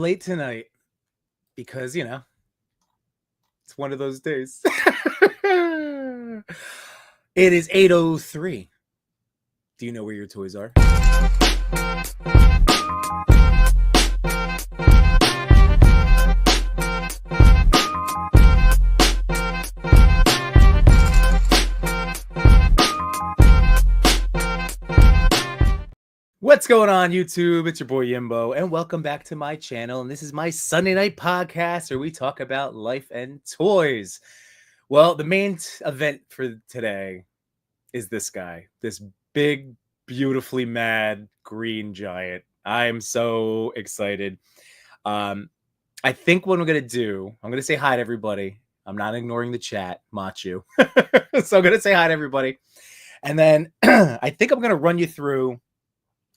Late tonight because, it's one of those days. It is 8:03. Do you know where your toys are? What's going on, YouTube? It's your boy Yimbo, and welcome back to my channel. And this is my Sunday night podcast where we talk about life and toys. Well, the main event for today is this guy, this big, beautifully mad green giant. I am so excited. I think what I'm going to do, I'm going to say hi to everybody. I'm not ignoring the chat, Machu. So I'm going to say hi to everybody. And then I think I'm going to run you through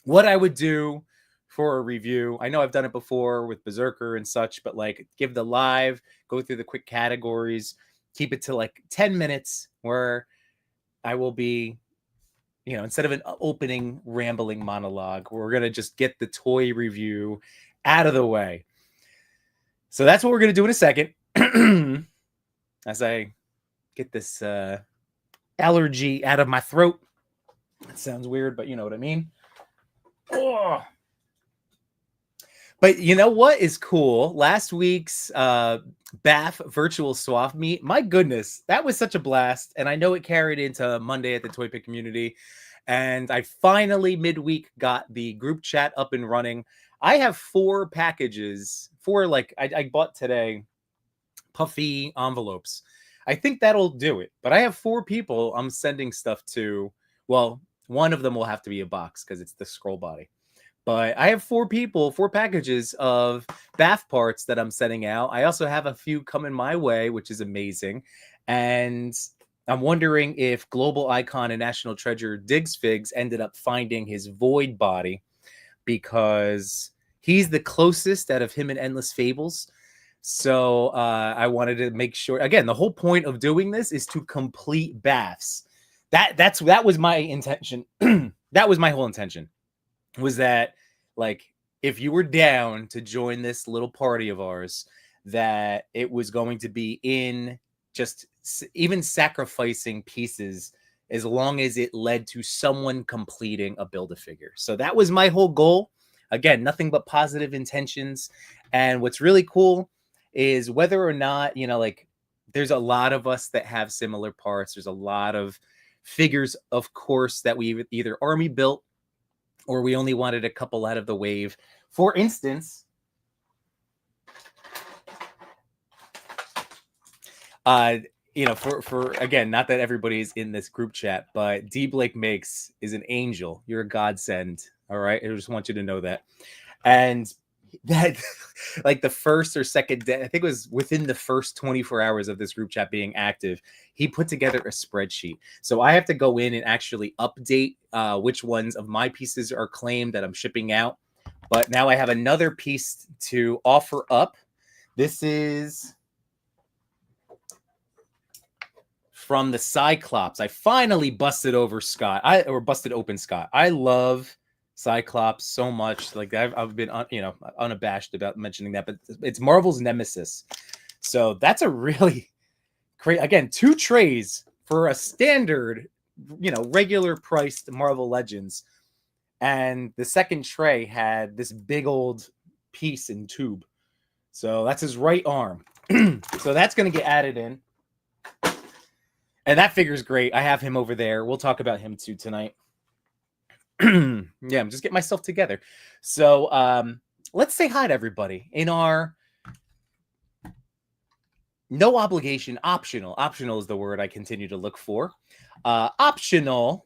what I would do for a review. I know I've done it before with Berserker and such, but like give the live, go through the quick categories, keep it to like 10 minutes where I will be, instead of an opening rambling monologue, we're going to just get the toy review out of the way. So that's what we're going to do in a second. As I get this allergy out of my throat. That sounds weird, but you know what I mean. Oh. But you know what is cool? Last week's BAF virtual swap meet, my goodness, that was such a blast. And I know it carried into Monday at the Toy Pick community. And I finally midweek got the group chat up and running. I have 4 packages, I bought today, puffy envelopes. I think that'll do it. But I have 4 people I'm sending stuff to. Well, one of them will have to be a box because it's the scroll body. But I have 4 packages of bath parts that I'm sending out. I also have a few coming my way, which is amazing. And I'm wondering if Global Icon and National Treasure Diggs Figs ended up finding his void body, because he's the closest out of him and Endless Fables. So I wanted to make sure, again, the whole point of doing this is to complete baths. That was my intention. That was my whole intention, was that, like, if you were down to join this little party of ours, that it was going to be in just even sacrificing pieces as long as it led to someone completing a Build-A-Figure. So that was my whole goal. Again, nothing but positive intentions. And what's really cool is whether or not, there's a lot of us that have similar parts. There's a lot of figures, of course, that we either army built or we only wanted a couple out of the wave. For instance, for again, not that everybody's in this group chat, but D Blake Makes is an angel. You're a godsend. All right. I just want you to know that. And that, like, the first or second day, I think it was within the first 24 hours of this group chat being active, he put together a spreadsheet. So I have to go in and actually update which ones of my pieces are claimed that I'm shipping out. But now I have another piece to offer up. This is from the Cyclops. I finally busted open Scott. I love Cyclops so much. Like, I've been unabashed about mentioning that, but it's Marvel's nemesis. So that's a really great, again, 2 trays for a standard, regular priced Marvel Legends. And the second tray had this big old piece in tube. So that's his right arm. So that's going to get added in. And that figure's great. I have him over there. We'll talk about him too tonight. Yeah, I'm just getting myself together. So let's say hi to everybody in our no obligation, optional is the word I continue to look for, optional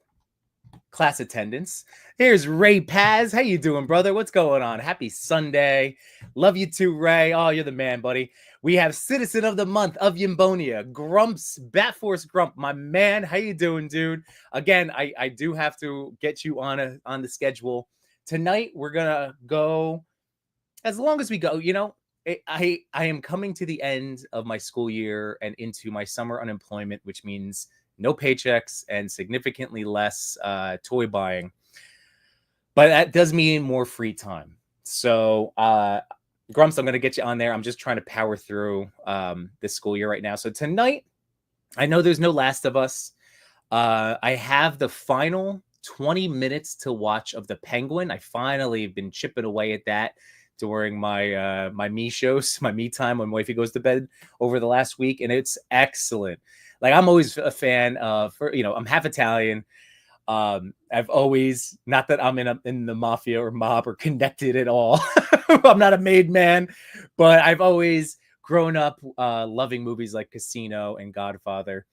class attendance. Here's Ray Paz. How you doing, brother? What's going on? Happy Sunday. Love you too, Ray. Oh, you're the man, buddy. We have Citizen of the Month of Yimbonia, Grumps, Batforce Grump, my man. How you doing, dude? Again, I do have to get you on the schedule. Tonight, we're going to go as long as we go. I am coming to the end of my school year and into my summer unemployment, which means no paychecks and significantly less toy buying. But that does mean more free time. So Grumps, I'm going to get you on there. I'm just trying to power through this school year right now. So tonight, I know there's no Last of Us. I have the final 20 minutes to watch of The Penguin. I finally have been chipping away at that during my my me shows, my me time when wifey goes to bed over the last week, and it's excellent. Like, I'm always a fan of, I'm half Italian. I've always, not that I'm in the mafia or mob or connected at all. I'm not a made man, but I've always grown up loving movies like Casino and Godfather,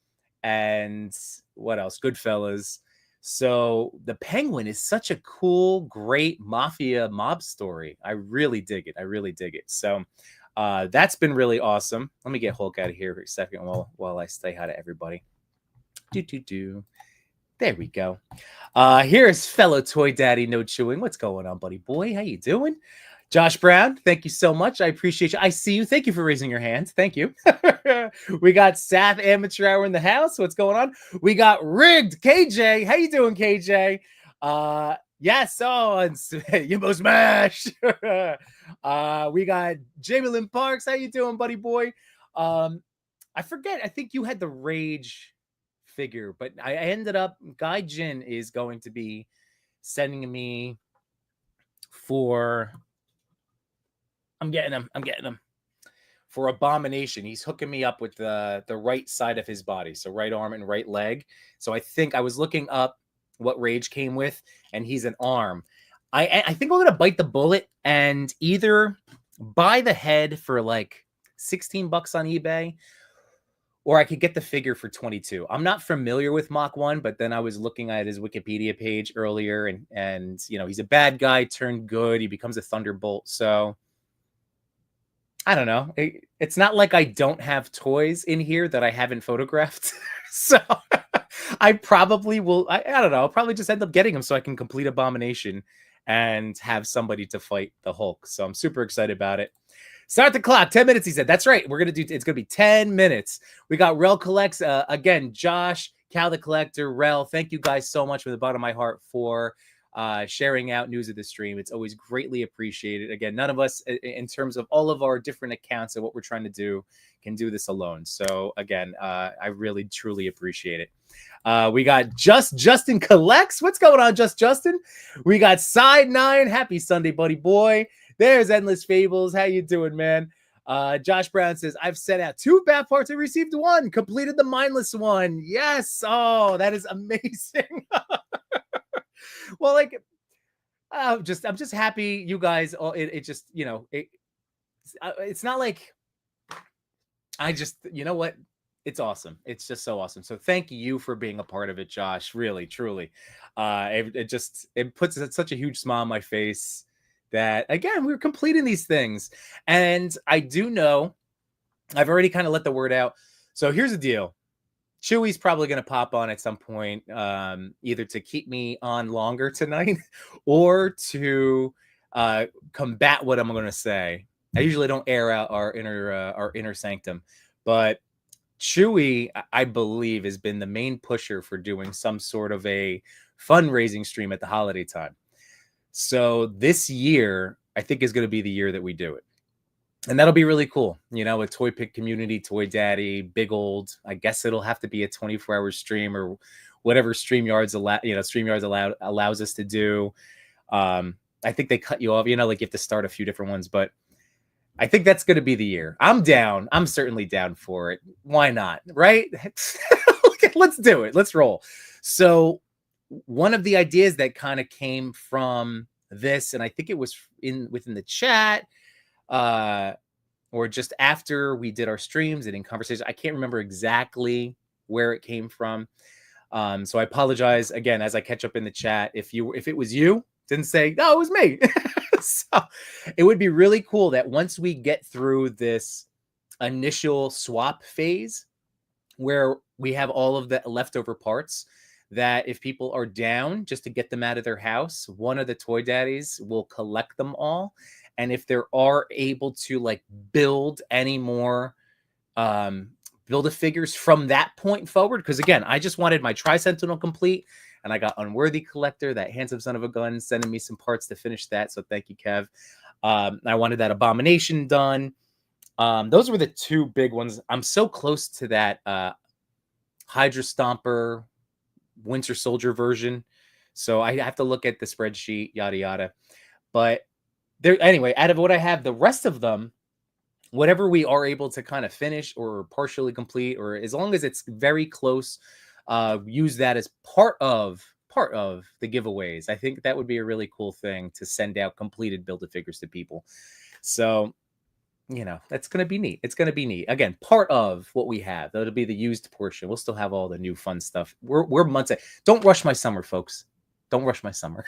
and what else? Goodfellas. So The Penguin is such a cool, great mafia mob story. I really dig it. I really dig it. So that's been really awesome. Let me get Hulk out of here for a second while I say hi to everybody. There we go. Here's fellow toy daddy No Chewing. What's going on, buddy boy? How you doing? Josh Brown, thank you so much. I appreciate you. I see you. Thank you for raising your hand. Thank you. We got Sath Amateur Hour in the house. What's going on? We got Rigged KJ. How you doing, KJ? Yes, Yimbo Smash. We got Jamie Lynn Parks. How you doing, buddy boy? I forget. I think you had the Rage figure, but I ended up, Guy Jin is going to be sending me for, I'm getting him for Abomination. He's hooking me up with the right side of his body, so right arm and right leg. So I think I was looking up what Rage came with, and he's an arm. I think I'm gonna bite the bullet and either buy the head for like $16 on eBay, or I could get the figure for 22. I'm not familiar with Mach 1, but then I was looking at his Wikipedia page earlier, and he's a bad guy turned good. He becomes a Thunderbolt. So I don't know. It's not like I don't have toys in here that I haven't photographed. So I probably will. I don't know. I'll probably just end up getting them so I can complete Abomination and have somebody to fight the Hulk. So I'm super excited about it. Start the clock. 10 minutes, he said. That's right. It's going to be 10 minutes. We got Rel Collects. Again, Josh, Cal the Collector, Rel, thank you guys so much from the bottom of my heart for sharing out news of the stream. It's always greatly appreciated. Again, none of us, in terms of all of our different accounts and what we're trying to do, can do this alone. So again, I really, truly appreciate it. We got Justin Collects. What's going on, Justin? We got Side 9. Happy Sunday, buddy boy. There's Endless Fables. How you doing, man? Josh Brown says, I've sent out 2 bat parts and received 1. Completed the mindless one. Yes. Oh, that is amazing. Well, like, I'm just happy you guys. It just, it's not like I just, you know what? It's awesome. It's just so awesome. So thank you for being a part of it, Josh. Really, truly. It puts such a huge smile on my face that, again, we're completing these things. And I do know I've already kind of let the word out. So here's the deal. Chewy's probably going to pop on at some point, either to keep me on longer tonight or to combat what I'm going to say. I usually don't air out our inner sanctum, but Chewy, I believe, has been the main pusher for doing some sort of a fundraising stream at the holiday time. So this year, I think, is going to be the year that we do it. And that'll be really cool. A Toy Pick community, Toy Daddy, big old, I guess it'll have to be a 24-hour stream or whatever StreamYards allows us to do. I think they cut you off, like you have to start a few different ones, but I think that's going to be the year. I'm down. I'm certainly down for it. Why not? Right? Let's do it. Let's roll. So one of the ideas that kind of came from this, and I think it was within the chat, or just after we did our streams and in conversations, I can't remember exactly where it came from. So I apologize again as I catch up in the chat. If it was you, didn't say, no, it was me. So it would be really cool that once we get through this initial swap phase where we have all of the leftover parts, that if people are down just to get them out of their house, one of the Toy Daddies will collect them all. And if they are able to build any more Build-A-Figures from that point forward, because again, I just wanted my Tri-Sentinel complete, and I got Unworthy Collector, that handsome son of a gun, sending me some parts to finish that. So thank you, Kev. I wanted that Abomination done. Those were the two big ones. I'm so close to that Hydra Stomper Winter Soldier version. So I have to look at the spreadsheet, yada yada. But there anyway, out of what I have, the rest of them, whatever we are able to kind of finish or partially complete, or as long as it's very close, use that as part of the giveaways. I think that would be a really cool thing to send out completed Build-A-Figures to people. So that's going to be neat. It's going to be neat. Again, part of what we have. That'll be the used portion. We'll still have all the new fun stuff. We're months ahead. Don't rush my summer, folks. Don't rush my summer.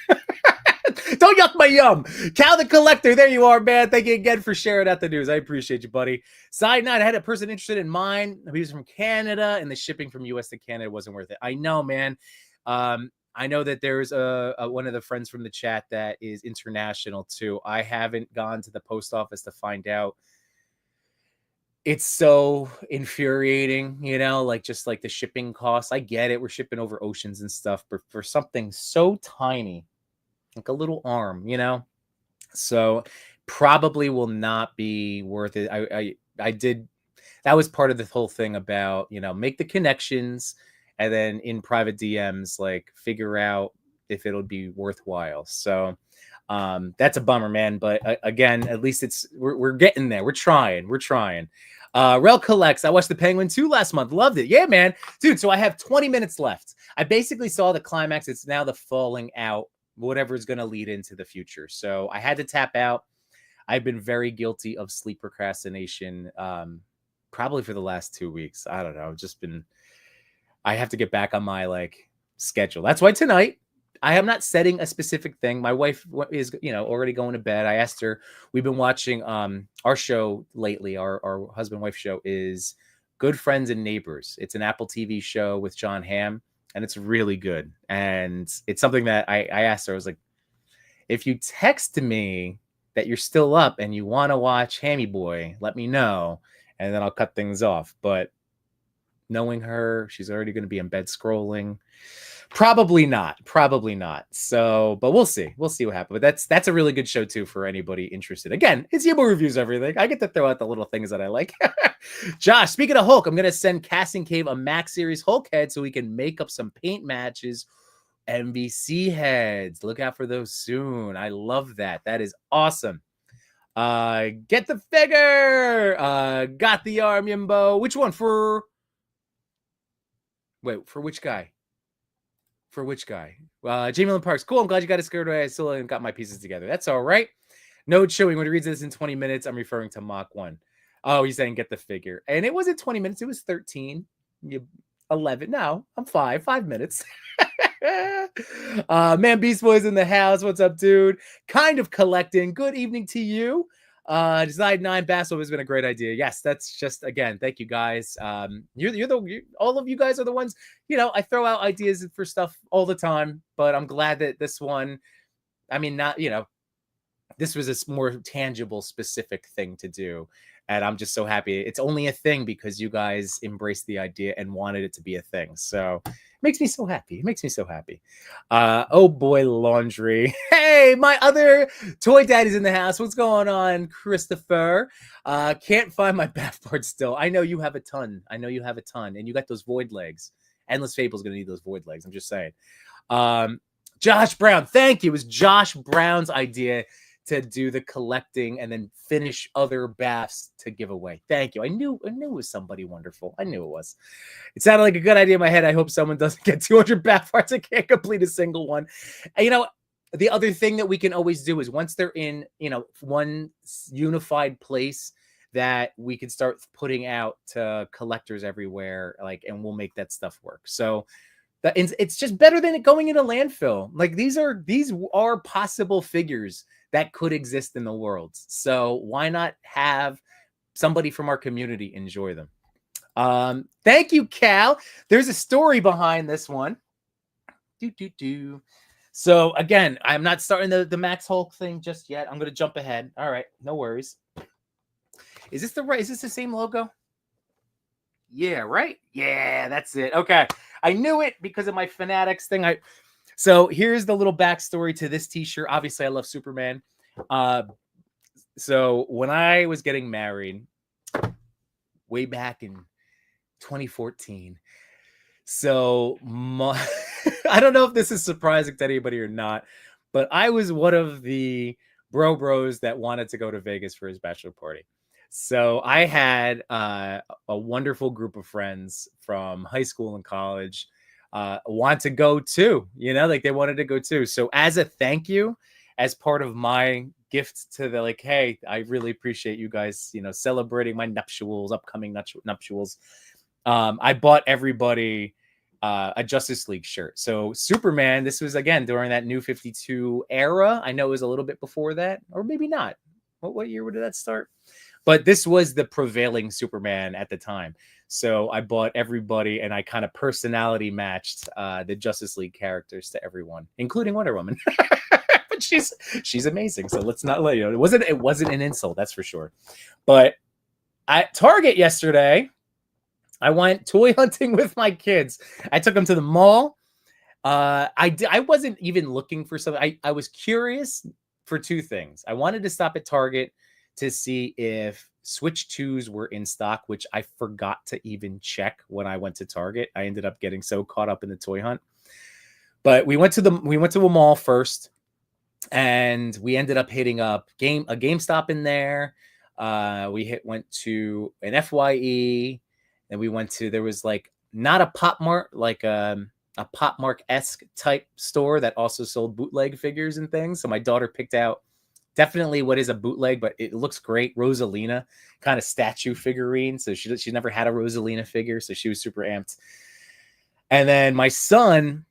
Don't yuck my yum. Cal the Collector, there you are, man. Thank you again for sharing out the news. I appreciate you, buddy. Side note, I had a person interested in mine. He was from Canada, and the shipping from US to Canada wasn't worth it. I know, man. I know that there's one of the friends from the chat that is international too. I haven't gone to the post office to find out. It's so infuriating, just like the shipping costs. I get it. We're shipping over oceans and stuff, but for something so tiny, like a little arm, so probably will not be worth it. I did. That was part of the whole thing about, make the connections and then in private DMs, like figure out if it'll be worthwhile. So that's a bummer, man. But again, at least we're getting there. We're trying. Rel Collects. I watched The Penguin 2 last month. Loved it. Yeah, man. Dude, so I have 20 minutes left. I basically saw the climax. It's now the falling out, whatever is going to lead into the future. So I had to tap out. I've been very guilty of sleep procrastination, probably for the last 2 weeks. I don't know. I have to get back on my schedule. That's why tonight I am not setting a specific thing. My wife is, already going to bed. I asked her, we've been watching our show lately. Our husband-wife show is Good Friends and Neighbors. It's an Apple TV show with John Hamm, and it's really good. And it's something that I asked her, I was like, if you text me that you're still up and you want to watch Hammy Boy, let me know, and then I'll cut things off. But knowing her, she's already going to be in bed scrolling. Probably not. So, but we'll see. We'll see what happens. But that's a really good show too for anybody interested. Again, it's Yibbo reviews everything. I get to throw out the little things that I like. Josh, speaking of Hulk, I'm going to send Casting Cave a Max Series Hulk head so we can make up some paint matches. MVC heads. Look out for those soon. I love that. That is awesome. Get the figure. Got the arm, Yimbo. Which one? For which guy? Jamie Lynn Parks. Cool. I'm glad you got it squared away. I still haven't got my pieces together. That's all right. Note showing when he reads this in 20 minutes. I'm referring to Mach 1. Oh, he's saying get the figure. And it wasn't 20 minutes. It was 13. 11. No, I'm 5 minutes. Man, Beast Boy's in the house. What's up, dude? Kind of collecting. Good evening to you. Design 9 Basso has been a great idea. Yes, that's just, again, thank you guys. All of you guys are the ones, I throw out ideas for stuff all the time, but I'm glad that this one, this was a more tangible, specific thing to do. And I'm just so happy. It's only a thing because you guys embraced the idea and wanted it to be a thing. So it makes me so happy. Oh boy, laundry. Hey, my other toy daddy's in the house. What's going on, Christopher? Can't find my bath part still. I know you have a ton. And you got those void legs. Endless Fable's going to need those void legs. I'm just saying. Josh Brown. Thank you. It was Josh Brown's idea to do the collecting and then finish other baths to give away. Thank you. I knew it was somebody wonderful. I knew it was. It sounded like a good idea in my head. I hope someone doesn't get 200 bath parts and can't complete a single one. And, the other thing that we can always do is once they're in, one unified place, that we can start putting out to collectors everywhere, and we'll make that stuff work. So it's just better than it going in a landfill. These are possible figures that could exist in the world. So why not have somebody from our community enjoy them? Thank you, Cal. There's a story behind this one. So again, I'm not starting the Max Hulk thing just yet. I'm going to jump ahead. All right, no worries. Is this the same logo? Yeah, right? Yeah, that's it. Okay. I knew it because of my Fanatics thing. So here's the little backstory to this t-shirt. Obviously, I love Superman. So when I was getting married way back in 2014, so I don't know if this is surprising to anybody or not, but I was one of the bros that wanted to go to Vegas for his bachelor party. So I had a wonderful group of friends from high school and college want to go too, like they wanted to go too. So as a thank you, as part of my gift to the like, hey, I really appreciate you guys, celebrating my nuptials, upcoming nuptials. I bought everybody a Justice League shirt. So Superman, this was again during that New 52 era. I know it was a little bit before that, or maybe not. What year did that start? But this was the prevailing Superman at the time. So I bought everybody, and I kind of personality matched the Justice League characters to everyone, including Wonder Woman. But she's amazing. So let's not let it wasn't an insult, that's for sure. But at Target yesterday, I went toy hunting with my kids. I took them to the mall. I wasn't even looking for something. I was curious for two things. I wanted to stop at Target to see if Switch 2s were in stock, which I forgot to even check when I went to Target. I ended up getting so caught up in the toy hunt. But we went to a mall first, and we ended up hitting up a GameStop in there. Went to an FYE, and we went to, there was like not a Pop Mart, like a Pop Mart-esque type store that also sold bootleg figures and things. So my daughter picked out definitely what is a bootleg, but it looks great, Rosalina kind of statue figurine. So she never had a Rosalina figure, so she was super amped. And then my son,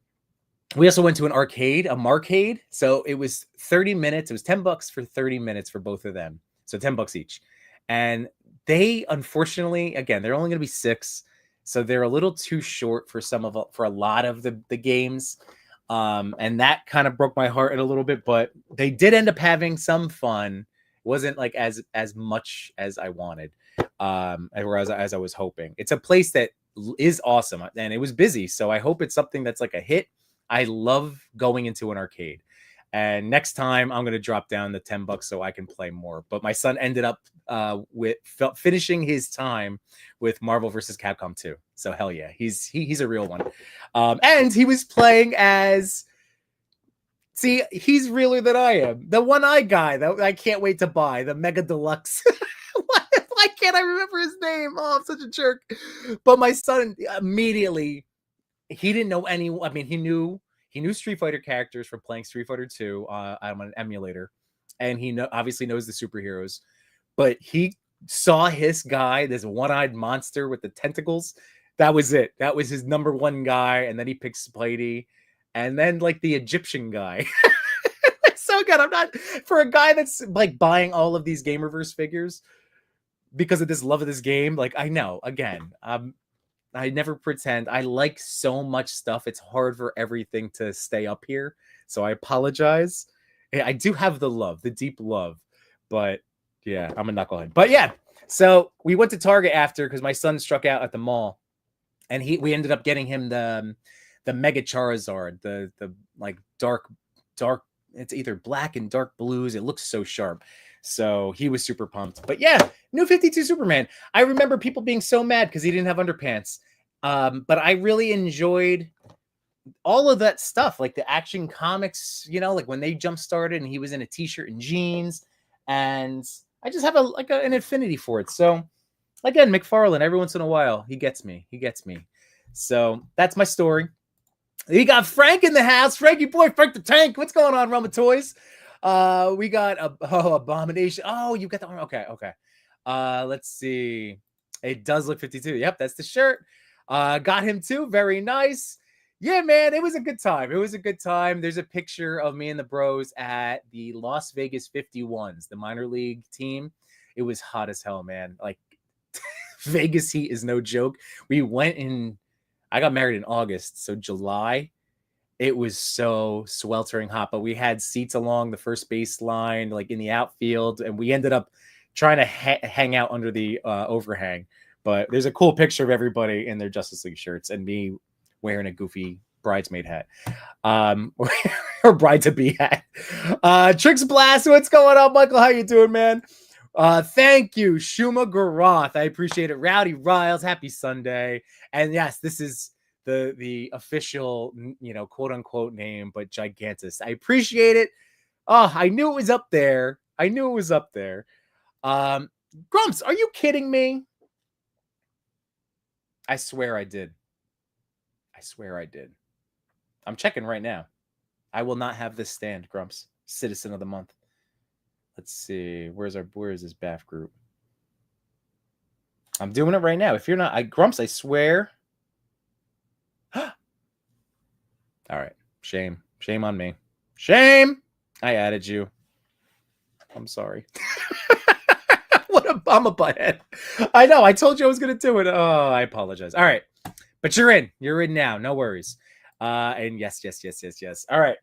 we also went to an arcade, a Marcade. So it was 30 minutes. It was $10 for 30 minutes for both of them. So $10 each. And they, unfortunately, again, they're only going to be 6. So they're a little too short for a lot of the games. And that kind of broke my heart in a little bit, but they did end up having some fun. It wasn't like as much as I wanted, or as I was hoping. It's a place that is awesome, and it was busy. So I hope it's something that's like a hit. I love going into an arcade, and next time I'm going to drop down the $10 so I can play more. But my son ended up finishing his time with Marvel vs. Capcom 2. So hell yeah, he's a real one. And he was playing as, see, he's realer than I am. The one-eyed guy that I can't wait to buy, the Mega Deluxe. Why can't I remember his name? Oh, I'm such a jerk. But my son immediately, he didn't know any. I mean, he knew Street Fighter characters from playing Street Fighter 2 on an emulator, and he obviously knows the superheroes. But he saw his guy, this one-eyed monster with the tentacles. That was it. That was his number one guy, and then he picked Spidey, and then like the Egyptian guy. So good. I'm not, for a guy that's like buying all of these Gamerverse figures because of this love of this game. Like, I know, again, I never pretend. I like so much stuff. It's hard for everything to stay up here. So I apologize. I do have the love, the deep love. But yeah, I'm a knucklehead. But yeah, so we went to Target after because my son struck out at the mall. And we ended up getting him the Mega Charizard, the like dark, it's either black and dark blues. It looks so sharp. So he was super pumped. But yeah, New 52 Superman. I remember people being so mad because he didn't have underpants. But I really enjoyed all of that stuff, like the Action Comics, like when they jump started and he was in a t-shirt and jeans. And I just have an affinity for it. So again, McFarlane, every once in a while, he gets me. So that's my story. We got Frank in the house. Frankie boy, Frank the Tank. What's going on, Roma Toys? We got Abomination. Oh, you got the arm. Okay. Let's see. It does look 52. Yep, that's the shirt. Got him too. Very nice. Yeah, man, it was a good time. There's a picture of me and the bros at the Las Vegas 51s, the minor league team. It was hot as hell, man. Like, Vegas heat is no joke. We went in, I got married in August, so July, it was so sweltering hot, but we had seats along the first base line, like in the outfield, and we ended up trying to hang out under the overhang. But there's a cool picture of everybody in their Justice League shirts and me wearing a goofy bridesmaid hat. Or bride-to-be hat. Tricks Blast, what's going on, Michael? How you doing, man? Thank you, Shuma Garoth. I appreciate it. Rowdy Riles, happy Sunday. And yes, this is the official, quote unquote name, but Gigantus. I appreciate it. Oh, I knew it was up there. Grumps, are you kidding me? I swear I did. I'm checking right now. I will not have this stand, Grumps. Citizen of the month. Let's see. Where is this BAF group? I'm doing it right now. If you're not, Grumps, I swear. All right. Shame on me. Shame. I added you. I'm sorry. I'm a butthead. I know. I told you I was going to do it. Oh, I apologize. All right. But you're in. You're in now. No worries. And yes. All right.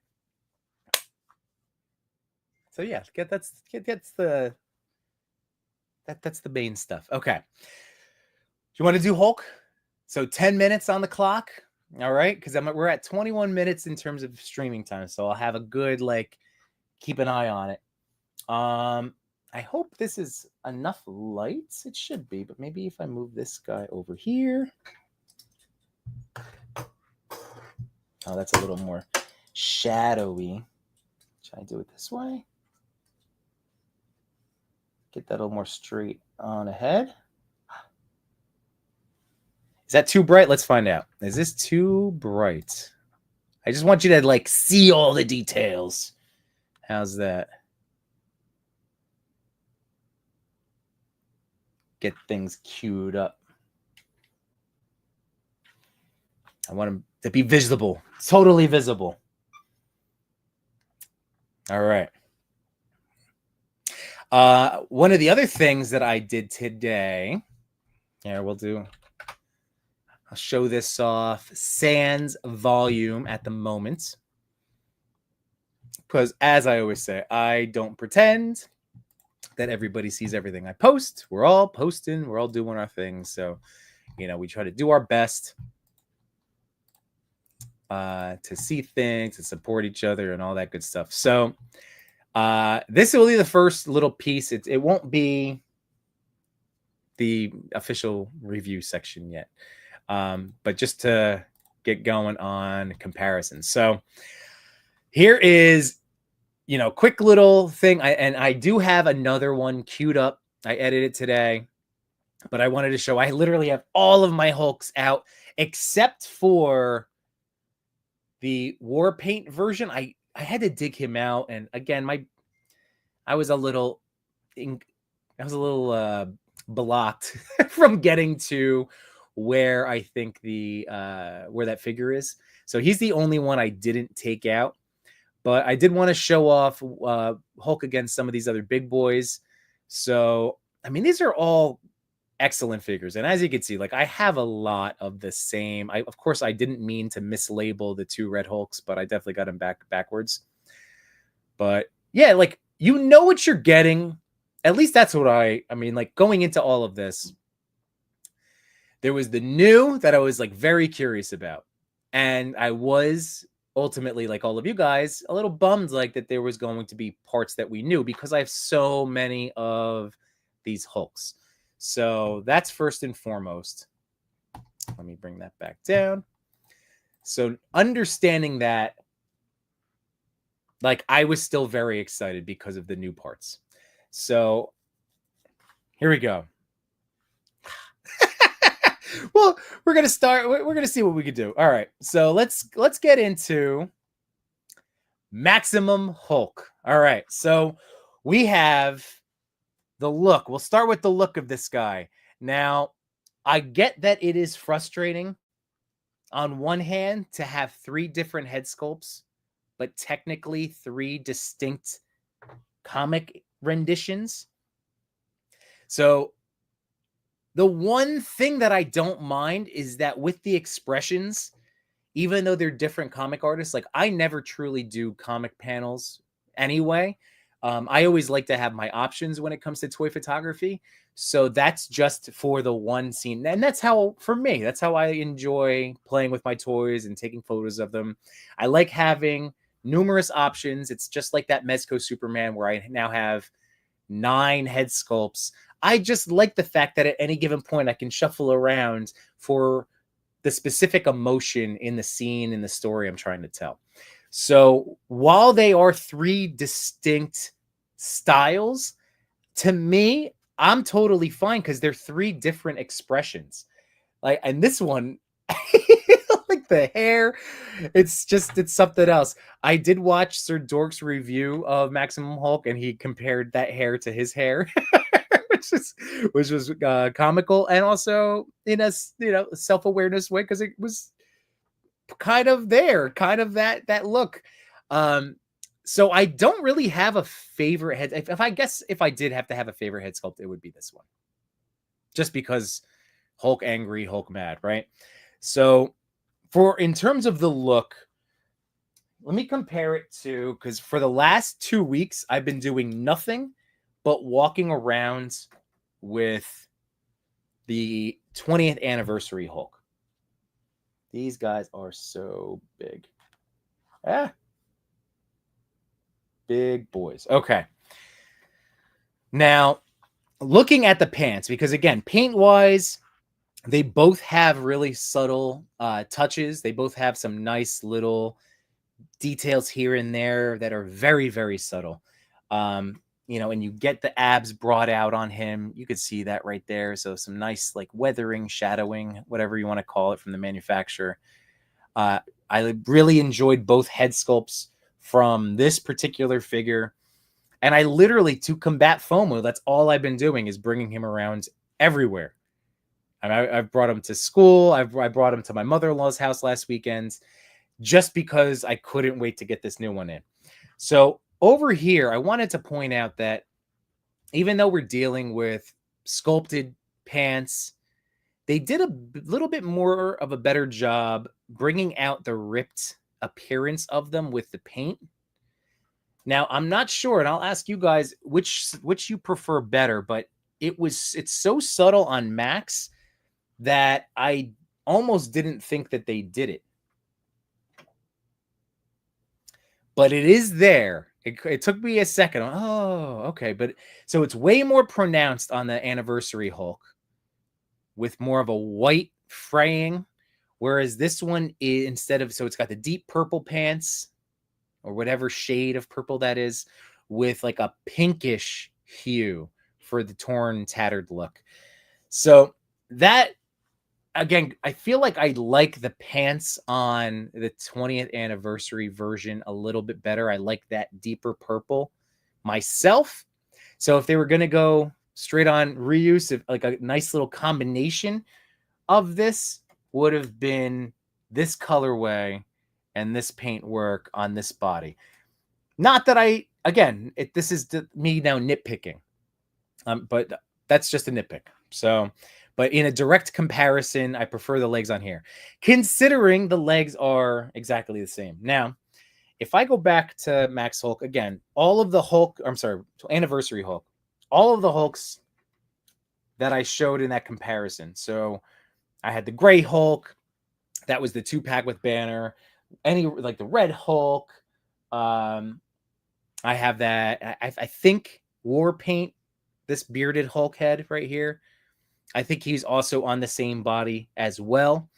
So yeah, that's the main stuff. Okay. Do you want to do Hulk? So 10 minutes on the clock. All right. Because we're at 21 minutes in terms of streaming time. So I'll have a good, keep an eye on it. I hope this is enough lights. It should be, but maybe if I move this guy over here. Oh, that's a little more shadowy. Should I do it this way? Get that a little more straight on ahead. Is that too bright? Let's find out. Is this too bright? I just want you to see all the details. How's that? Get things queued up. I want them to be visible, totally visible. All right. One of the other things that I did today, I'll show this off. Sans volume at the moment. Because as I always say, I don't pretend that everybody sees everything I post. We're all posting. We're all doing our things. So, we try to do our best to see things and support each other and all that good stuff. So this will be the first little piece. It won't be the official review section yet, but just to get going on comparisons. So here is, quick little thing. I do have another one queued up. I edited today, but I wanted to show I literally have all of my Hulks out except for the war paint version. I had to dig him out, and again, I was a little blocked from getting to where I think where that figure is. So he's the only one I didn't take out, but I did want to show off Hulk against some of these other big boys. So these are all excellent figures, and as you can see, I have a lot of the same. Of course, I didn't mean to mislabel the two Red Hulks, but I definitely got them backwards. But yeah, what you're getting. At least that's what I mean. Going into all of this, there was the new that I was very curious about, and I was ultimately, all of you guys, a little bummed that there was going to be parts that we knew, because I have so many of these Hulks. So that's first and foremost. Let me bring that back down. So understanding that, I was still very excited because of the new parts. So here we go. Well, we're going to start. We're going to see what we can do. All right. So let's get into Maximum Hulk. All right. So we have the look. We'll start with the look of this guy. Now, I get that it is frustrating on one hand to have 3 different head sculpts, but technically 3 distinct comic renditions. So the one thing that I don't mind is that with the expressions, even though they're different comic artists, I never truly do comic panels anyway. I always like to have my options when it comes to toy photography. So that's just for the one scene. And that's how, for me, that's how I enjoy playing with my toys and taking photos of them. I like having numerous options. It's just like that Mezco Superman where I now have 9 head sculpts. I just like the fact that at any given point I can shuffle around for the specific emotion in the scene, in the story I'm trying to tell. So while they are 3 distinct styles, to me, I'm totally fine because they're 3 different expressions. Like, and this one, like the hair, it's something else. I did watch Sir Dork's review of Maximum Hulk, and he compared that hair to his hair, which was comical, and also in a self-awareness way, because it was kind of that look. So I don't really have a favorite head. If I did have to have a favorite head sculpt, it would be this one, just because Hulk angry, Hulk mad, right? So in terms of the look, let me compare it to, because for the last 2 weeks I've been doing nothing but walking around with the 20th anniversary Hulk. These guys are so big. Big boys. Okay. Now, looking at the pants, because again, paint-wise, they both have really subtle touches. They both have some nice little details here and there that are very, very subtle. And you get the abs brought out on him. You could see that right there. So some nice like weathering, shadowing, whatever you want to call it from the manufacturer. I really enjoyed both head sculpts from this particular figure. And I literally, to combat FOMO, that's all I've been doing is bringing him around everywhere. And I've brought him to school. I brought him to my mother-in-law's house last weekend just because I couldn't wait to get this new one in. So over here, I wanted to point out that even though we're dealing with sculpted pants, they did a little bit more of a better job bringing out the ripped appearance of them with the paint. Now, I'm not sure, and I'll ask you guys which you prefer better, but it's so subtle on Max that I almost didn't think that they did it. But it is there. It took me a second. Oh, okay. But so it's way more pronounced on the anniversary Hulk with more of a white fraying, whereas this one is so it's got the deep purple pants or whatever shade of purple that is with like a pinkish hue for the torn, tattered look. So that, again, I feel like I like the pants on the 20th anniversary version a little bit better. I like that deeper purple myself. So if they were going to go straight on reuse, like a nice little combination of this would have been this colorway and this paint work on this body. Not that this is me now nitpicking, but that's just a nitpick. So, but in a direct comparison, I prefer the legs on here, considering the legs are exactly the same. Now, if I go back to Max Hulk again, Anniversary Hulk, all of the Hulks that I showed in that comparison. So I had the gray Hulk, that was the 2-pack with Banner. The Red Hulk. I have that. I think War Paint, this bearded Hulk head right here. I think he's also on the same body as well.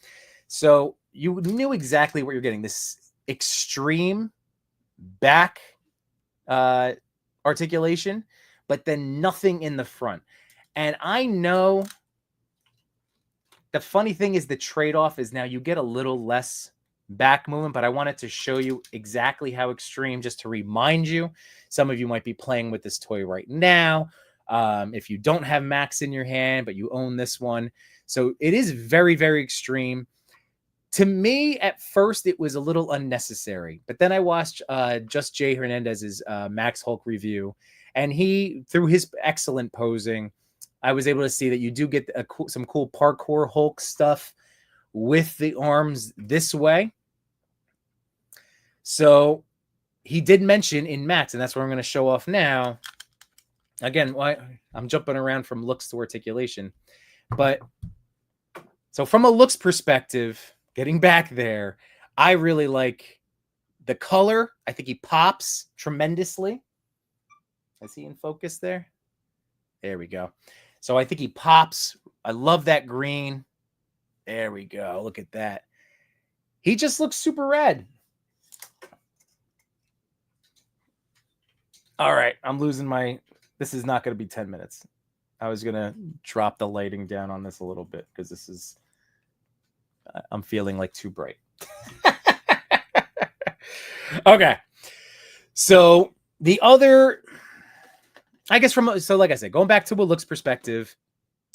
So you knew exactly what you're getting. This extreme back articulation, but then nothing in the front. And I know the funny thing is the trade-off is now you get a little less back movement, but I wanted to show you exactly how extreme, just to remind you. Some of you might be playing with this toy right now. If you don't have Max in your hand, but you own this one. So it is very, very extreme. To me, at first, it was a little unnecessary. But then I watched Just Jay Hernandez's Max Hulk review. And through his excellent posing, I was able to see that you do get some cool parkour Hulk stuff with the arms this way. So he did mention in Matt's, and that's what I'm going to show off now. Again, I'm jumping around from looks to articulation. But so from a looks perspective, getting back there, I really like the color. I think he pops tremendously. Is he in focus there? There we go. So I think he pops. I love that green. There we go. Look at that. He just looks super red. All right. I'm losing my... This is not going to be 10 minutes. I was going to drop the lighting down on this a little bit because this is... I'm feeling like too bright. Okay. So the other... I guess so like I said, going back to a looks perspective,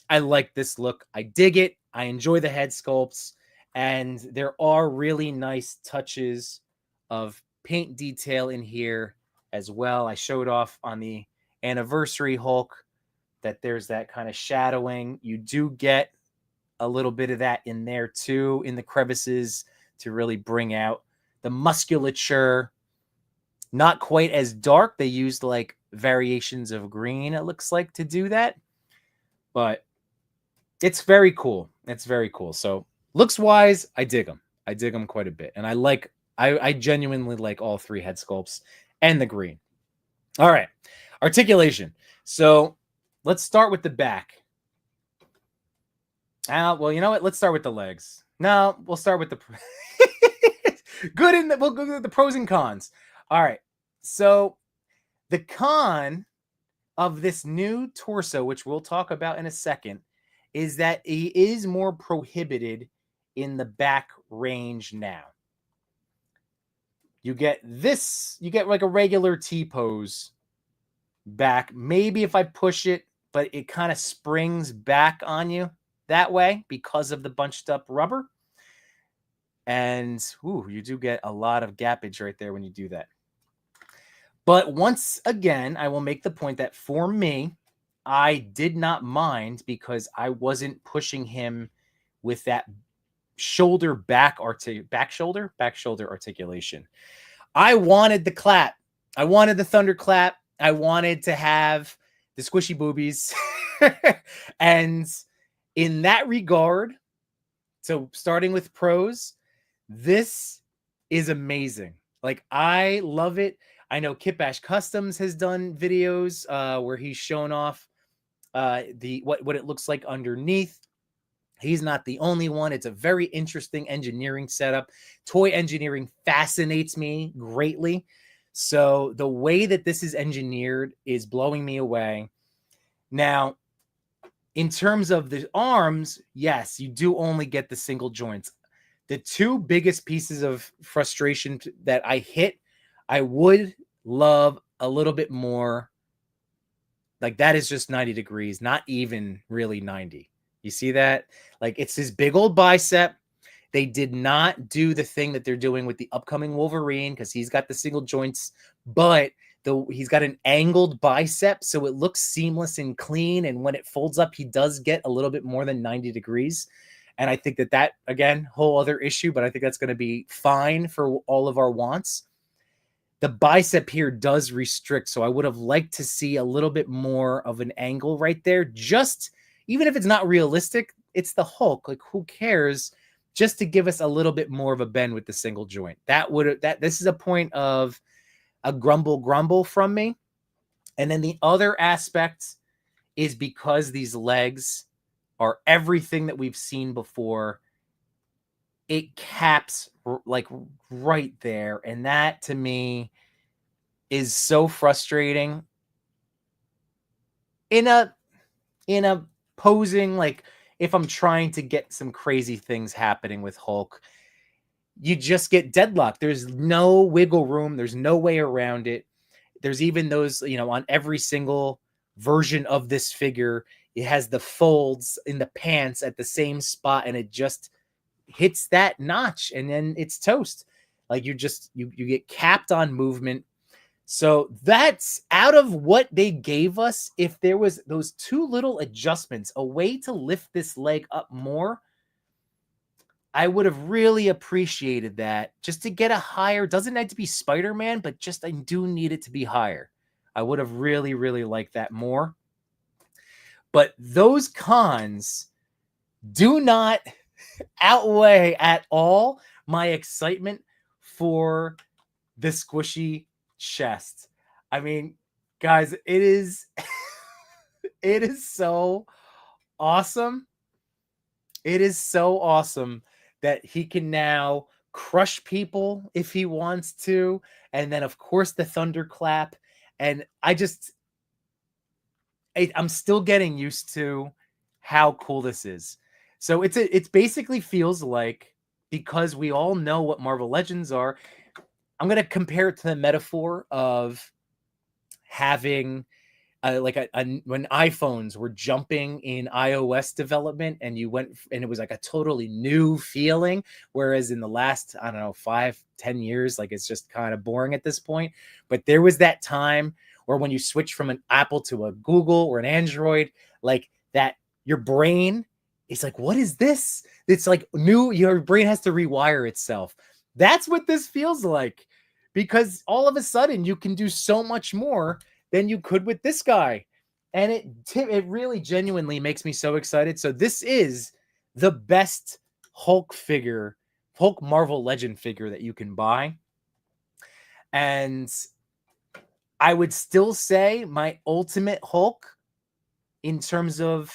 I like this look. I dig it. I enjoy the head sculpts. And there are really nice touches of paint detail in here as well. I showed off on the anniversary Hulk that there's that kind of shadowing. You do get a little bit of that in there too, in the crevices, to really bring out the musculature. Not quite as dark. They used like variations of green, it looks like, to do that. But it's very cool. It's very cool. So looks wise, I dig them. I dig them quite a bit. And I genuinely like all three head sculpts and the green. All right. Articulation. So let's start with the back. Well, you know what? Let's start with the legs. No, we'll start with the we'll go to the pros and cons. All right. So the con of this new torso, which we'll talk about in a second, is that he is more prohibited in the back range now. You get like a regular T-pose back. Maybe if I push it, but it kind of springs back on you that way because of the bunched up rubber. And you do get a lot of gappage right there when you do that. But once again, I will make the point that for me, I did not mind because I wasn't pushing him with that back shoulder articulation. I wanted the clap. I wanted the thunder clap. I wanted to have the squishy boobies. And in that regard, so starting with pros, this is amazing. Like, I love it. I know Kit Bash Customs has done videos where he's shown off what it looks like underneath. He's not the only one. It's a very interesting engineering setup. Toy engineering fascinates me greatly. So the way that this is engineered is blowing me away. Now, in terms of the arms, yes, you do only get the single joints. The two biggest pieces of frustration that I hit, I would love a little bit more. Like, that is just 90 degrees, not even really 90. You see that? Like, it's his big old bicep. They did not do the thing that they're doing with the upcoming Wolverine because he's got the single joints, but he's got an angled bicep, so it looks seamless and clean. And when it folds up, he does get a little bit more than 90 degrees. And I think that, again, whole other issue, but I think that's going to be fine for all of our wants. The bicep here does restrict, so I would have liked to see a little bit more of an angle right there. Just, even if it's not realistic, it's the Hulk. Like, who cares? Just to give us a little bit more of a bend with the single joint. This is a point of a grumble from me. And then the other aspect is because these legs are everything that we've seen before, it caps like right there. And that to me is so frustrating in a posing, like if I'm trying to get some crazy things happening with Hulk, you just get deadlocked. There's no wiggle room. There's no way around it. There's even those, on every single version of this figure, it has the folds in the pants at the same spot, and it just hits that notch, and then it's toast. Like, you get capped on movement. So that's out of what they gave us. If there was those two little adjustments, a way to lift this leg up more, I would have really appreciated that just to get a higher, doesn't need to be Spider-Man, but just I do need it to be higher. I would have really, really liked that more. But those cons do not outweigh at all my excitement for the squishy chest. I mean, guys, it is it is so awesome. It is so awesome that he can now crush people if he wants to, and then of course the thunderclap. And I'm still getting used to how cool this is. So it's basically feels like, because we all know what Marvel Legends are, I'm going to compare it to the metaphor of having when iPhones were jumping in iOS development, and you went and it was like a totally new feeling, whereas in the last, I don't know, 5-10 years, like it's just kind of boring at this point. But there was that time where when you switch from an Apple to a Google or an Android, like that, your brain is like, what is this? It's like new, your brain has to rewire itself. That's what this feels like, because all of a sudden you can do so much more than you could with this guy. And it really genuinely makes me so excited. So this is the best Hulk Marvel Legend figure that you can buy. And I would still say my ultimate Hulk, in terms of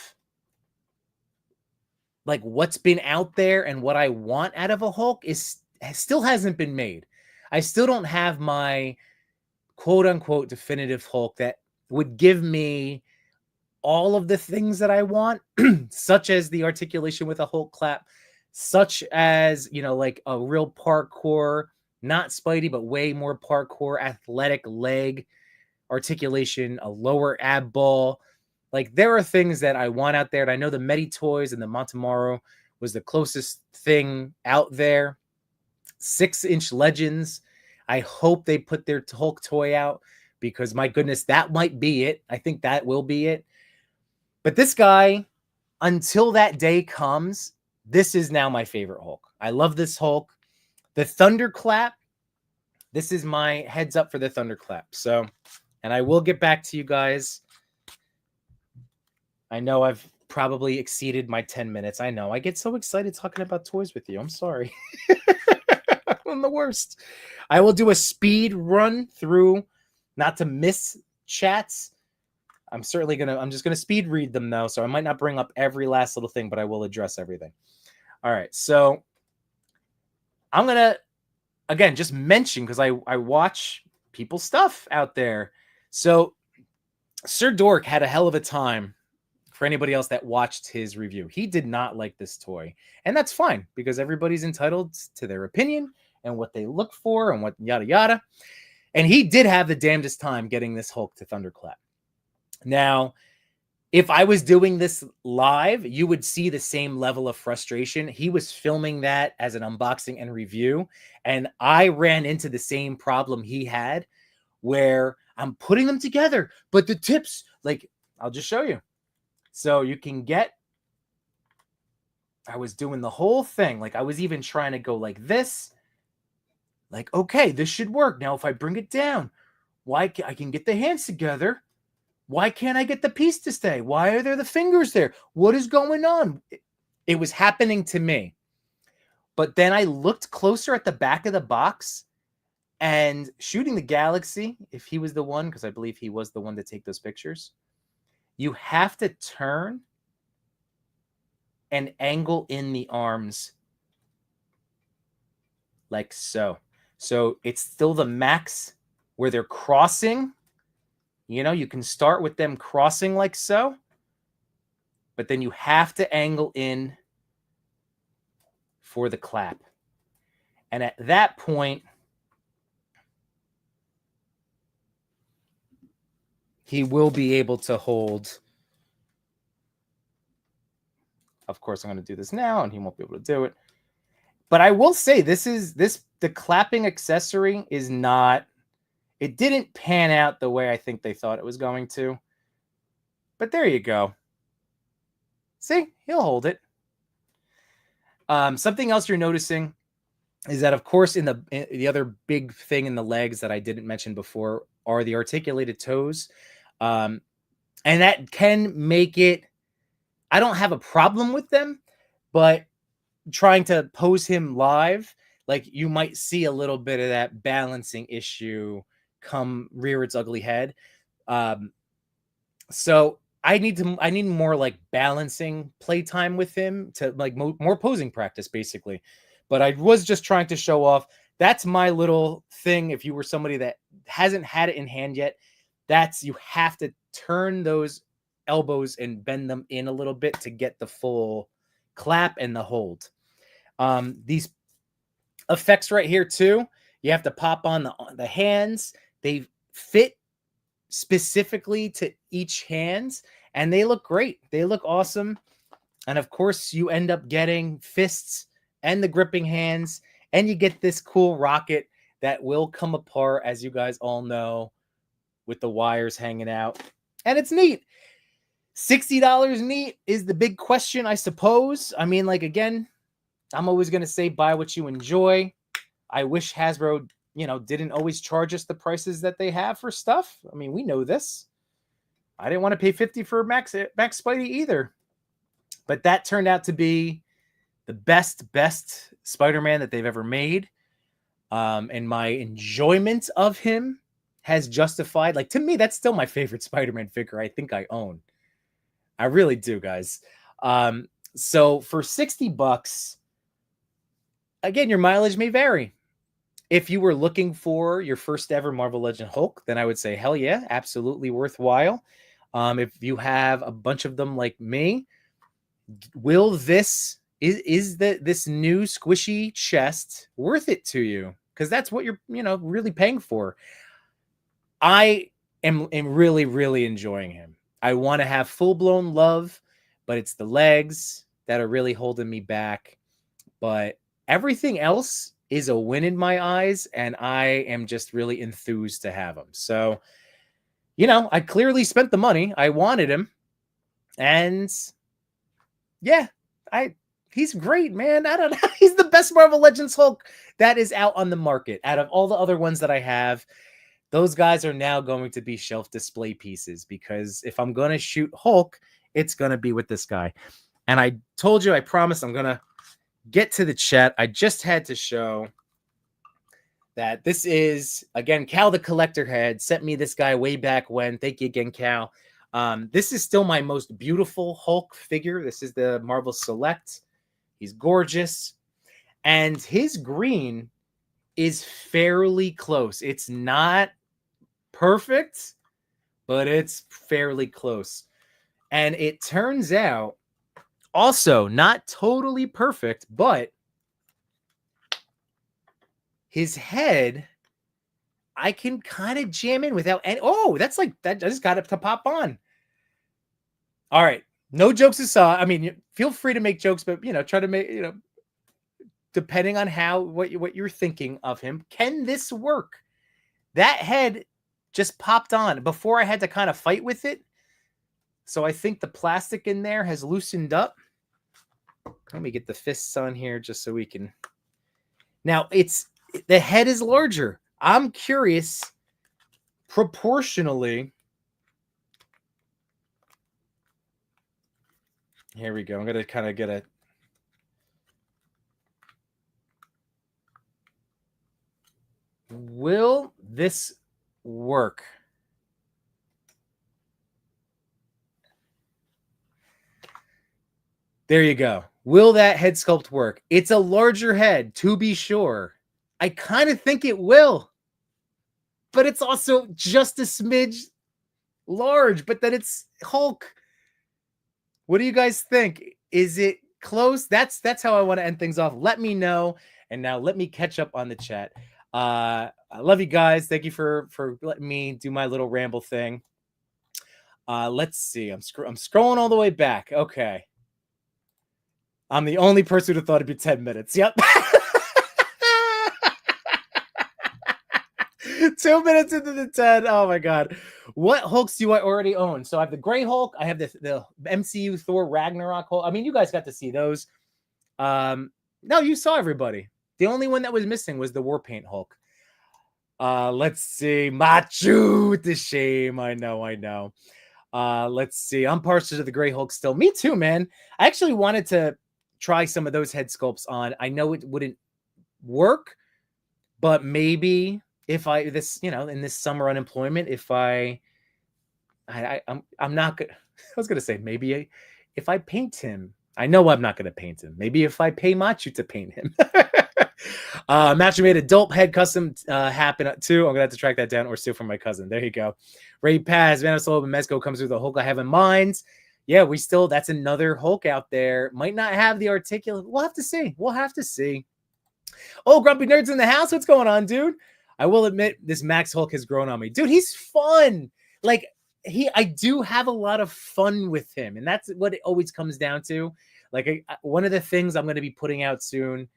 like what's been out there and what I want out of a Hulk, still hasn't been made. I still don't have my quote unquote definitive Hulk that would give me all of the things that I want, such as the articulation with a Hulk clap, such as, like a real parkour, not Spidey, but way more parkour, athletic leg articulation, a lower ab ball. Like, there are things that I want out there. And I know the Medi Toys and the Montemaro was the closest thing out there. 6-inch Legends. I hope they put their Hulk toy out, because my goodness, that might be it. I think that will be it. But this guy, until that day comes, this is now my favorite Hulk. I love this Hulk. The Thunderclap, this is my heads up for the Thunderclap. So, and I will get back to you guys. I know I've probably exceeded my 10 minutes. I know. I get so excited talking about toys with you. I'm sorry. I'm the worst. I will do a speed run through, not to miss chats. I'm just gonna speed read them though, so I might not bring up every last little thing, but I will address everything. All right, so I'm gonna again just mention, because I watch people's stuff out there. So Sir Dork had a hell of a time. For anybody else that watched his review, he did not like this toy, and that's fine, because everybody's entitled to their opinion and what they look for and what yada yada. And he did have the damnedest time getting this Hulk to Thunderclap. Now, if I was doing this live, you would see the same level of frustration. He was filming that as an unboxing and review, and I ran into the same problem he had, where I'm putting them together, but the tips, like, I'll just show you. So you can get, I was doing the whole thing. Like, I was even trying to go like this. Like, okay, this should work. Now, if I bring it down, I can get the hands together. Why can't I get the piece to stay? Why are there the fingers there? What is going on? It was happening to me. But then I looked closer at the back of the box, and Shooting the Galaxy, if he was the one, because I believe he was the one to take those pictures, you have to turn and angle in the arms like so. So it's still the max where they're crossing. You can start with them crossing like so, but then you have to angle in for the clap. And at that point, he will be able to hold. Of course, I'm going to do this now, and he won't be able to do it. But I will say, the clapping accessory is not, it didn't pan out the way I think they thought it was going to. But there you go. See, he'll hold it. Something else you're noticing is that, of course, in the other big thing in the legs that I didn't mention before are the articulated toes. And that can make it, I don't have a problem with them, but trying to pose him live, like you might see a little bit of that balancing issue come rear its ugly head. So I need more like balancing playtime with him to like more posing practice basically. But I was just trying to show off. That's my little thing. If you were somebody that hasn't had it in hand yet, that's, you have to turn those elbows and bend them in a little bit to get the full clap and the hold. These effects right here too, you have to pop on the hands. They fit specifically to each hands and they look great. They look awesome. And of course you end up getting fists and the gripping hands, and you get this cool rocket that will come apart, as you guys all know, with the wires hanging out. And it's neat. $60 neat is the big question, I suppose. I mean, like, again, I'm always going to say buy what you enjoy. I wish Hasbro, didn't always charge us the prices that they have for stuff. I mean, we know this. I didn't want to pay $50 for Max Spidey either. But that turned out to be the best Spider-Man that they've ever made. And my enjoyment of him has justified, like, to me, that's still my favorite Spider-Man figure I think I own. I really do, guys. So for $60, again, your mileage may vary. If you were looking for your first ever Marvel Legend Hulk, then I would say, hell yeah, absolutely worthwhile. If you have a bunch of them like me, will this this new squishy chest worth it to you? Because that's what you're, really paying for. I am really, really enjoying him. I want to have full-blown love, but it's the legs that are really holding me back. But everything else is a win in my eyes, and I am just really enthused to have him. So, I clearly spent the money. I wanted him. And yeah, he's great, man. I don't know. He's the best Marvel Legends Hulk that is out on the market. Out of all the other ones that I have, those guys are now going to be shelf display pieces, because if I'm going to shoot Hulk, it's going to be with this guy. And I told you, I promised I'm going to get to the chat. I just had to show that this is, again, Cal the Collector Head sent me this guy way back when. Thank you again, Cal. This is still my most beautiful Hulk figure. This is the Marvel Select. He's gorgeous. And his green is fairly close. It's not perfect, but it's fairly close. And it turns out also not totally perfect, but his head, I can kind of jam in without any. Oh, that's like that. I just got it to pop on. All right. No jokes aside. I mean, feel free to make jokes, but try to make, depending on what you're thinking of him. Can this work? That head just popped on before I had to kind of fight with it. So I think the plastic in there has loosened up. Let me get the fists on here just so we can. Now the head is larger. I'm curious, proportionally. Here we go. I'm going to kind of get a. Will this work? There you go. Will that head sculpt work? It's a larger head, to be sure. I kind of think it will. But it's also just a smidge large, but then it's Hulk. What do you guys think? Is it close? That's how I want to end things off. Let me know. And now let me catch up on the chat. I love you guys. Thank you for letting me do my little ramble thing. Let's see. I'm scrolling all the way back. Okay. I'm the only person who thought it'd be 10 minutes. Yep. 2 minutes into the 10. Oh my God. What Hulks do I already own? So I have the Gray Hulk. I have the MCU Thor Ragnarok Hulk. I mean, you guys got to see those. No, you saw everybody. The only one that was missing was the War Paint Hulk. Let's see. Machu with the shame. I know. Let's see. I'm partial to the Gray Hulk still. Me too, man. I actually wanted to try some of those head sculpts on. I know it wouldn't work, but maybe if I in this summer unemployment, if I'm not good. I was gonna say maybe if I paint him. I know I'm not gonna paint him. Maybe if I pay Machu to paint him. Machu made adult head custom happen too. I'm gonna have to track that down or steal from my cousin. There you go. Ray Paz, Vanisolo, and Mezco comes through the Hulk I have in mind. Yeah, that's another Hulk out there. Might not have the articulate. We'll have to see. Oh, Grumpy Nerds in the house. What's going on, dude? I will admit this Max Hulk has grown on me. Dude, he's fun. Like, I do have a lot of fun with him. And that's what it always comes down to. Like, one of the things I'm going to be putting out soon,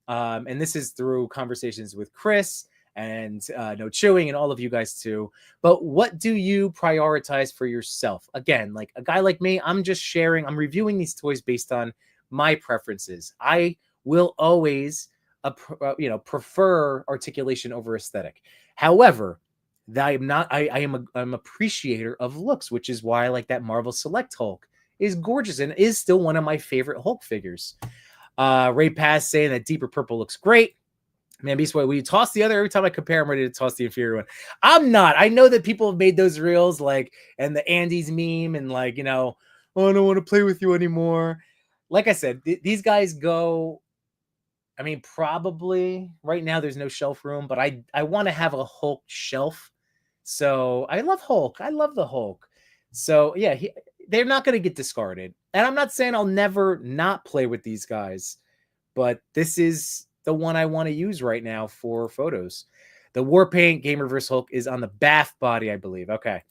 and this is through conversations with Chris and No Chewing and all of you guys too. But what do you prioritize for yourself? Again, like a guy like me, I'm just sharing. I'm reviewing these toys based on my preferences. I will always prefer articulation over aesthetic. However, I'm an appreciator of looks, which is why I like that Marvel Select Hulk is gorgeous and is still one of my favorite Hulk figures. Ray Paz saying that deeper purple looks great. Man, Beast Boy, will you toss the other? Every time I compare, I'm ready to toss the inferior one. I'm not. I know that people have made those reels, like, and the Andy's meme, and like, oh, I don't want to play with you anymore. Like I said, these guys go. I mean, probably right now there's no shelf room, but I want to have a Hulk shelf. So I love Hulk. I love the Hulk. So yeah, they're not going to get discarded. And I'm not saying I'll never not play with these guys, but this is the one I want to use right now for photos. The War Paint Game Reverse Hulk is on the Bath body, I believe. Okay.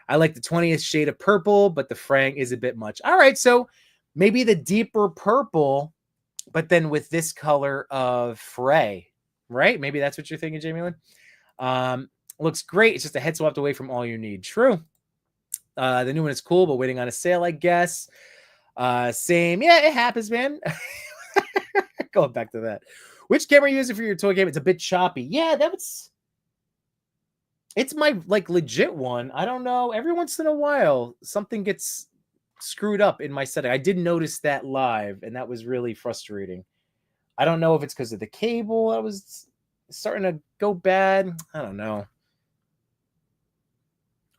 I like the 20th shade of purple, but the Frang is a bit much. All right. So maybe the deeper purple, but then with this color of Frey, right? Maybe that's what you're thinking, Jamie Lynn. Looks great. It's just a head swapped away from all you need. True. The new one is cool, but waiting on a sale, I guess. Same. Yeah, it happens, man. Going back to that. Which camera are you using for your toy game? It's a bit choppy. Yeah, it's my like legit one. I don't know. Every once in a while, something gets screwed up in my setting. I did notice that live, and that was really frustrating. I don't know if it's because of the cable. I was starting to go bad. I don't know.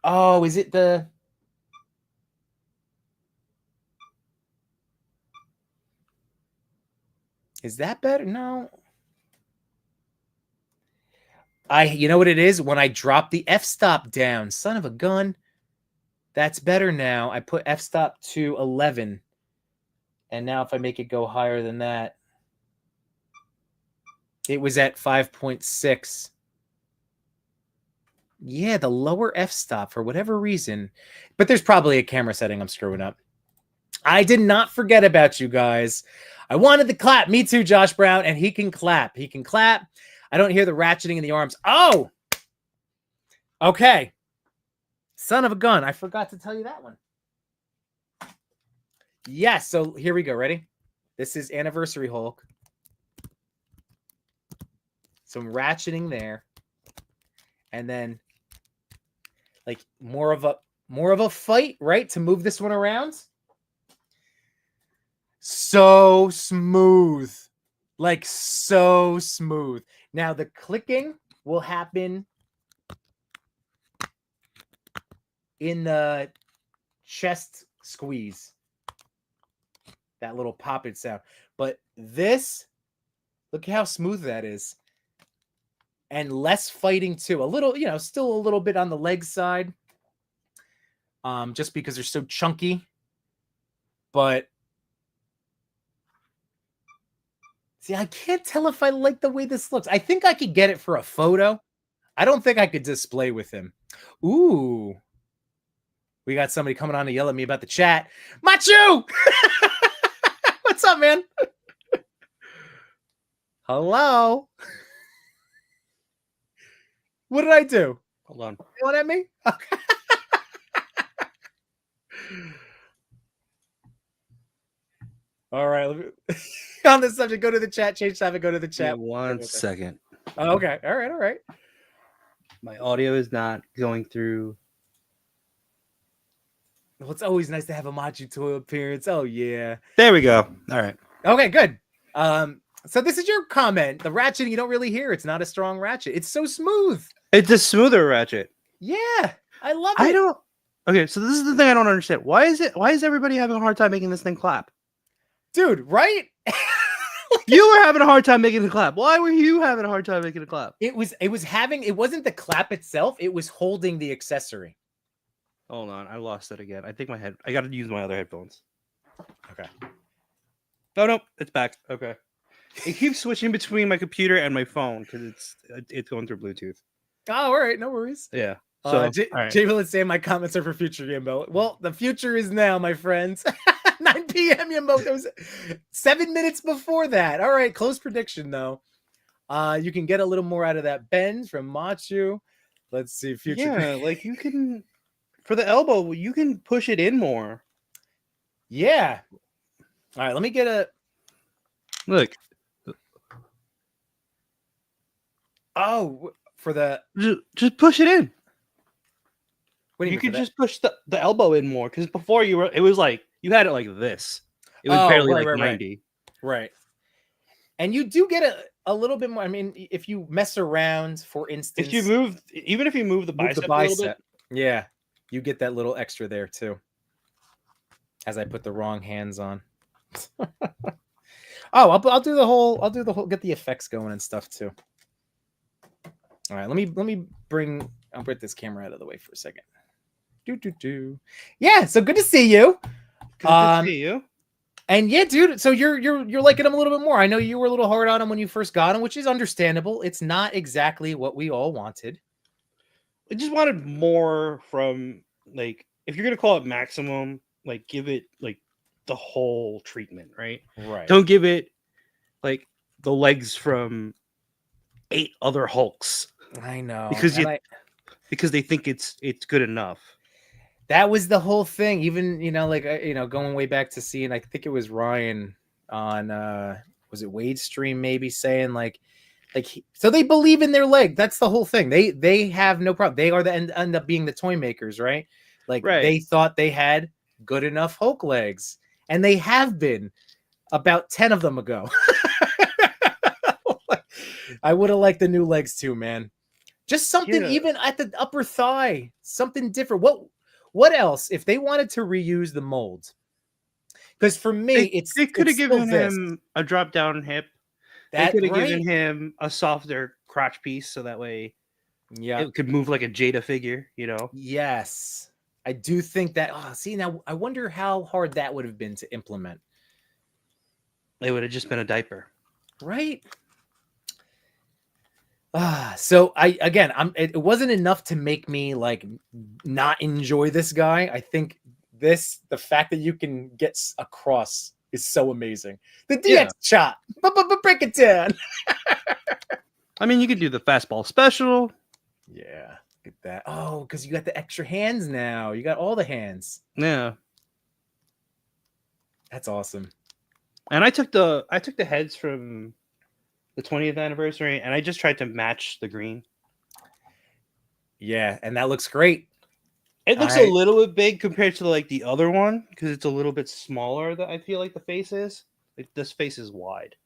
Oh, is it the... Is that better? No. You know what it is? When I drop the f-stop down, son of a gun, that's better now. I put f-stop to 11. And now if I make it go higher than that, it was at 5.6. Yeah, the lower f-stop for whatever reason. But there's probably a camera setting I'm screwing up. I did not forget about you guys. I wanted to clap. Me too, Josh Brown. And he can clap. He can clap. I don't hear the ratcheting in the arms. Oh! Okay. Son of a gun. I forgot to tell you that one. Yes. So here we go. Ready? This is Anniversary Hulk. Some ratcheting there. And then like more of a fight, right? To move this one around. So smooth. Like so smooth. Now the clicking will happen in the chest squeeze. That little popping sound. But this, look how smooth that is. And less fighting too. A little, still a little bit on the leg side. Just because they're so chunky. But see, I can't tell if I like the way this looks. I think I could get it for a photo. I don't think I could display with him. Ooh. We got somebody coming on to yell at me about the chat. Machu! What's up, man? Hello? What did I do? Hold on. Yelling at me? Okay. All right. on the subject. Go to the chat. Change topic. Go to the chat. Yeah, 1 second. Oh, okay. All right. All right. My audio is not going through. Well, it's always nice to have a Machu toy appearance. Oh yeah. There we go. All right. Okay. Good. So this is your comment. The ratchet you don't really hear. It's not a strong ratchet. It's so smooth. It's a smoother ratchet. Yeah, I love it. I don't. Okay, so this is the thing I don't understand. Why is everybody having a hard time making this thing clap? Dude, right? You were having a hard time making it clap. Why were you having a hard time making it clap? It wasn't the clap itself, it was holding the accessory. Hold on, I lost it again. I think I got to use my other headphones. Okay. Oh no, it's back. Okay. It keeps switching between my computer and my phone because it's going through Bluetooth. Oh, all right, no worries. Yeah. So Jay will say my comments are for future Yimbo. Well, the future is now, my friends. 9 p.m. Yimbo. That was 7 minutes before that. All right, close prediction though. You can get a little more out of that bend from Machu. Let's see. Future. Yeah, like you can for the elbow, you can push it in more. Yeah. All right, let me get a look. Oh, for the just push it in. What do you could just push the elbow in more because before it was like you had it like this. It was barely like 90. Right. And you do get a little bit more. I mean, if you mess around, for instance, if you move the bicep a little bit, yeah, you get that little extra there too. As I put the wrong hands on. Oh, I'll do the whole get the effects going and stuff too. All right, let me I'll put this camera out of the way for a second. Yeah, so good to see you. Good to see you. And yeah, dude, so you're liking him a little bit more. I know you were a little hard on him when you first got him, which is understandable. It's not exactly what we all wanted. I just wanted more from, like, if you're gonna call it maximum, like give it like the whole treatment, right? Right. Don't give it like the legs from 8 other Hulks. I know. Because they think it's good enough. That was the whole thing. Even, going way back to seeing, I think it was Ryan on was it Wade's stream maybe saying so they believe in their leg. That's the whole thing. They have no problem. They are end up being the toy makers, right? Like They thought they had good enough Hulk legs, and they have been about 10 of them ago. I would have liked the new legs too, man. Just something even at the upper thigh, something different. What else if they wanted to reuse the mold? Because for me, they could have given him a drop down hip. They could have given him a softer crotch piece so that way it could move like a Jada figure, Yes. I do think that. See, now I wonder how hard that would have been to implement. It would have just been a diaper. Right? So it wasn't enough to make me not enjoy this guy. I think the fact that you can get across is so amazing. The DX shot, break it down. I mean, you could do the fastball special. Yeah, get that. Oh, because you got the extra hands now. You got all the hands. Yeah, that's awesome. And I took the heads from the 20th anniversary, and I just tried to match the green. Yeah, and that looks great. It looks a little bit big compared to the other one because it's a little bit smaller. That I feel like the face is. This face is wide.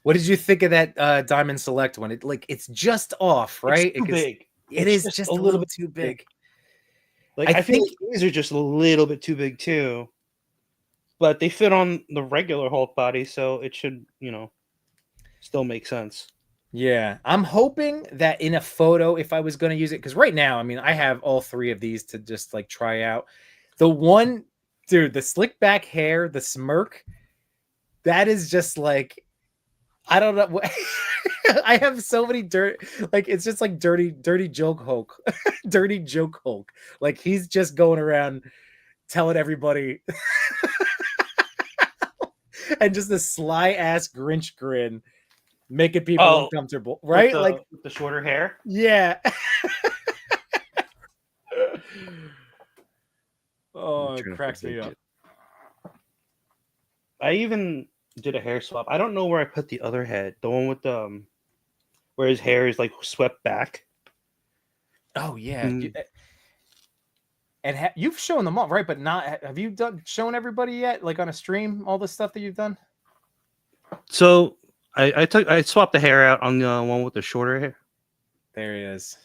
What did you think of that Diamond Select one? It's just off, right? It's too big. It is just a little bit too big. I feel like these are just a little bit too big too. But they fit on the regular Hulk body, so it should, still make sense. Yeah, I'm hoping that in a photo, if I was going to use it, because right now, I mean, I have all 3 of these to just try out. The one, dude, the slick back hair, the smirk, that is just I don't know. I have so many it's just dirty joke Hulk, dirty joke Hulk. He's just going around telling everybody, and just this sly ass Grinch grin. Making people uncomfortable, right? With the shorter hair. Yeah. Oh, it cracks me up. I even did a hair swap. I don't know where I put the other head. The one with the where his hair is like swept back. Oh yeah. And you've shown them all, right? But not have you shown everybody yet? Like on a stream, all the stuff that you've done. So I swapped the hair out on the one with the shorter hair. There he is.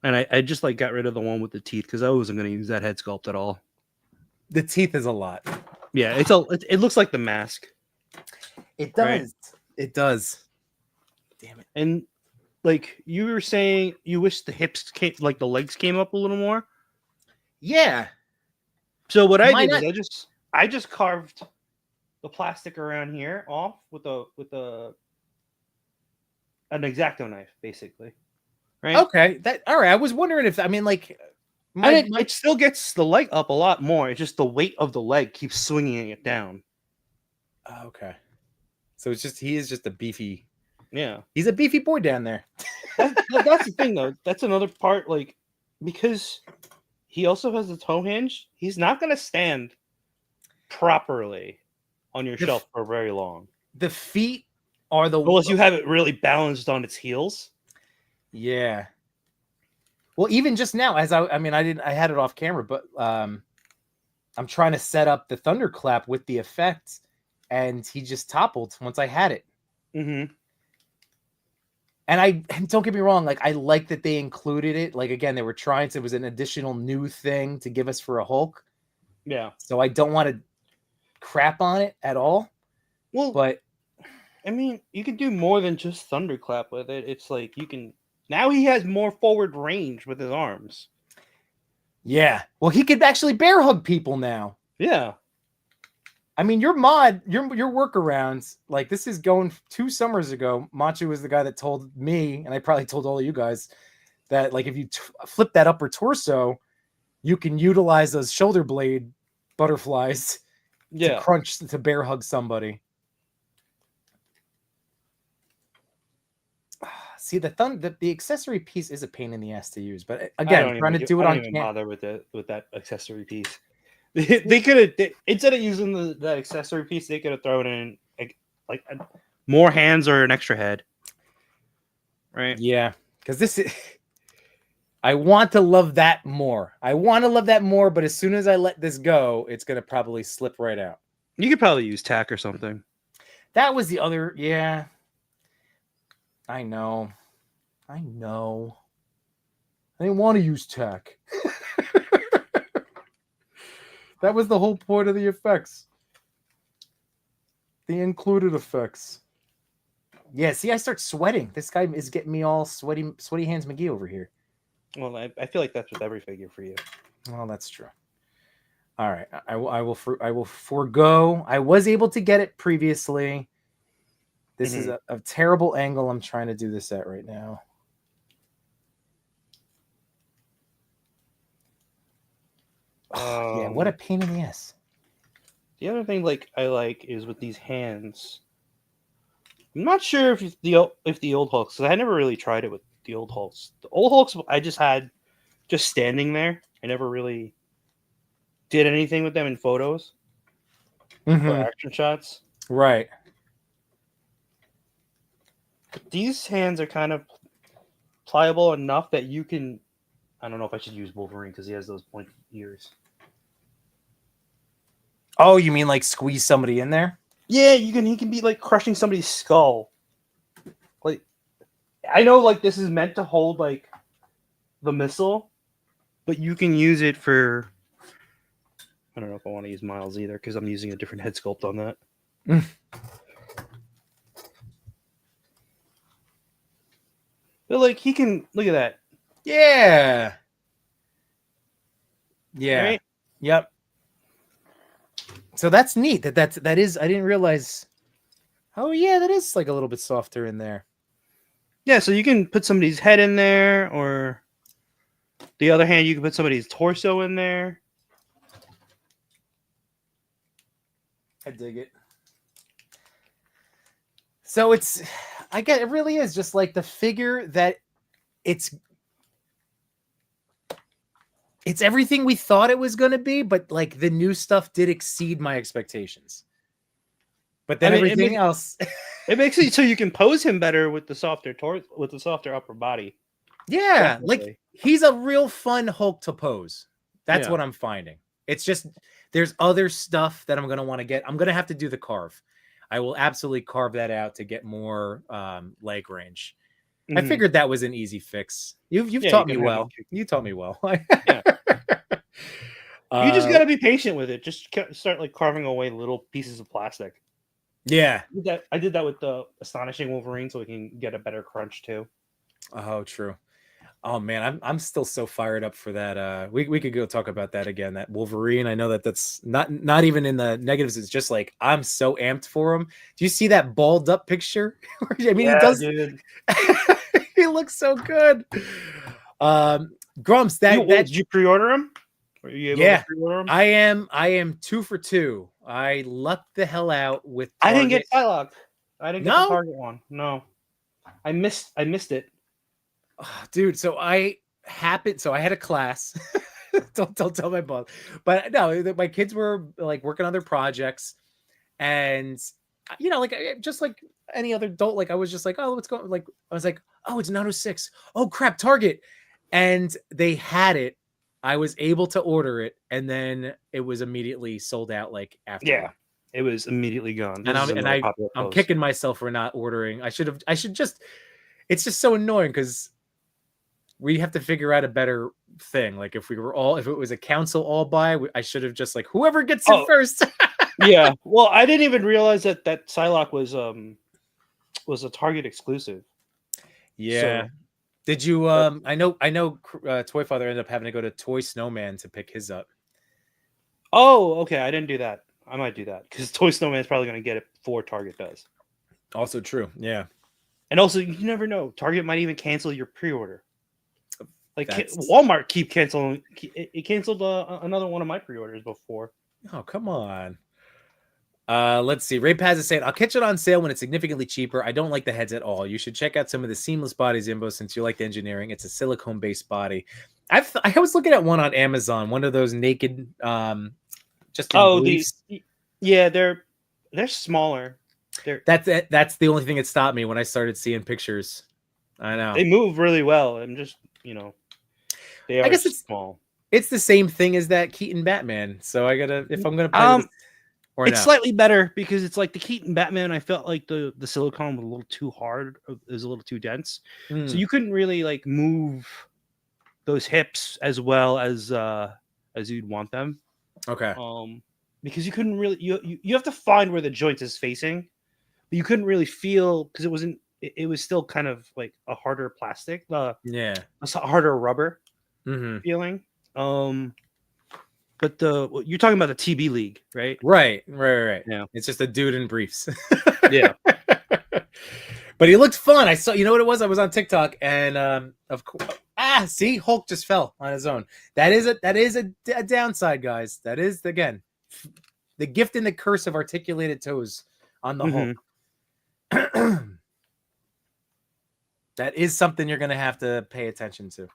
And I just like got rid of the one with the teeth because I wasn't going to use that head sculpt at all. The teeth is a lot. Yeah, it looks like the mask. It does. Right? It does. Damn it. And like you were saying, you wish the hips came, like the legs came up a little more. Yeah. So what I did is I just carved the plastic around here off with an X-Acto knife, basically. Right. Okay. All right. I was wondering if like. It still gets the leg up a lot more. It's just the weight of the leg keeps swinging it down. Okay. So he is just a beefy. Yeah. He's a beefy boy down there. That's the thing, though. That's another part, like, because he also has the toe hinge. He's not going to stand properly on your shelf for very long. The feet are unless you have it really balanced on its heels. Yeah. Well, even just now, as I had it off camera, but I'm trying to set up the thunderclap with the effect, and he just toppled once I had it. Mm-hmm. And don't get me wrong, like I like that they included it. Like again, they were trying to. It was an additional new thing to give us for a Hulk. Yeah. So I don't want to crap on it at all. Well, but I mean, you can do more than just thunderclap with it. It's like you can. Now he has more forward range with his arms. Yeah. Well, he could actually bear hug people now. Yeah. I mean, your workarounds, like this is going 2 summers ago. Machu was the guy that told me, and I probably told all of you guys, that like if you flip that upper torso, you can utilize those shoulder blade butterflies to crunch, to bear hug somebody. See, the accessory piece is a pain in the ass to use, but again, trying to do it on camera. Bother with that accessory piece. They could have, instead of using the accessory piece, they could have thrown in like more hands or an extra head. Right? Yeah, because this is. I want to love that more. But as soon as I let this go, it's gonna probably slip right out. You could probably use tack or something. That was the other. Yeah. I know. I didn't want to use tack. That was the whole point of the effects. The included effects. Yeah, see, I start sweating. This guy is getting me all sweaty hands McGee over here. Well, I feel like that's with every figure for you. Well, that's true. All right, I will forego. I was able to get it previously. This is a terrible angle I'm trying to do this at right now. Yeah, what a pain in the ass. The other thing I like is with these hands. I'm not sure if the old Hulks, because I never really tried it with the old Hulks. The old Hulks I just had just standing there. I never really did anything with them in photos or action shots. Right. These hands are kind of pliable enough that you can. I don't know if I should use Wolverine because he has those pointy ears. Oh, you mean like squeeze somebody in there? Yeah, you can. He can be like crushing somebody's skull. Like, I know, like this is meant to hold like the missile, but you can use it for. I don't know if I want to use Miles either because I'm using a different head sculpt on that. But like he can look at that. Yeah. Yeah. Right? Yep. So that's neat. That is. I didn't realize. Oh yeah, that is like a little bit softer in there. Yeah, so you can put somebody's head in there, or the other hand, you can put somebody's torso in there. I dig it. So I get it really is just like the figure that it's everything we thought it was going to be, but like the new stuff did exceed my expectations. But then I mean, it everything makes else. it makes it so you can pose him better with the softer with the softer upper body. Yeah, like Definitely. he's a real fun Hulk to pose. That's Yeah. what I'm finding. It's just there's other stuff that I'm gonna want to get. I'm gonna have to do the carve. I will absolutely carve that out to get more leg range. I Mhm. figured that was an easy fix. You've Yeah, you taught me can have him well. kick. You taught me well. Yeah. You just uh, got to be patient with it. Just start like carving away little pieces of plastic. yeah. I did that with the Astonishing Wolverine, so we can get a better crunch too. Oh, true. Oh man, I'm still so fired up for that. We could go talk about that again. That Wolverine. I know that that's not even in the negatives. It's just like I'm so amped for him. Do you see that balled up picture? I mean, he Yeah, does. dude. He looks so good. Grumps. Did you pre-order them? Were you able to Yeah, pre-order them? I am 2 for 2. I lucked the hell out with I didn't get Target. Psylocke. I didn't get the No, Target one. No, I missed it. oh, dude. So I had a class. Don't tell my boss. But no, my kids were like working on their projects, and like just like any other adult, like I was just like, oh, let's go. Like I was like, oh, it's 906. Oh crap, Target, and they had it. I was able to order it, and then it was immediately sold out like Yeah, afterward. it was immediately gone. And This is another popular I'm post. kicking myself for not ordering. I should just. It's just so annoying because we have to figure out a better thing. Like if it was a council all buy, I should have just like whoever gets it Oh, first. yeah. Well, I didn't even realize that Psylocke was a Target exclusive. Yeah. So, Did you? but, I know. Toy Father ended up having to go to Toy Snowman to pick his up. oh, okay. I didn't do that. I might do that because Toy Snowman's probably going to get it before Target does. Also true. Yeah. And also, you never know. Target might even cancel your pre-order. Like That's. Walmart keep canceling. It canceled another one of my pre-orders before. Oh come on. Let's see. Ray Paz is saying, I'll catch it on sale when it's significantly cheaper. I don't like the heads at all. You should check out some of the seamless bodies, Imbo, since you like the engineering. It's a silicone-based body. I was looking at one on Amazon, one of those naked, just in Oh, briefs. yeah, they're smaller. That's it. That's the only thing that stopped me when I started seeing pictures. I know. They move really well. I'm just they I are guess small. it's the same thing as that Keaton Batman. So if I'm gonna play with this, or It's no. slightly better because it's like the Keaton Batman. I felt like the silicone was a little too hard, is a little too dense, so you couldn't really like move those hips as well as you'd want them. Okay. Because you couldn't really you have to find where the joint is facing, but you couldn't really feel because it wasn't. It was still kind of like a harder plastic, Yeah. a harder rubber feeling. But you're talking about the TB League, right? Right. Yeah. It's just a dude in briefs. Yeah. But he looked fun. I saw. You know what it was? I was on TikTok, and of course, see, Hulk just fell on his own. That is a downside, guys. That is again the gift and the curse of articulated toes on the Hulk. That is something you're going to have to pay attention to.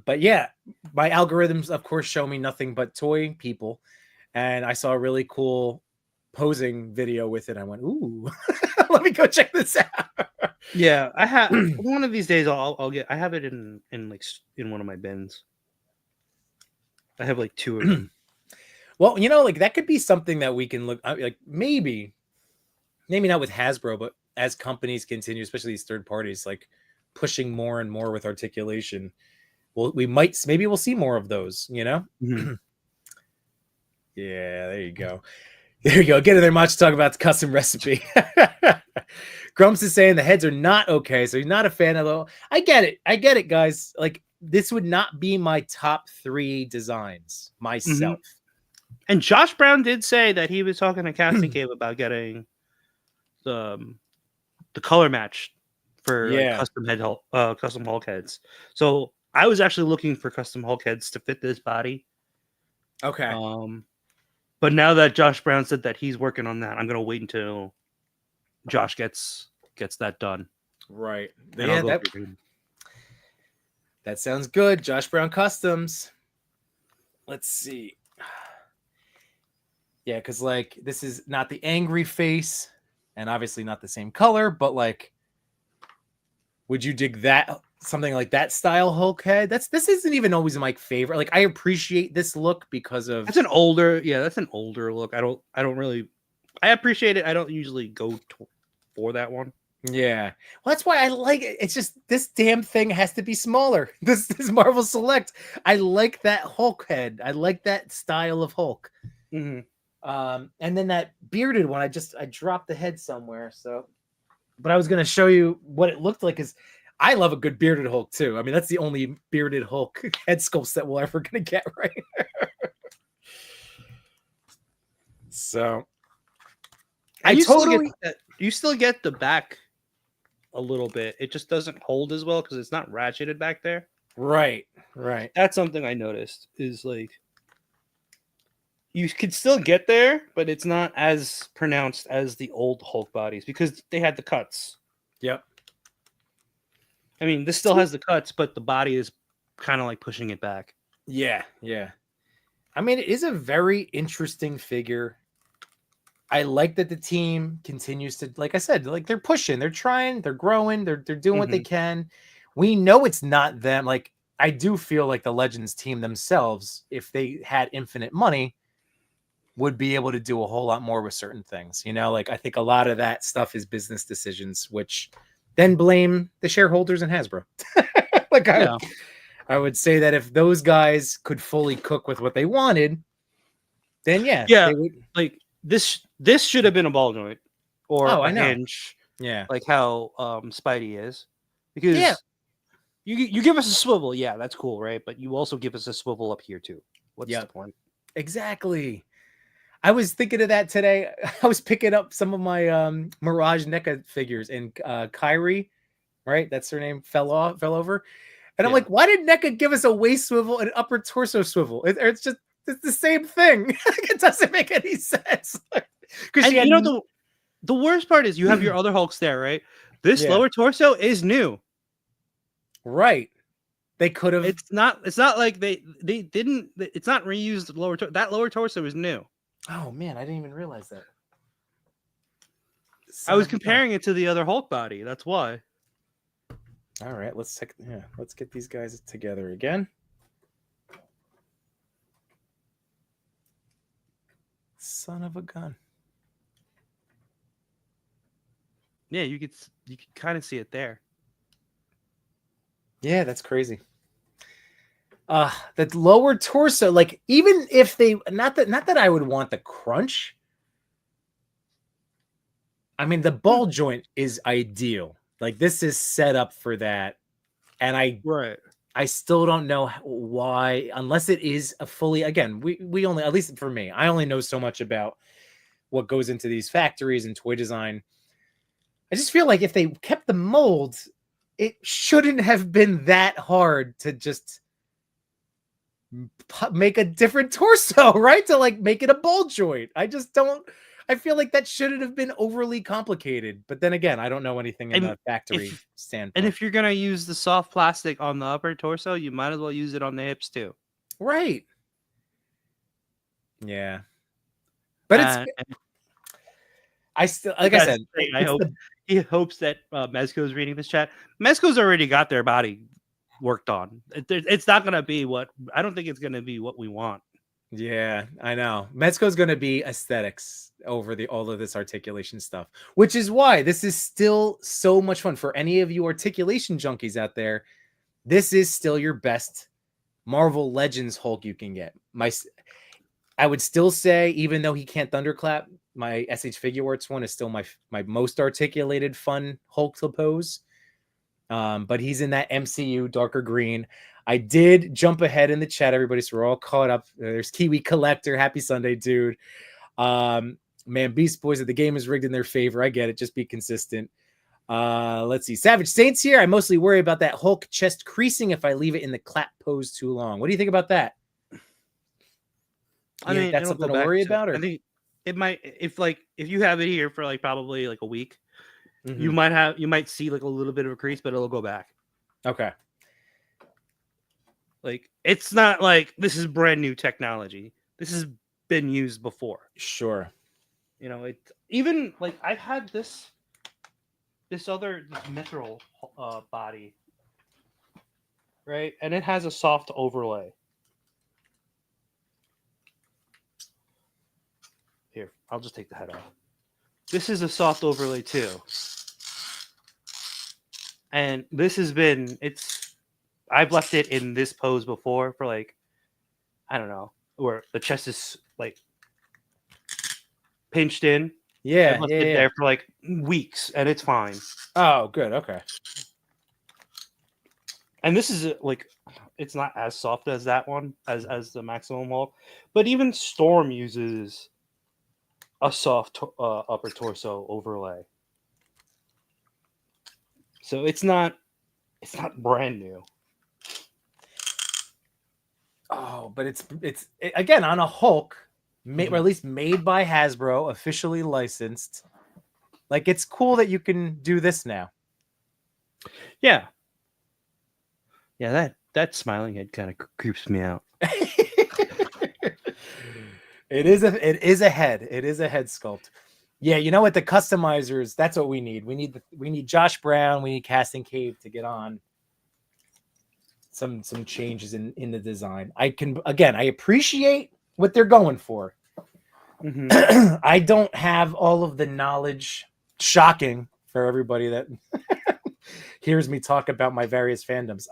But yeah, my algorithms, of course, show me nothing but toy people. And I saw a really cool posing video with it. I went, ooh, let me go check this out. Yeah, I have one of these days. I'll get. I have it in one of my bins. I have like 2 of them. Well, like that could be something that we can look like maybe not with Hasbro, but as companies continue, especially these third parties, like pushing more and more with articulation. Well, maybe we'll see more of those, Mm-hmm. Yeah, there you go. There you go. Get in there, Mach, to talk about the custom recipe. Grumps is saying the heads are not okay, so he's not a fan of the. I get it, guys. Like this would not be my top 3 designs myself. And Josh Brown did say that he was talking to Casting Cave about getting the color match for custom Hulk heads. So I was actually looking for custom Hulk heads to fit this body. Okay. But now that Josh Brown said that he's working on that, I'm gonna wait until Josh gets that done. Right. And Yeah, that sounds good. Josh Brown Customs. Let's see. Yeah, because like this is not the angry face, and obviously not the same color, but like, would you dig that something like that style Hulk head? This isn't even always my favorite. Like I appreciate this look because of That's an older look. I don't really, I appreciate it. I don't usually go for that one. yeah. Well, that's why I like it. It's just this damn thing has to be smaller. This Marvel Select. I like that Hulk head. I like that style of Hulk. Mm-hmm. And then that bearded one, I dropped the head somewhere. So, but I was gonna show you what it looked like. Is I love a good bearded Hulk too. I mean, that's the only bearded Hulk head sculpts that we're ever gonna get, right? So, I totally. You still get the back a little bit. It just doesn't hold as well because it's not ratcheted back there. Right. That's something I noticed. Is like you could still get there, but it's not as pronounced as the old Hulk bodies because they had the cuts. Yep. I mean, this still has the cuts, but the body is kind of like pushing it back. Yeah. I mean, it is a very interesting figure. I like that the team continues to, like I said, like they're pushing, they're trying, they're growing, they're doing what they can. We know it's not them. Like I do feel like the Legends team themselves, if they had infinite money, would be able to do a whole lot more with certain things. You know, like I think a lot of that stuff is business decisions, which then blame the shareholders in Hasbro. Like I would say that if those guys could fully cook with what they wanted, then they would. Like this should have been a ball joint or a hinge. Yeah, like how Spidey is, because you give us a swivel, that's cool, right? But you also give us a swivel up here too. What's the point? Exactly. I was thinking of that today. I was picking up some of my Mirage NECA figures, and Kyrie, right? That's her name. Fell over, and I'm like, why did NECA give us a waist swivel and upper torso swivel? It's the same thing. It doesn't make any sense. Because you know the worst part is you have your other Hulks there, right? This lower torso is new, right? They could have. It's not like they didn't. It's not reused lower. That lower torso is new. Oh man, I didn't even realize that. I was comparing it to the other Hulk body. That's why. All right, let's get these guys together again. Son of a gun. Yeah, you could kind of see it there. Yeah, that's crazy. That lower torso, like even if they not that I would want the crunch. I mean, the ball joint is ideal. Like this is set up for that, and I still don't know why, unless it is a fully. Again, we only, at least for me, I only know so much about what goes into these factories and toy design. I just feel like if they kept the mold, it shouldn't have been that hard to just make a different torso, right? To like make it a ball joint. I feel like that shouldn't have been overly complicated. But then again, I don't know anything in the factory standpoint. And if you're going to use the soft plastic on the upper torso, you might as well use it on the hips too. Right. Yeah. But it's... I still, like I said, he hopes that Mezco's reading this chat. Mezco's already got their body worked on. It's not going to be I don't think it's going to be what we want. Yeah, I know. Mezco's going to be aesthetics over all of this articulation stuff, which is why this is still so much fun for any of you articulation junkies out there. This is still your best Marvel Legends Hulk you can get. I would still say, even though he can't thunderclap, my SH Figuarts one is still my most articulated fun Hulk to pose. But he's in that MCU darker green. I did jump ahead in the chat, everybody, so we're all caught up. There's Kiwi Collector. Happy Sunday, dude. Man, Beast Boys, the game is rigged in their favor. I get it. Just be consistent. Let's see. Savage Saints here. I mostly worry about that Hulk chest creasing if I leave it in the clap pose too long. What do you think about that? I mean, that's something to worry about, or I think it might, if you have it here for probably a week, you might see a little bit of a crease, but it'll go back. Okay. It's not like this is brand new technology. This is been used before. Sure. You know, it even like I've had this mithril body, right, and it has a soft overlay. Here, I'll just take the head off. This is a soft overlay too. And this has been, I've left it in this pose before for like, I don't know, where the chest is like pinched in. Yeah. I've left Yeah. it Yeah. there for like weeks and it's fine. Oh, good. Okay. And this is like, it's not as soft as that one, as the Maximum Hulk, but even Storm uses a soft upper torso overlay. So it's not brand new. Oh, but it's again on a Hulk, or at least made by Hasbro, officially licensed. Like, it's cool that you can do this now. Yeah. Yeah, that smiling head kind of creeps me out. It is a head. It is a head sculpt. Yeah, you know what? The customizers, that's what we need. We need Josh Brown, we need Casting Cave to get on some changes in the design. I appreciate what they're going for. Mm-hmm. I don't have all of the knowledge. Shocking for everybody that hears me talk about my various fandoms.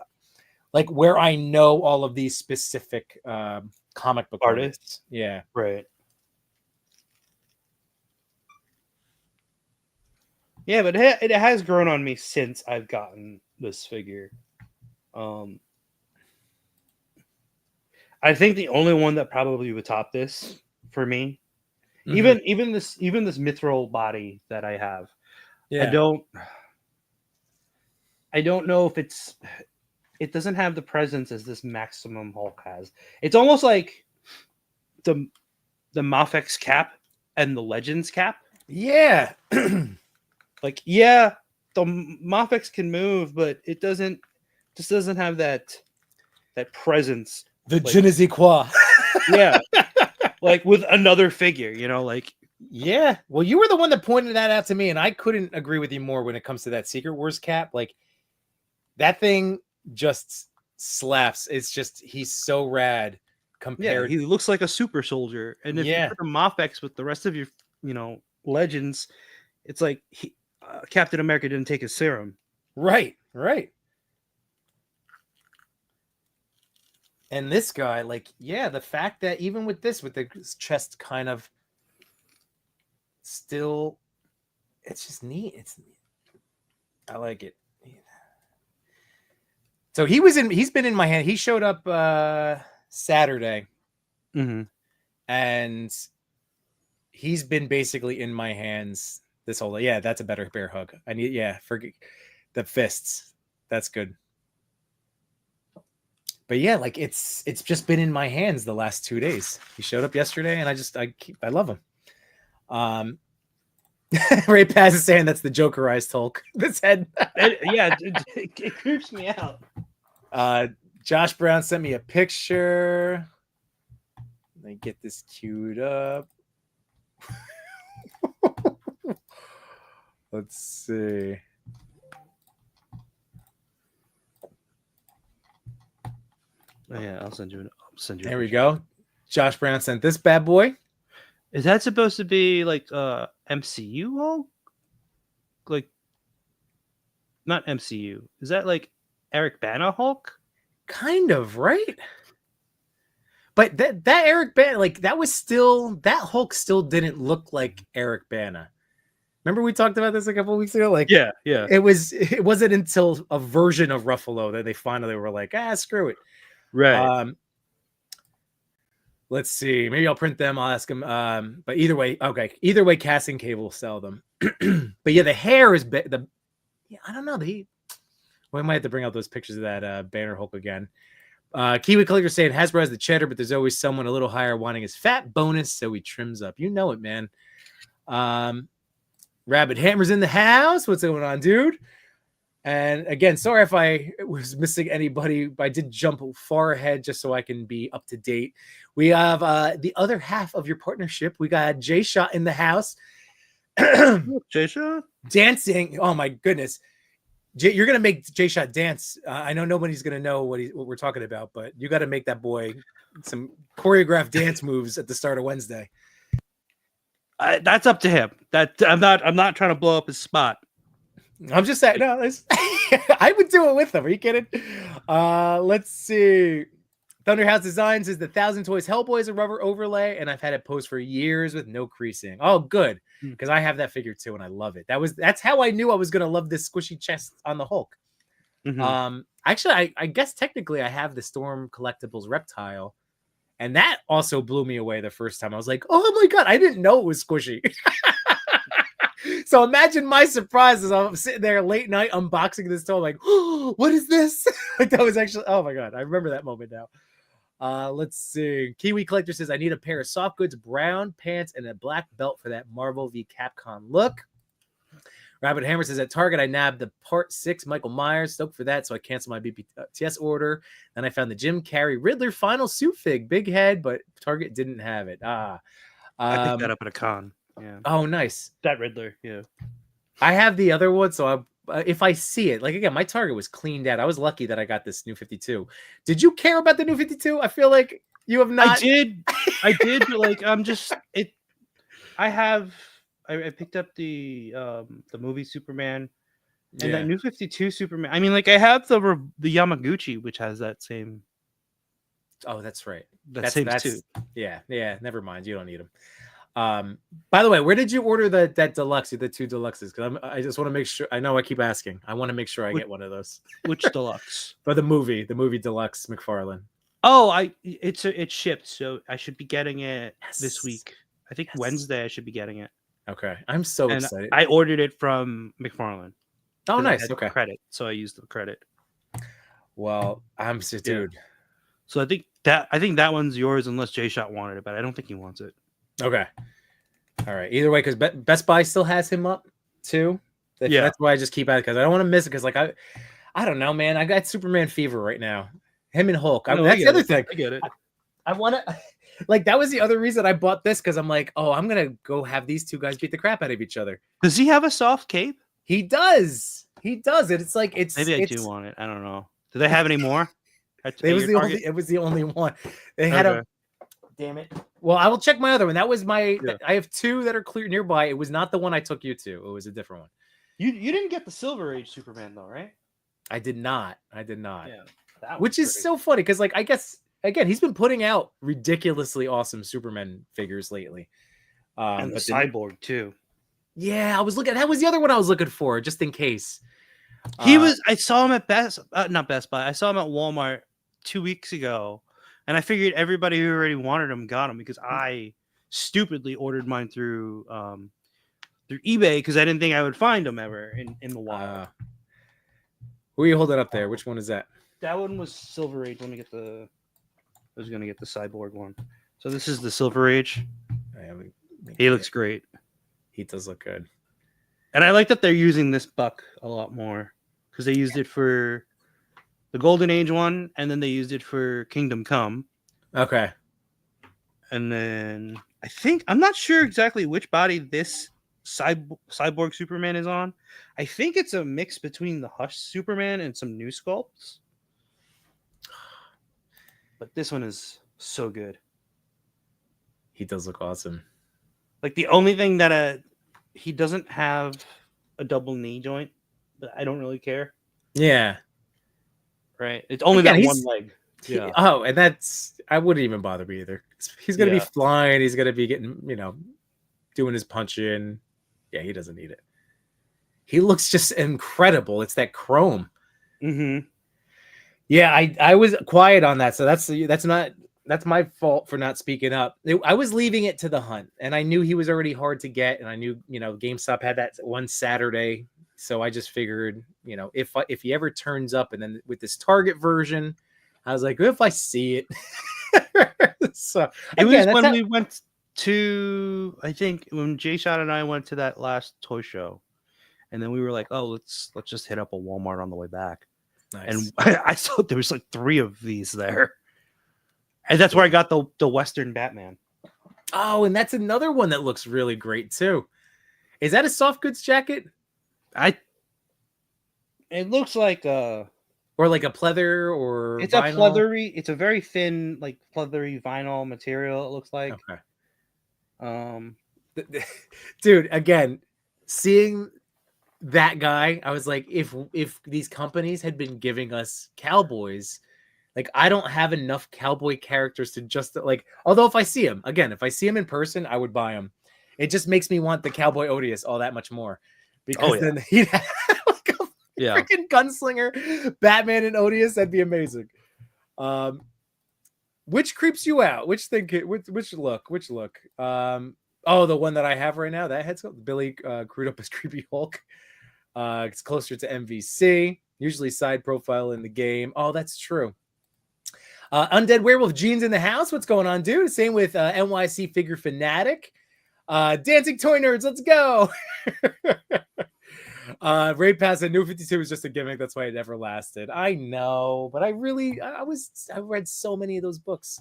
Like, where I know all of these specific comic book artists. Yeah. Right. Yeah, but it has grown on me since I've gotten this figure. I think the only one that probably would top this for me, even this mithril body that I have, I don't know if it doesn't have the presence as this Maximum Hulk has. It's almost like the Mafex cap and the Legends cap. Yeah. Like, yeah, the Mafex can move, but it doesn't have that presence. The je ne sais quoi. Yeah. Like with another figure, you know, like. Yeah. Well, you were the one that pointed that out to me, and I couldn't agree with you more when it comes to that Secret Wars cap. Like, that thing just slaps. It's just, he's so rad compared. Yeah, he looks like a super soldier. And if you put a Mafex with the rest of your, Legends, it's like Captain America didn't take his serum. Right. And this guy, like, yeah, the fact that even with this, with the chest kind of still, it's just neat. I like it. So he's been in my hand. He showed up Saturday. Mm-hmm. And he's been basically in my hands this whole day. Yeah, that's a better bear hug. Forget the fists. That's good. But yeah, like, it's just been in my hands the last 2 days. He showed up yesterday, and I love him. Ray Paz is saying that's the Jokerized Hulk. This head. It creeps me out. Josh Brown sent me a picture. Let me get this queued up. Let's see. Oh, yeah, I'll send you. There we go. Josh Brown sent this bad boy. Is that supposed to be like MCU Hulk? Like, not MCU. Is that like Eric Bana Hulk? Kind of, right? But that Eric Bana, like, that Hulk still didn't look like Eric Bana. Remember we talked about this a couple of weeks ago? Like, yeah. It wasn't until a version of Ruffalo that they finally were like, screw it. Right. Let's see. Maybe I'll print them. I'll ask them. But either way, okay. Either way, Casting Cave will sell them. But yeah, the hair is I don't know. We might have to bring out those pictures of that Banner Hulk again. Kiwi Collector saying Hasbro has the cheddar, but there's always someone a little higher wanting his fat bonus, so he trims up. You know it, man. Rabbit Hammer's in the house. What's going on, dude? And again, sorry if I was missing anybody, but I did jump far ahead just so I can be up to date. We have the other half of your partnership. We got Jay Shot in the house. Jay Shot? Dancing. Oh my goodness. You're going to make Jay Shot dance. I know nobody's going to know what we're talking about, but you got to make that boy some choreographed dance moves at the start of Wednesday. That's up to him. That I'm not trying to blow up his spot. I'm just saying, no, I would do it with them. Are you kidding? Let's see. Thunderhouse Designs is the 1,000 Toys Hellboy is a rubber overlay, and I've had it posed for years with no creasing. Oh, good, because I have that figure too, and I love it. That's how I knew I was gonna love this squishy chest on the Hulk. Actually, I guess technically I have the Storm Collectibles reptile, and that also blew me away the first time. I was like, oh my god, I didn't know it was squishy. So imagine my surprise as I'm sitting there late night unboxing this toy, like, oh, what is this? Like that was actually, oh my god, I remember that moment now. Let's see. Kiwi Collector says, I need a pair of soft goods, brown pants, and a black belt for that Marvel v Capcom look. Rabbit Hammer says, at Target, I nabbed the Part 6 Michael Myers. Stoked for that, so I canceled my BPTS order. Then I found the Jim Carrey Riddler final suit fig. Big head, but Target didn't have it. I picked that up at a con. Yeah. Oh, nice. That Riddler, yeah. I have the other one, so if I see it, like again, my Target was cleaned out. I was lucky that I got this new 52. Did you care about the new 52? I feel like you have not. I did, but like I'm just it. I picked up the movie Superman and that new 52 Superman. I mean, like I have the Yamaguchi, which has that same. Oh, that's right. That's same too. Yeah. Never mind. You don't need them. By the way, where did you order that deluxe, the 2 deluxes? Because I just want to make sure. I know I keep asking. I want to make sure I get one of those. Which deluxe? For the movie deluxe McFarlane. Oh, it shipped, so I should be getting it this week. I think Wednesday I should be getting it. Okay, I'm so excited. I ordered it from McFarlane. Oh, nice. Okay, credit. So I used the credit. Well, I'm dude. So I think that one's yours unless Jay Shot wanted it, but I don't think he wants it. Okay. All right. Either way, because Best Buy still has him up too. That's why I just keep at it, because I don't want to miss it. Because like I don't know, man. I got Superman fever right now. Him and Hulk. That's the other thing. I get it. I want to. Like that was the other reason I bought this, because I'm like, oh, I'm gonna go have these two guys beat the crap out of each other. Does he have a soft cape? He does. And it's like maybe I do want it. I don't know. Do they have any more? It was the only one. They had a. Damn it. Well, I will check my other one. That was my. Yeah. I have 2 that are clear nearby. It was not the one I took you to. It was a different one. You didn't get the Silver Age Superman though, right? I did not. Yeah. Which is so funny because, like, I guess again he's been putting out ridiculously awesome Superman figures lately. And the Cyborg too. Yeah, I was looking. That was the other one I was looking for, just in case. I saw him at not Best Buy. I saw him at Walmart 2 weeks ago. And I figured everybody who already wanted them got them, because I stupidly ordered mine through eBay because I didn't think I would find them ever in the wild. Who are you holding up there? Which one is that? That one was Silver Age. I was going to get the Cyborg one. So this is the Silver Age. He looks great. He does look good. And I like that they're using this buck a lot more, because they used it for the Golden Age one, and then they used it for Kingdom Come. Okay. And then I'm not sure exactly which body this Cyborg Superman is on. I think it's a mix between the Hush Superman and some new sculpts. But this one is so good. He does look awesome. Like the only thing that he doesn't have a double knee joint, but I don't really care. Yeah. Right. It's only that one leg. Yeah. And that's, I wouldn't even bother me either. He's going to be flying. He's going to be getting, doing his punch in. Yeah, he doesn't need it. He looks just incredible. It's that chrome. Mm-hmm. Yeah, I was quiet on that. So that's my fault for not speaking up. I was leaving it to the hunt, and I knew he was already hard to get. And I knew, GameStop had that one Saturday. So I just figured, if he ever turns up, and then with this Target version, I was like, if I see it. So it was when we went to, I think when Jay Shot and I went to that last toy show, and then we were like, oh, let's just hit up a Walmart on the way back. Nice. And I saw there was like 3 of these there, and that's where I got the Western Batman. Oh, and that's another one that looks really great too. Is that a soft goods jacket? It looks like or like a pleather or it's vinyl? a pleathery. It's a very thin, like pleathery vinyl material. It looks like. Okay. Dude, again, seeing that guy, I was like, if these companies had been giving us cowboys, like I don't have enough cowboy characters to just like. Although if I see him in person, I would buy him. It just makes me want the Cowboy Odious all that much more, because then he'd have like a freaking gunslinger, Batman and Odious. That'd be amazing. Which creeps you out? Which thing? Which look? Oh, the one that I have right now. That head's Billy Crudup as Creepy Hulk. It's closer to MVC. Usually side profile in the game. Oh, that's true. Undead Werewolf Jeans in the house. What's going on, dude? Same with NYC Figure Fanatic. Dancing Toy Nerds. Let's go. Raid Pass at New 52 was just a gimmick. That's why it never lasted. I know, but I read so many of those books.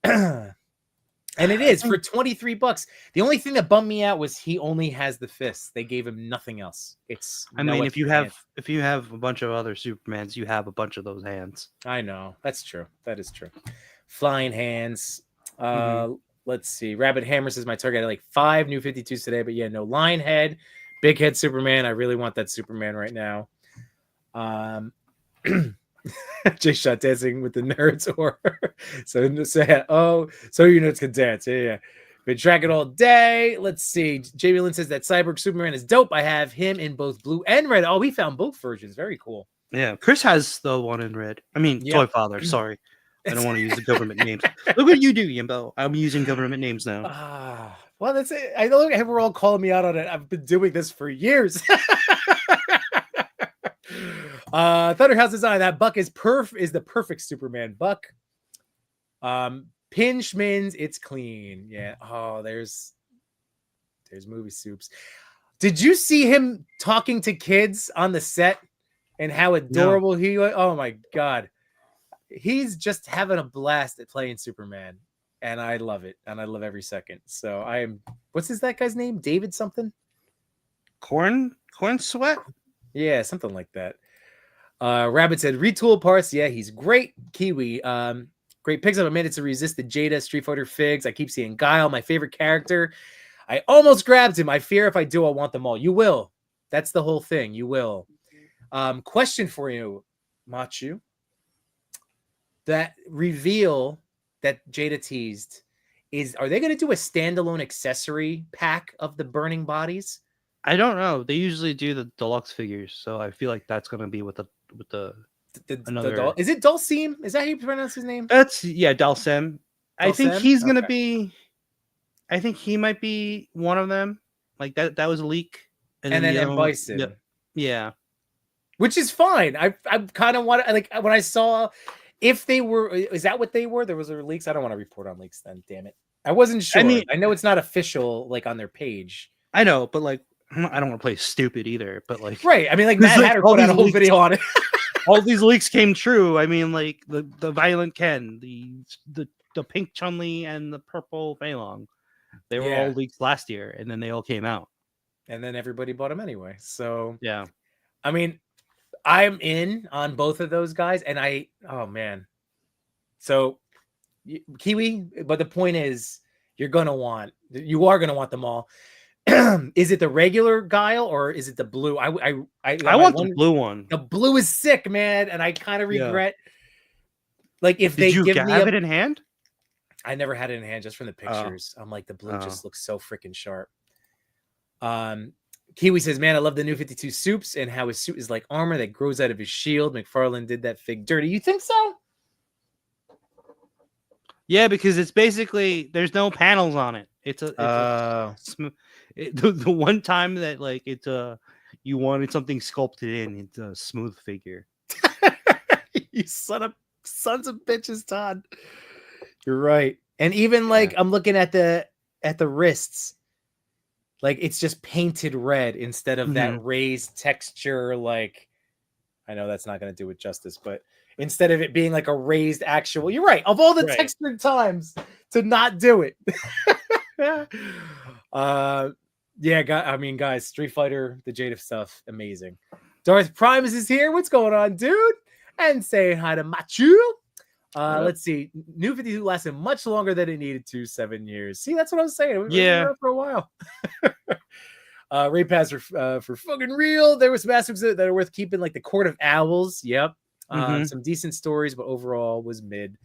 And it is for $23. The only thing that bummed me out was he only has the fists. They gave him nothing else. I mean, if you have a bunch of other Supermans, you have a bunch of those hands. I know. That's true. That is true. Flying hands. Let's see. Rabbit Hammer says my target had like 5 new 52s today, but yeah, no Lion Head, Big Head Superman. I really want that Superman right now. Jay Shot dancing with the nerds, or so you nerds can dance. Yeah. Been tracking all day. Let's see. Jamie Lynn says that Cyborg Superman is dope. I have him in both blue and red. Oh, we found both versions. Very cool. Yeah, Chris has the one in red. I mean, Toy Father. Sorry, I don't want to use the government names. Look what you do, Yimbo. I'm using government names now. Well, that's it. I know we're all calling me out on it. I've been doing this for years. Thunderhouse Design. That buck is the perfect Superman buck. Pinchman's, it's clean. Yeah. Oh, there's movie soups. Did you see him talking to kids on the set and how adorable he was? Oh my god. He's just having a blast at playing Superman. And I love it. And I love every second. So what's that guy's name? David something? Corn Sweat? Yeah, something like that. Rabbit said retool parts. Yeah, he's great. Kiwi. Great picks up. I made it to resist the Jada Street Fighter figs. I keep seeing Guile, my favorite character. I almost grabbed him. I fear if I do, I'll want them all. You will. That's the whole thing. You will. Question for you, Machu. That reveal that Jada teased are they going to do a standalone accessory pack of the burning bodies? I don't know. They usually do the deluxe figures, so I feel like that's going to be with another. Is it Dulcim? Is that how you pronounce his name? Dulcim. I think he's going to be. I think he might be one of them. Like that was a leak, and then Bison. Yeah, which is fine. I kind of want to like when I saw. If they were, is that what they were? There was leaks. I don't want to report on leaks then. Damn it. I wasn't sure. I mean, I know it's not official, like on their page. I know, but like, I don't want to play stupid either. But like, right. I mean, like Matt Hatter put out a whole video on it. All these leaks came true. I mean, like the Violent Ken, the pink Chun-Li, and the purple Fei Long. They were all leaked last year, and then they all came out. And then everybody bought them anyway. So yeah. I mean, I'm in on both of those guys, and oh man. So Kiwi, but the point is you are gonna want them all. Is it the regular Guile or is it the blue? I want the blue one. The blue is sick, man, and I kind of regret like if Did you have it in hand? I never had it in hand, just from the pictures. I'm like, the blue just looks so freaking sharp. Kiwi says, man, I love the new 52 soups and how his suit is like armor that grows out of his shield. McFarlane did that fig dirty. You think so? Yeah, because it's basically, there's no panels on it. The one time that like you wanted something sculpted in, it's a smooth figure. You sons of bitches, Todd. You're right. And even like I'm looking at the wrists. Like it's just painted red instead of that Mhm. raised texture. Like I know that's not going to do it justice, but instead of it being like a raised actual, you're right. Of all the Right. textured times to not do it. Yeah, I mean, guys, Street Fighter, the Jada stuff, amazing. Darth Primus is here. What's going on, dude? And saying hi to Machu. What up? Let's see. New 52 lasted much longer than it needed to, 7 years. See, that's what I was saying. It was Yeah. around for a while. Ray Pass for fucking real. There was some aspects that are worth keeping, like the Court of Owls. Yep. Some decent stories, but overall was mid.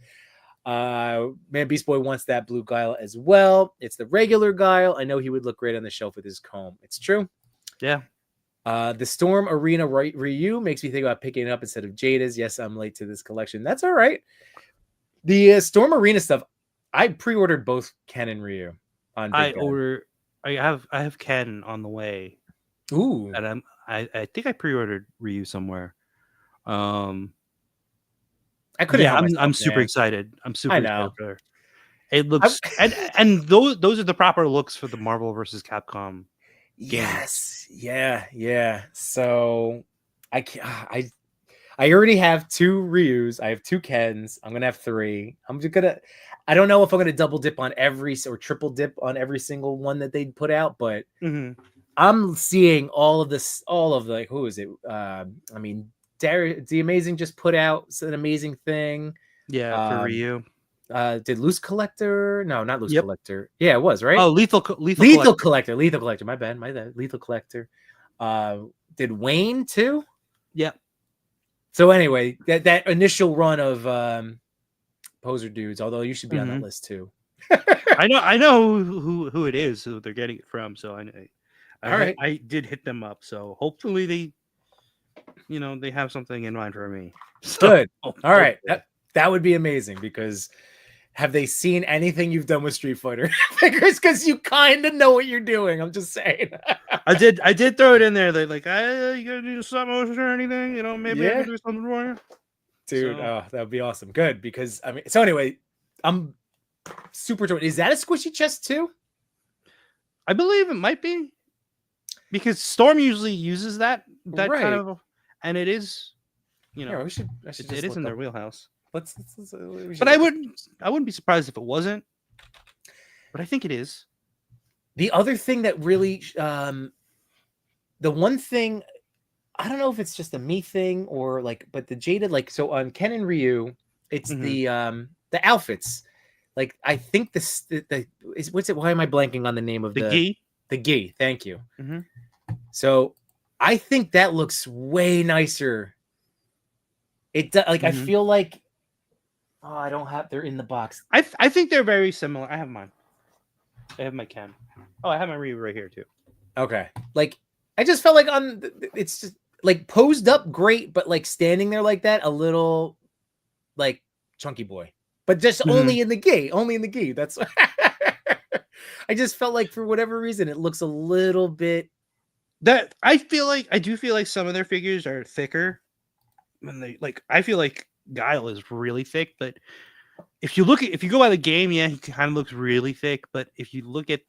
Man, Beast Boy wants that blue Guile as well. It's the regular Guile. I know he would look great on the shelf with his comb. It's true. Yeah. The Storm Arena Ryu makes me think about picking it up instead of Jada's. Yes, I'm late to this collection. That's all right. The Storm Arena stuff, I pre-ordered both Ken and Ryu on Big Bad. I have Ken on the way. Ooh. And I think I pre-ordered Ryu somewhere. I couldn't help myself, I'm super man. excited. I'm super I excited know. for it. It looks and those are the proper looks for the Marvel versus Capcom. Yes. Yeah. So I already have 2 Ryus. I have 2 Kens. I'm gonna have 3. I don't know if I'm gonna double dip on or triple dip on every single one that they put out, but I'm seeing all of the who is it? I mean, the Amazing just put out an amazing thing. Yeah, for Ryu. Did Loose Collector? No, not Loose Yep. Collector. Yeah, it was right. Oh, Lethal Collector. Lethal Collector. My bad. Lethal Collector. Did Wayne too? Yep. So anyway, that initial run of poser dudes, although you should be on that list too. I know who it is, who they're getting it from. So I did hit them up. So hopefully they have something in mind for me. So, good. All right. That would be amazing, because have they seen anything you've done with Street Fighter figures? Because you kind of know what you're doing. I'm just saying. I did throw it in there. They're like, you gotta do stop motion or anything? Maybe I can do something for you. Dude, that would be awesome. Good, because I mean, so anyway, I'm super torn. Is that a squishy chest too? I believe it might be, because Storm usually uses that right. kind of, and it is, we should it is in their wheelhouse. But I wouldn't be surprised if it wasn't. But I think it is. The other thing that really, the one thing, I don't know if it's just a me thing or like, but the Jada, like, so on Ken and Ryu, it's the outfits. Like, I think what's it? Why am I blanking on the name of the gi? The gi. Thank you. So I think that looks way nicer. I feel like, I don't have. They're in the box. I think they're very similar. I have mine. I have my Ken. Oh, I have my Ryu right here too. Okay, like I just felt like it's just like posed up great, but like standing there like that, a little like chunky boy, but just only in the gi. That's I just felt like for whatever reason it looks a little bit. That I do feel like some of their figures are thicker. When they I feel like Guile is really thick, but if you go by the game, yeah, he kind of looks really thick. But if you look at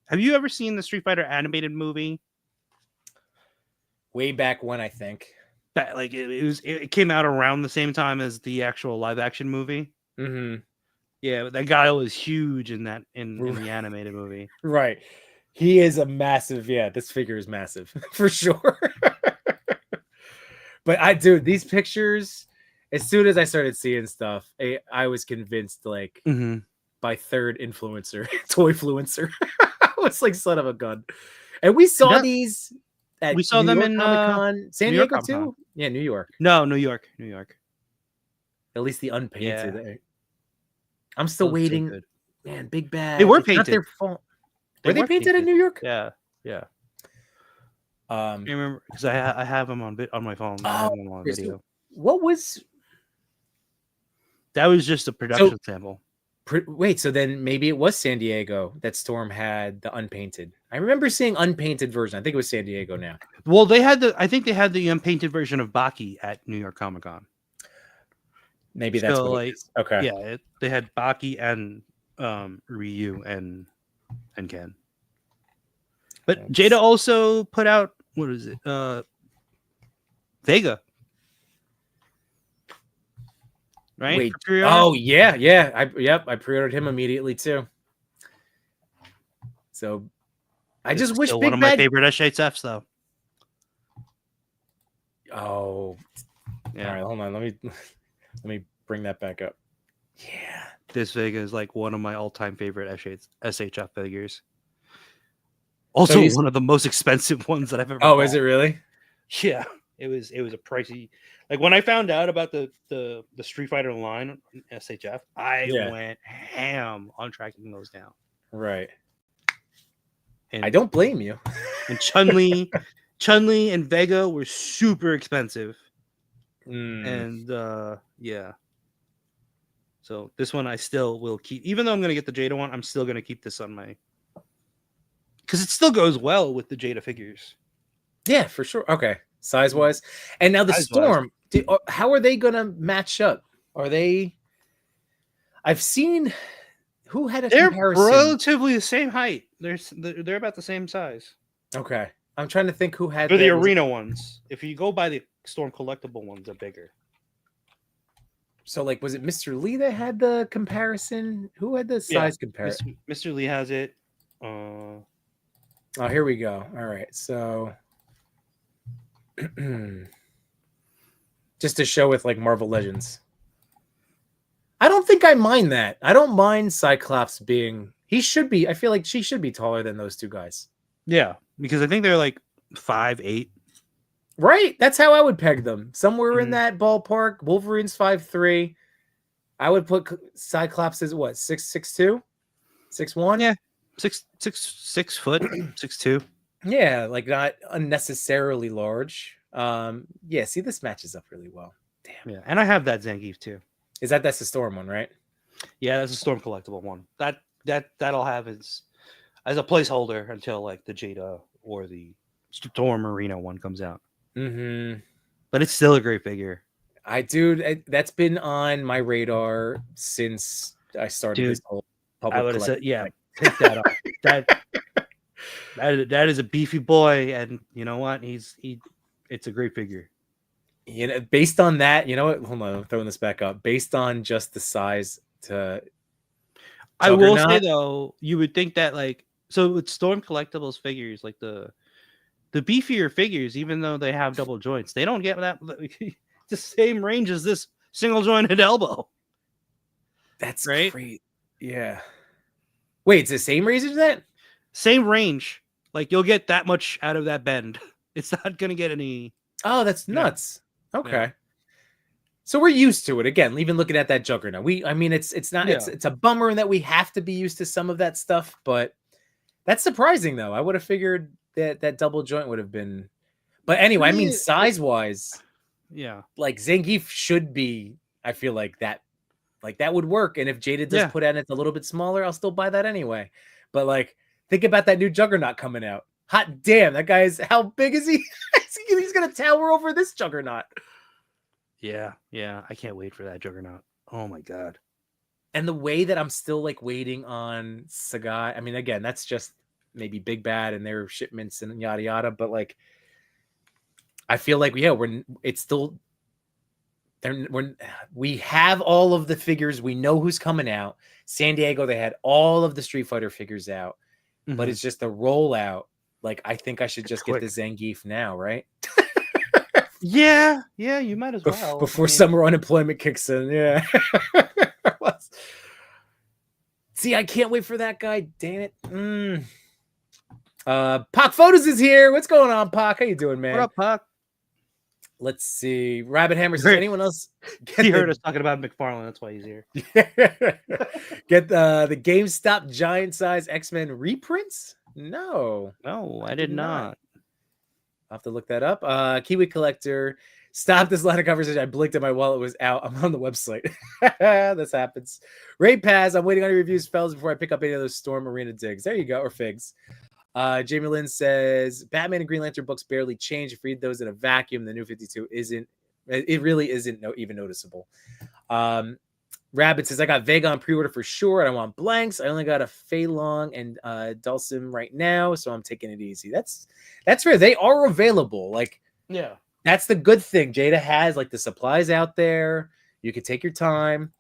have you ever seen the Street Fighter animated movie? Way back when, I think that it came out around the same time as the actual live action movie. Yeah, but that Guile is huge in the animated movie. Right, he is a massive. Yeah, this figure is massive for sure. But these pictures, as soon as I started seeing stuff, I was convinced, like, by third influencer, toy-fluencer. I was like, son of a gun. And we saw these at New York in Comic-Con. San Diego too? Yeah, New York. No, New York. At least the unpainted. Yeah. I'm still waiting. So man, Big Bad. They were painted. Not their fault. Were they painted in New York? Yeah. I remember because I have them on my phone. I have them on video. What was that? Was just a production sample. Wait, so then maybe it was San Diego that Storm had the unpainted. I remember seeing unpainted version. I think it was San Diego now. Well, I think they had the unpainted version of Baki at New York Comic Con. Maybe that's what it is. Okay. Yeah, they had Baki and Ryu and Ken. But Jada also put out, what is it? Vega. Right? Wait. Pre-order? Oh yeah. I pre-ordered him immediately too. So I This just is wish still Big one of my Bad. favorite SHFs, though. Oh, Yeah. all right. Hold on. Let me bring that back up. Yeah. This Vega is like one of my all-time favorite SHF figures. Also, one of the most expensive ones that I've ever. Oh, bought. is it really? Yeah, it was a pricey. Like when I found out about the Street Fighter line on SHF, I went ham on tracking those down. Right. And I don't blame you. And Chun-Li and Vega were super expensive. And yeah. So this one I still will keep, even though I'm gonna get the Jada one, I'm still gonna keep this on my, because it still goes well with the Jada figures. Yeah, for sure. Okay, size wise, and now the Storm. How are they gonna match up? Are they? I've seen who had a comparison. They're relatively the same height. They're about the same size. Okay, I'm trying to think who had for the arena ones. If you go by the Storm collectible ones, they're bigger. So, like, was it Mr. Lee that had the comparison? Who had the size comparison? Mr. Lee has it. Oh, here we go. All right, so just to show with like Marvel Legends. I don't think I mind that. I don't mind Cyclops being. He should be. I feel like she should be taller than those two guys. Yeah, because I think they're like 5'8". Right, that's how I would peg them. Somewhere in that ballpark. Wolverine's 5'3". I would put Cyclops as what, 6'2", 6'1"? Yeah, 6 foot, 6'2". Yeah, like not unnecessarily large. Yeah. See, this matches up really well. Damn. Yeah, and I have that Zangief too. That's the Storm one, right? Yeah, that's a Storm collectible one. That'll have as a placeholder until like the Jada or the Storm Arena one comes out. Mm-hmm. But it's still a great figure. That's been on my radar since I started this whole public. I would have said, yeah, pick that up. That is a beefy boy, and you know what? It's a great figure. You know, based on that, you know what? Hold on, I'm throwing this back up. Based on just the size to I will say though, you would think that like, so with Storm collectibles figures, like the beefier figures, even though they have double joints, they don't get that the same range as this single jointed elbow. That's right. Great. Yeah. Wait, it's the same range as that? Same range. Like you'll get that much out of that bend. It's not gonna get any. Oh, that's nuts. Yeah. Okay. Yeah. So we're used to it. Again, even looking at that Juggernaut. It's not it's a bummer that we have to be used to some of that stuff, but that's surprising though. I would have figured that double joint would have been. But anyway, I mean size wise, yeah. Like Zangief should be, I feel like that would work. And if Jada does put out it's a little bit smaller, I'll still buy that anyway. But like think about that new Juggernaut coming out. Hot damn, that guy's how big is he? He's gonna tower over this Juggernaut. Yeah, I can't wait for that Juggernaut. Oh my god. And the way that I'm still like waiting on Sagai, I mean, again, that's just maybe Big Bad and their shipments and yada yada, but like I feel like we have all of the figures, we know who's coming out. San Diego, they had all of the Street Fighter figures out, but it's just the rollout. Like I think I should just get the Zangief now, right? Yeah, you might as well. Before summer unemployment kicks in. Yeah. See, I can't wait for that guy. Damn it. Pac Photos is here. What's going on, Pac? How you doing, man? What up, Pac? Let's see. Rabbit Hammer says, anyone else? He heard us talking about McFarlane. That's why he's here. Get the GameStop giant size X-Men reprints? No, I did not. I'll have to look that up. Kiwi Collector, stop this line of conversation. I blinked and my wallet was out. I'm on the website. This happens. Ray Paz, I'm waiting on your reviews, fellas, before I pick up any of those Storm Arena digs. There you go, or figs. Jamie Lynn says, Batman and Green Lantern books barely change. If you read those in a vacuum, the new 52 isn't. It really isn't even noticeable. Rabbit says, I got Vega on pre-order for sure. I don't want blanks. I only got a Fei Long and Dulcim right now, so I'm taking it easy. That's fair. They are available. Like, yeah, that's the good thing. Jada has like the supplies out there. You can take your time.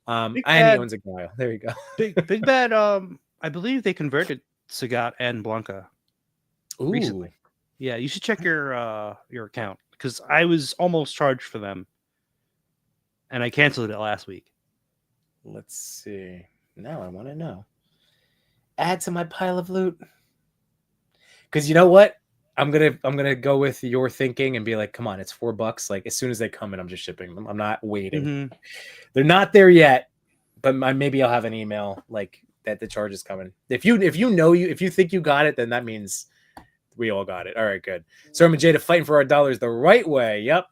And he owns a Guile. There you go. Big Bad. I believe they converted Sagat and Blanca recently. Yeah, you should check your account because I was almost charged for them, and I canceled it last week. Let's see. Now I want to know. Add to my pile of loot. Because you know what? I'm gonna go with your thinking and be like, come on, it's $4. Like as soon as they come in, I'm just shipping them. I'm not waiting. Mm-hmm. They're not there yet, but maybe I'll have an email like that the charge is coming. If you think you got it, then that means we all got it. All right, good. Storm and Jada fighting for our dollars the right way. Yep.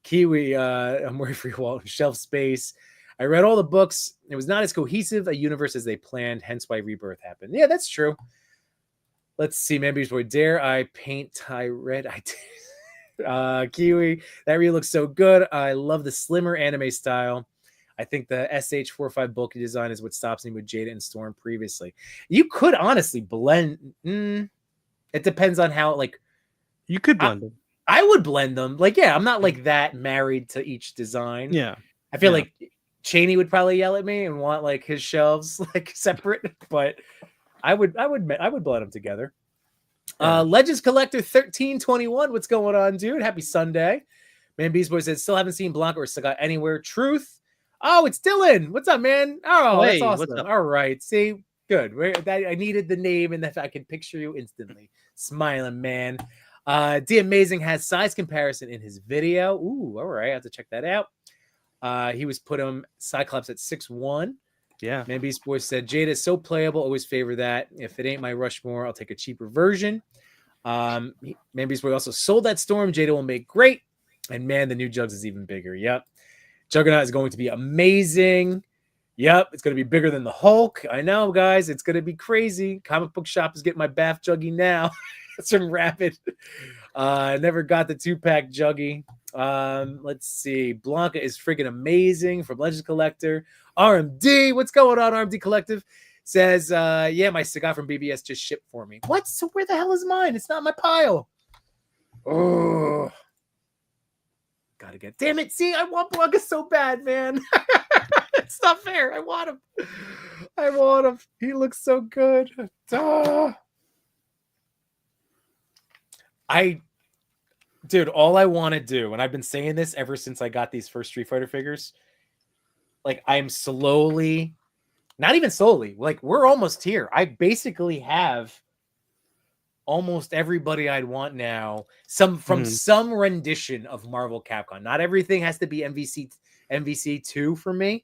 Kiwi, I'm worried for your wallet and shelf space. I read all the books. It was not as cohesive a universe as they planned, hence why Rebirth happened. Yeah, that's true. Let's see. Maybe boy, dare I paint tie red? I did. Kiwi, that really looks so good. I love the slimmer anime style. I think the SH45 bulky design is what stops me with Jada and Storm previously. You could honestly blend. It depends on how, like, you could blend them. I would blend them. Like, yeah, I'm not like that married to each design. Yeah. I feel like Cheney would probably yell at me and want like his shelves like separate, but I would blend them together. Yeah. Legends Collector 1321. What's going on, dude? Happy Sunday. Man, Beast Boy said, still haven't seen Blanca or Sagat anywhere. Truth. Oh, it's Dylan. What's up, man? Oh, hey, that's awesome. All right. See, good. I needed the name and that I could picture you instantly. Smiling, man. D Amazing has size comparison in his video. Ooh, all right. I have to check that out. He was put him Cyclops at 6'1". Yeah. Man, Beast Boy said, Jada is so playable. Always favor that. If it ain't my Rushmore, I'll take a cheaper version. Man, Beast Boy also sold that Storm. Jada will make great. And man, the new Jugs is even bigger. Yep. Juggernaut is going to be amazing. Yep. It's going to be bigger than the Hulk. I know, guys. It's going to be crazy. Comic Book Shop is getting my Bath Juggy now. It's from Rapid. I never got the 2-pack Juggy. Let's see. Blanca is freaking amazing from Legends Collector. RMD, what's going on, RMD Collective? Says, yeah, my cigar from BBS just shipped for me. What? So where the hell is mine? It's not my pile. Oh. Gotta get. Damn it. See, I want Blanca so bad, man. It's not fair. I want him. He looks so good. Dude, all I want to do, and I've been saying this ever since I got these first Street Fighter figures, like I'm slowly, not even slowly, like we're almost here. I basically have almost everybody I'd want now, some rendition of Marvel Capcom. Not everything has to be MVC2 for me.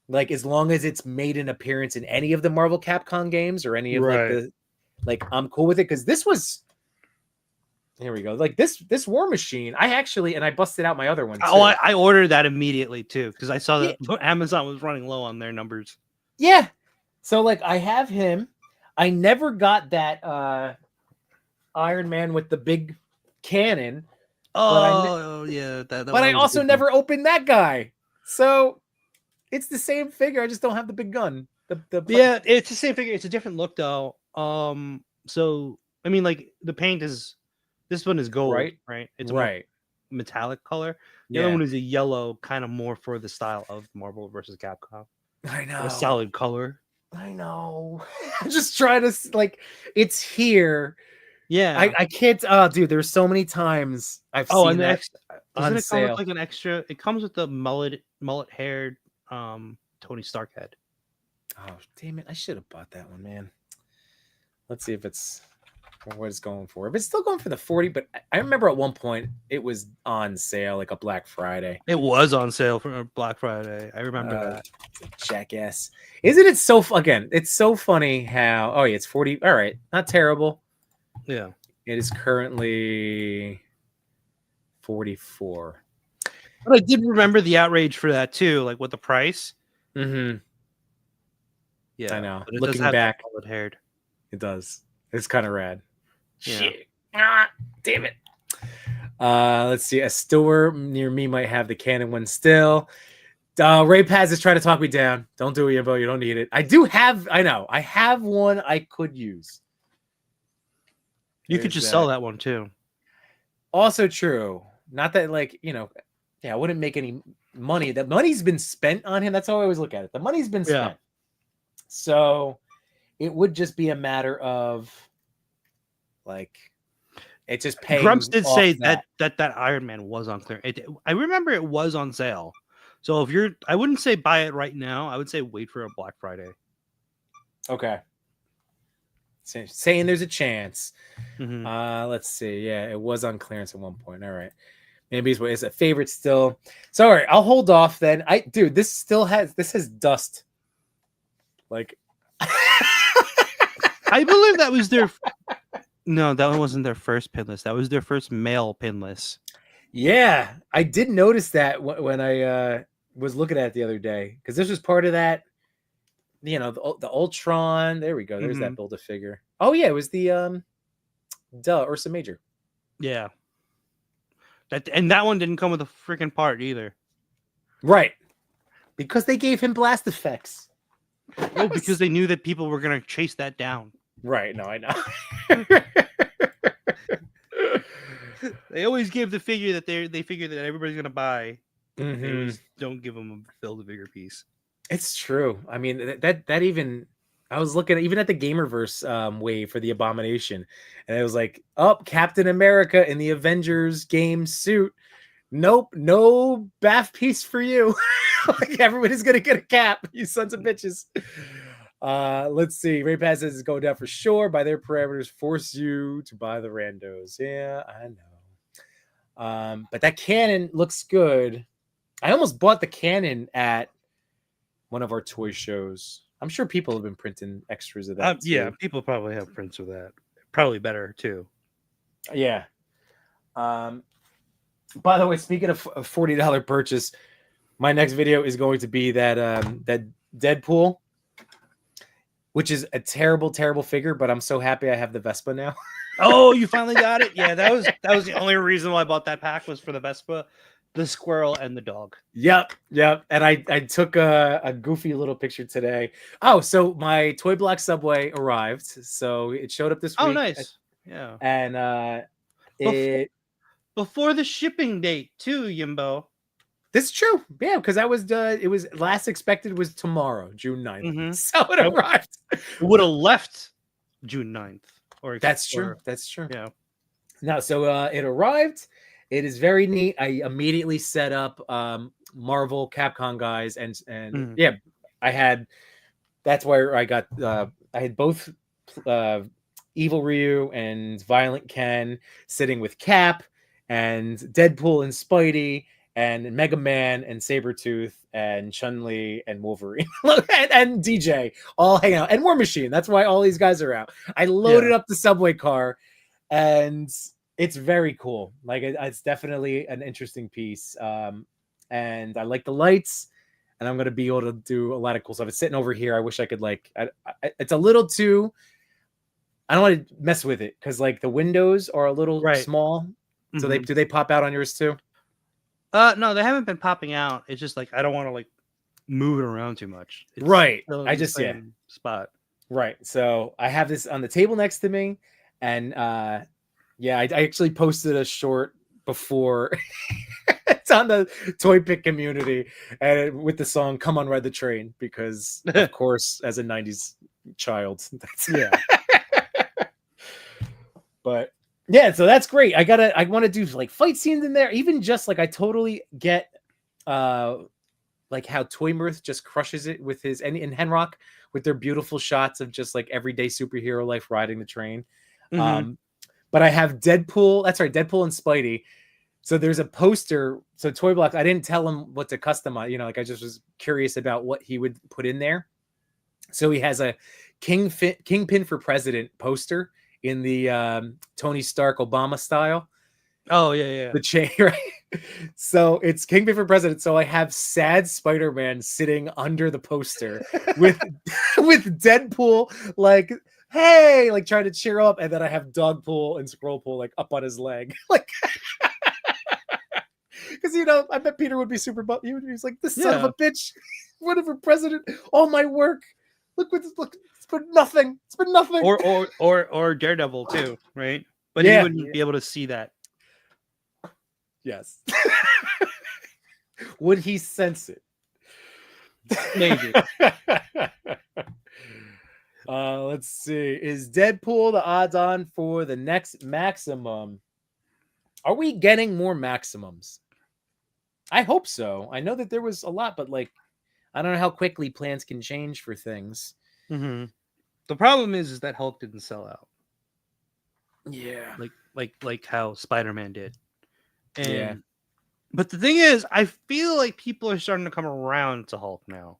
Like as long as it's made an appearance in any of the Marvel Capcom games or any of I'm cool with it because this was. Here we go. Like this War Machine, I busted out my other one too. Oh, I ordered that immediately too because I saw that Amazon was running low on their numbers. Yeah. So like I have him. I never got that Iron Man with the big cannon. Oh, yeah. But I also never opened that guy. So it's the same figure. I just don't have the big gun. Yeah, it's the same figure. It's a different look though. So I mean, like the paint is. This one is gold, right? It's a metallic color. The other one is a yellow, kind of more for the style of Marvel versus Capcom. I know. A solid color. I know. I'm just trying to, like, it's here. Yeah. I can't, dude, there's so many times I've seen that doesn't it come with like an extra, it comes with the mullet-haired Tony Stark head. Oh, damn it. I should have bought that one, man. Let's see if it's... what it's going for. If it's still going for the 40, but I remember at one point it was on sale like a Black Friday. It was on sale for Black Friday. I remember that. Jackass. Isn't it so again? It's so funny how it's 40. All right, not terrible. Yeah. It is currently 44. But I did remember the outrage for that too, like with the price. Mm-hmm. Yeah. I know. Looking back, haired. it does. It's kind of rad. Yeah. Shit. Damn it. Let's see. A store near me might have the Canon one still. Ray Paz is trying to talk me down. Don't do it, Yimbo. You don't need it. I know. I have one I could use. You could just sell that one too. Also true. Not that I wouldn't make any money. The money's been spent on him. That's how I always look at it. The money's been spent. So it would just be a matter of it's just paying. Grumps did say that Iron Man was on clearance. I remember it was on sale. So I wouldn't say buy it right now. I would say wait for a Black Friday. Okay. Saying there's a chance. Mm-hmm. Let's see. Yeah, it was on clearance at one point. All right. Maybe it's a favorite still. So all right, I'll hold off then. This has dust. I believe that was their. No, that wasn't their first pinless. That was their first male pinless. Yeah, I did notice that when I was looking at it the other day, because this was part of that. The Ultron. There we go. There's that Build-A-Figure. Oh yeah, it was the Ursa Major. Yeah. That one didn't come with a freaking part either. Right. Because they gave him blast effects. No, because they knew that people were gonna chase that down. Right. No, I know. They always give the figure that they figure that everybody's gonna buy. Mm-hmm. They always don't give them a Build-A-Figure piece. It's true. I mean, that even I was looking even at the Gamerverse wave for the Abomination, and it was like, Captain America in the Avengers game suit. Nope, no bath piece for you. Everybody's gonna get a cap, you sons of bitches. Let's see. Ray Paz says it's going down for sure. By their parameters, force you to buy the randos. Yeah, I know. But that cannon looks good. I almost bought the cannon at one of our toy shows. I'm sure people have been printing extras of that. Yeah, people probably have prints of that. Probably better too. Yeah. By the way, speaking of a $40 purchase, my next video is going to be that Deadpool, which is a terrible, terrible figure, but I'm so happy I have the Vespa now. Oh, you finally got it? Yeah, that was the only reason why I bought that pack was for the Vespa, the squirrel, and the dog. Yep. And I took a goofy little picture today. Oh, so my Toy Block Subway arrived. So it showed up this week. Oh, nice. Yeah. And before the shipping date too, Yimbo. This is true. Yeah, because it was last expected was tomorrow, June 9th. Mm-hmm. So it arrived. It would have left June 9th. That's true. That's true. Yeah. No, so it arrived. It is very neat. I immediately set up Marvel Capcom guys and yeah, that's where I got I had both Evil Ryu and Violent Ken sitting with Cap and Deadpool and Spidey and Mega Man and Sabretooth and Chun-Li and Wolverine and DJ all hanging out and War Machine. That's why all these guys are out. I loaded up the subway car and it's very cool. It's definitely an interesting piece. And I like the lights and I'm going to be able to do a lot of cool stuff. It's sitting over here. I wish I could it's a little too, I don't want to mess with it because the windows are a little small. So do they pop out on yours too? No, they haven't been popping out. It's just I don't want to move it around too much. It's right. I just spot. Right. So I have this on the table next to me, and I actually posted a short before. It's on the Toy Pick community, and with the song "Come on, Ride the Train" because, of course, as a '90s child, But. Yeah, so that's great. I want to do fight scenes in there. Even just I totally get how Toy Mirth just crushes it with his and Henrock with their beautiful shots of just everyday superhero life riding the train. But I have Deadpool. That's right, Deadpool and Spidey. So there's a poster. So Toy Block, I didn't tell him what to customize. I just was curious about what he would put in there. So he has a Kingpin for President poster in the Tony Stark Obama style. Oh yeah. The chain, right? So it's Kingpin for President. So I have sad Spider-Man sitting under the poster with Deadpool hey, trying to cheer up, and then I have Dogpool and Scrollpool up on his leg. Because I bet Peter would be super. He's like, this son of Yeah. a bitch, whatever president. All my work. Look what look. It's been nothing. It's been nothing. Or Daredevil too, right? But he Yeah. wouldn't be able to see that. Yes. Would he sense it? Maybe. Let's see. Is Deadpool the odds on for the next maximum? Are we getting more maximums? I hope so. I know that there was a lot, but like, I don't know how quickly plans can change for things. Mm-hmm. The problem is that Hulk didn't sell out. Yeah. Like how Spider-Man did. And, yeah. But the thing is, I feel like people are starting to come around to Hulk now.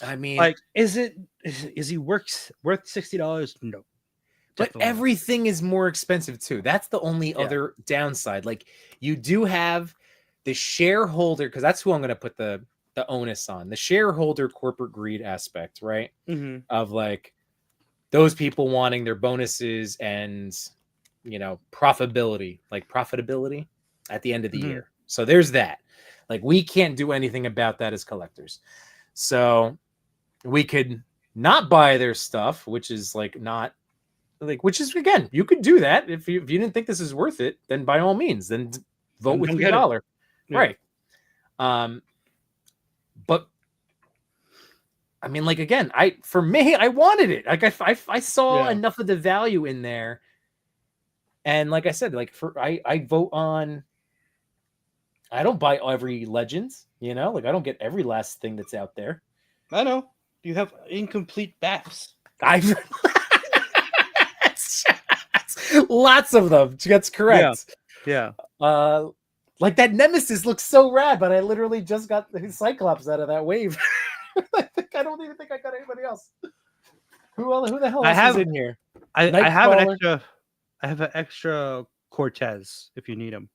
I mean, like, is he worth $60? No. But everything is more expensive too. That's the only other downside. Like, you do have the shareholder, because that's who I'm going to put the onus on. The shareholder corporate greed aspect, right? Mm-hmm. Of like those people wanting their bonuses and profitability at the end of the year. So there's that. Like, we can't do anything about that as collectors. So we could not buy their stuff, which is like not. Which is, again, you could do that if you didn't think this is worth it, then by all means, then vote with $3. Yeah. Right. But I mean, like, again, I wanted it. Like, I saw enough of the value in there. And like I said, like, I vote on, I don't buy every Legends, like, I don't get every last thing that's out there. I know. You have incomplete BAFs. Lots of them. That's correct. Yeah. Like, that Nemesis looks so rad, but I literally just got the Cyclops out of that wave. I don't even think I got anybody else. Who the hell else is in here? I have an extra Cortez if you need him.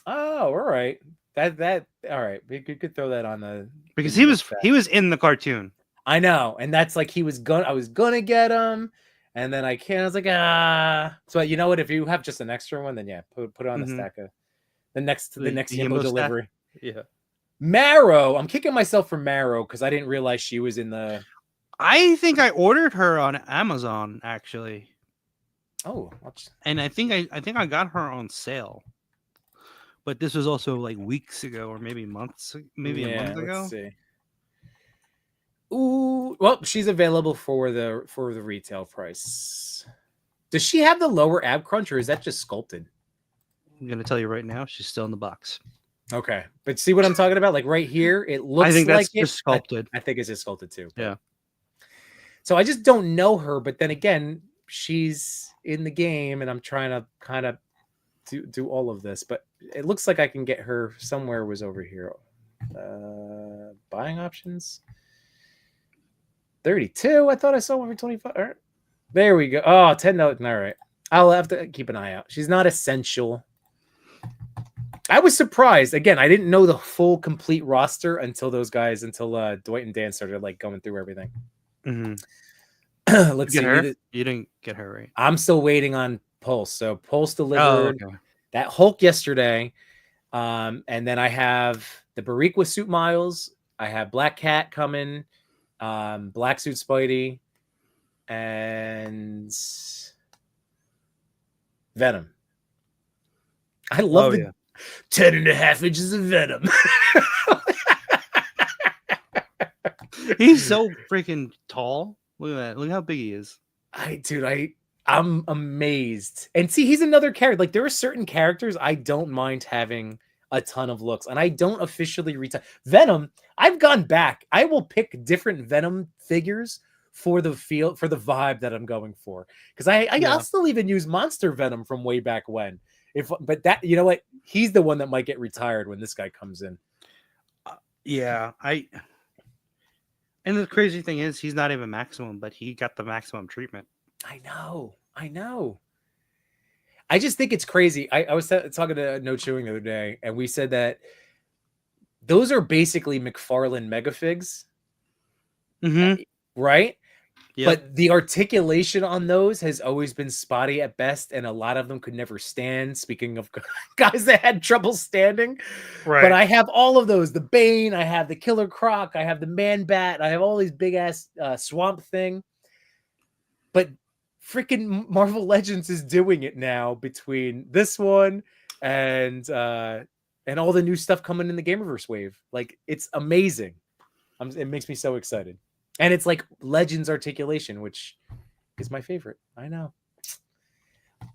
Oh, all right. That all right. We could throw that on the, because he was in the cartoon. I know, and that's like I was gonna get him. And then I can't. I was like, So you know what? If you have just an extra one, then put it on the stack of the next Yimbo delivery. Yeah. Marrow. I'm kicking myself for Marrow because I didn't realize she was in the. I think I ordered her on Amazon actually. Oh. And I think I got her on sale. But this was also like weeks ago, or maybe months, a month ago. Let's see. Ooh, well, she's available for the retail price. Does she have the lower ab crunch, or is that just sculpted? I'm gonna tell you right now, she's still in the box. Okay, but see what I'm talking about? Like right here, it looks. I think that's like just sculpted. I think it's just sculpted too. Yeah. So I just don't know her, but then again, she's in the game, and I'm trying to kind of do all of this, but it looks like I can get her somewhere. Was over here. Buying options. 32. I thought I saw one for 25. All right. There we go. Oh, 10. No, all right. I'll have to keep an eye out. She's not essential. I was surprised. Again, I didn't know the full complete roster until Dwight and Dan started like going through everything. Mm-hmm. Let's see. You didn't get her, right? I'm still waiting on Pulse. So Pulse delivered that Hulk yesterday. And then I have the Bariqua suit Miles. I have Black Cat coming. Black Suit Spidey, and Venom. I love 10.5 inches of Venom. He's so freaking tall. Look at that. Look how big he is. I'm amazed. And see, he's another character. Like, there are certain characters I don't mind having a ton of looks, and I don't officially retire. Venom, I've gone back. I will pick different Venom figures for the vibe that I'm going for, because I'll still even use Monster Venom from way back when. But that, you know what, he's the one that might get retired when this guy comes in. And the crazy thing is, he's not even maximum, but he got the maximum treatment. I know. I just think it's crazy. I was talking to No Chewing the other day, and we said that those are basically McFarlane Megafigs, mm-hmm. right? Yep. But the articulation on those has always been spotty at best, and a lot of them could never stand. Speaking of guys that had trouble standing, but Right. I have all of those: the Bane, I have the Killer Croc, I have the Man Bat, I have all these big ass Swamp Thing. But freaking Marvel Legends is doing it now between this one and all the new stuff coming in the Gamerverse wave. Like, it's amazing. It makes me so excited. And it's like Legends articulation, which is my favorite. I know.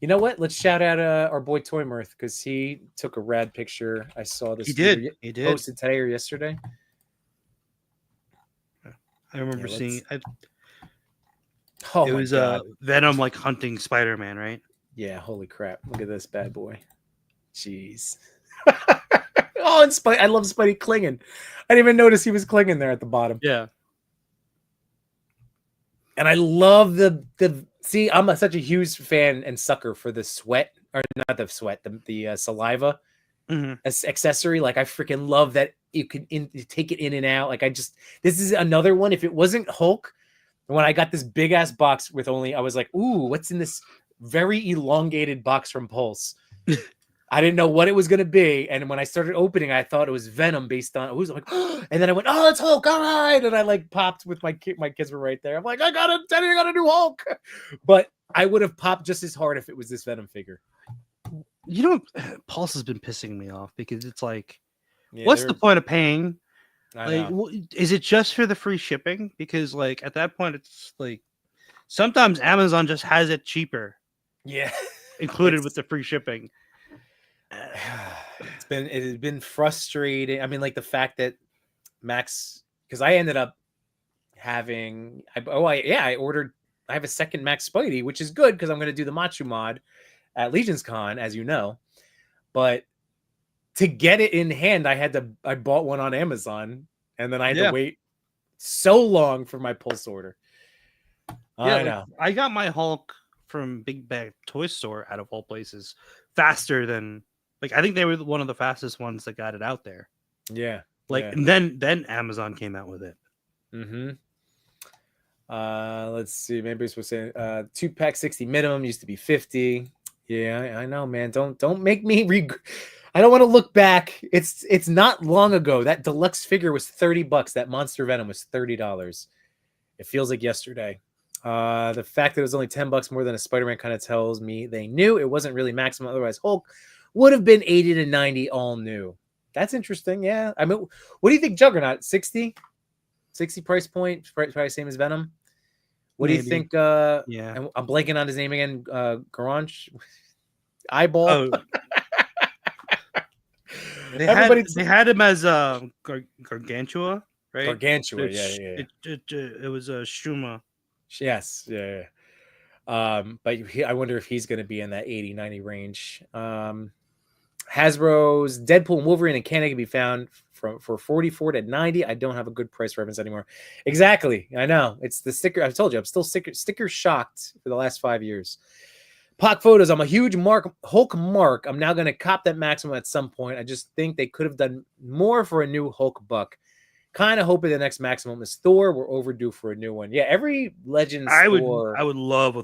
You know what? Let's shout out our boy Toy Mirth, because he took a rad picture. I saw this He did. He did. posted today or yesterday. I remember seeing it. Oh, it my was God. Venom like hunting Spider-Man, right? Yeah, holy crap. Look at this bad boy. Jeez. Oh, and I love Spidey clinging. I didn't even notice he was clinging there at the bottom. Yeah. And I love the see, I'm such a huge fan and sucker for the sweat, or not the sweat, the saliva as accessory. Like, I freaking love that you can you take it in and out. Like, this is another one. If it wasn't Hulk, when I got this big ass box with only, I was like, ooh, what's in this very elongated box from Pulse? I didn't know what it was going to be. And when I started opening, I thought it was Venom based on, like, and then I went, oh, it's Hulk. All right. And I like popped with my kids were right there. I'm like, I got a new Hulk. But I would have popped just as hard if it was this Venom figure. You know, Pulse has been pissing me off because it's like, what's the point of paying? Like, is it just for the free shipping? Because like at that point, it's like sometimes Amazon just has it cheaper. Yeah. Included with the free shipping. It has been frustrating. I mean, like the fact that Max, because I ended up having, I ordered, I have a second Max Spidey, which is good because I'm going to do the Machu mod at Legion's Con, as you know. But to get it in hand, I bought one on Amazon, and then I had to wait so long for my Pulse order. Yeah, I know. I got my Hulk from Big Bag Toy Store, out of all places, faster than, like, I think they were one of the fastest ones that got it out there. Yeah. And then Amazon came out with it. Mm-hmm. Let's see. Maybe it's supposed to say 2-pack 60 minimum, used to be 50. Yeah, I know, man. Don't make me I don't want to look back. It's not long ago. That deluxe figure was $30. That Monster Venom was $30. It feels like yesterday. The fact that it was only $10 more than a Spider-Man kind of tells me they knew it wasn't really maximum. Otherwise, Hulk would have been 80 to 90 all new. That's interesting. Yeah. I mean, what do you think, Juggernaut? 60 price point, probably same as Venom. What do you think? Yeah, I'm blanking on his name again. Garange, Eyeball. Oh. They had him as Gargantua, right? Gargantua, yeah. It was a Shuma. Yes, yeah. But I wonder if he's going to be in that 80-90 range. Hasbro's Deadpool and Wolverine and Canada can be found for 44 to 90. I don't have a good price reference anymore. Exactly. I know. It's the sticker. I've told you, I'm still sticker shocked for the last 5 years. Pock Photos. I'm a huge Hulk mark. I'm now going to cop that maximum at some point. I just think they could have done more for a new Hulk buck. Kind of hoping the next maximum is Thor. We're overdue for a new one. Yeah, every Legends Thor. I would love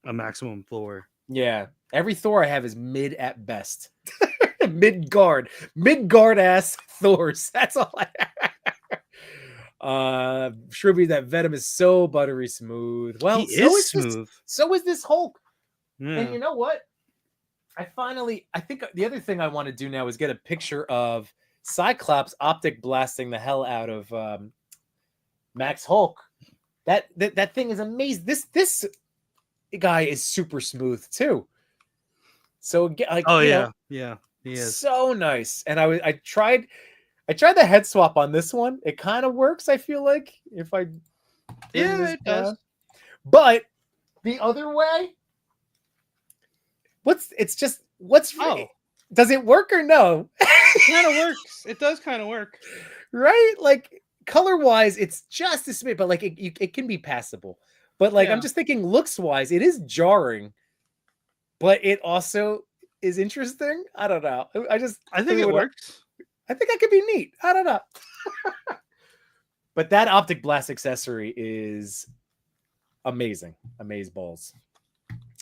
a maximum Thor. Yeah, every Thor I have is mid at best. mid-guard ass Thors. That's all I have. Shrubby, that Venom is so buttery smooth. Well, he is smooth. So is this Hulk. Yeah. And you know what? I think the other thing I want to do now is get a picture of Cyclops optic blasting the hell out of Max Hulk. That thing is amazing. This guy is super smooth too. So like, yeah, he is so nice. And I tried the head swap on this one. It kind of works. I feel like if I it does. But the other way, what's does it work or no? It kind of works. It does kind of work, right? Like color wise, it's just a bit, but like it can be passable. But like I'm just thinking, looks wise, it is jarring, but it also is interesting. I don't know. I think it works. I think that could be neat. I don't know. But that optic blast accessory is amazing. Amaze balls.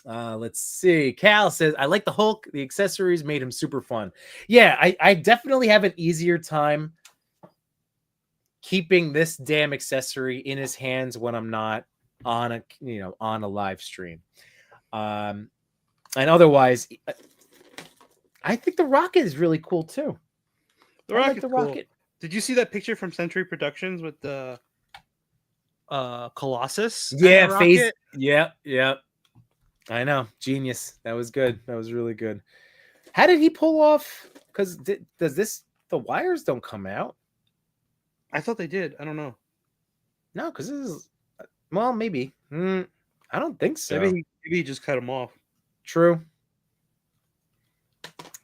Let's see. Cal says, I like the Hulk. The accessories made him super fun. Yeah, I definitely have an easier time keeping this damn accessory in his hands when I'm not on a live stream. And otherwise, I think the Rocket is really cool too. The Rocket's cool. Did you see that picture from Century Productions with the Colossus? Yeah, face. Yep. I know. Genius. That was good. That was really good. How did he pull off? Because the wires don't come out. I thought they did. I don't know. No, because this is, well, maybe. I don't think so. Maybe he just cut them off. True.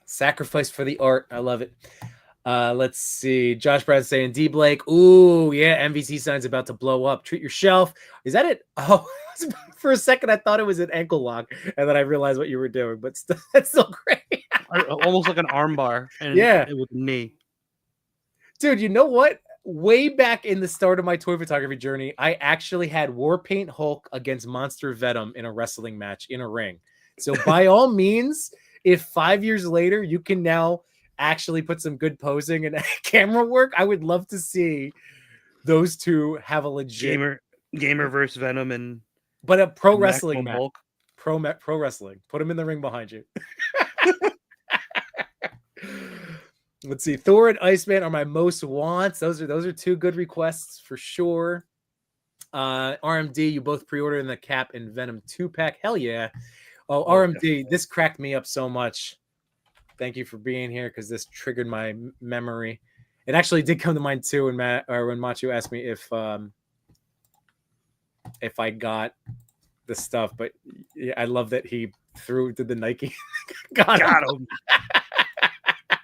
Sacrifice for the art. I love it. Let's see. Josh Brown saying D Blake. Ooh, yeah. MVC sign's about to blow up. Treat your shelf. Is that it? Oh, for a second I thought it was an ankle lock, and then I realized what you were doing. But that's still great. Almost like an arm bar. And yeah, with a knee. Dude, you know what? Way back in the start of my toy photography journey, I actually had Warpaint Hulk against Monster Venom in a wrestling match in a ring. So by all means, if 5 years later you can now actually put some good posing and camera work, I would love to see those two have a legit gamer versus Venom but a pro wrestling match. Hulk. Pro wrestling. Put him in the ring behind you. Let's see. Thor and Iceman are my most wants. Those are two good requests for sure. RMD, you both pre-ordered in the Cap and Venom 2-pack. Hell yeah. Oh, RMD, definitely. This cracked me up so much. Thank you for being here because this triggered my memory. It actually did come to mind too when Machu asked me if I got the stuff, but yeah, I love that he did the Nike. got him.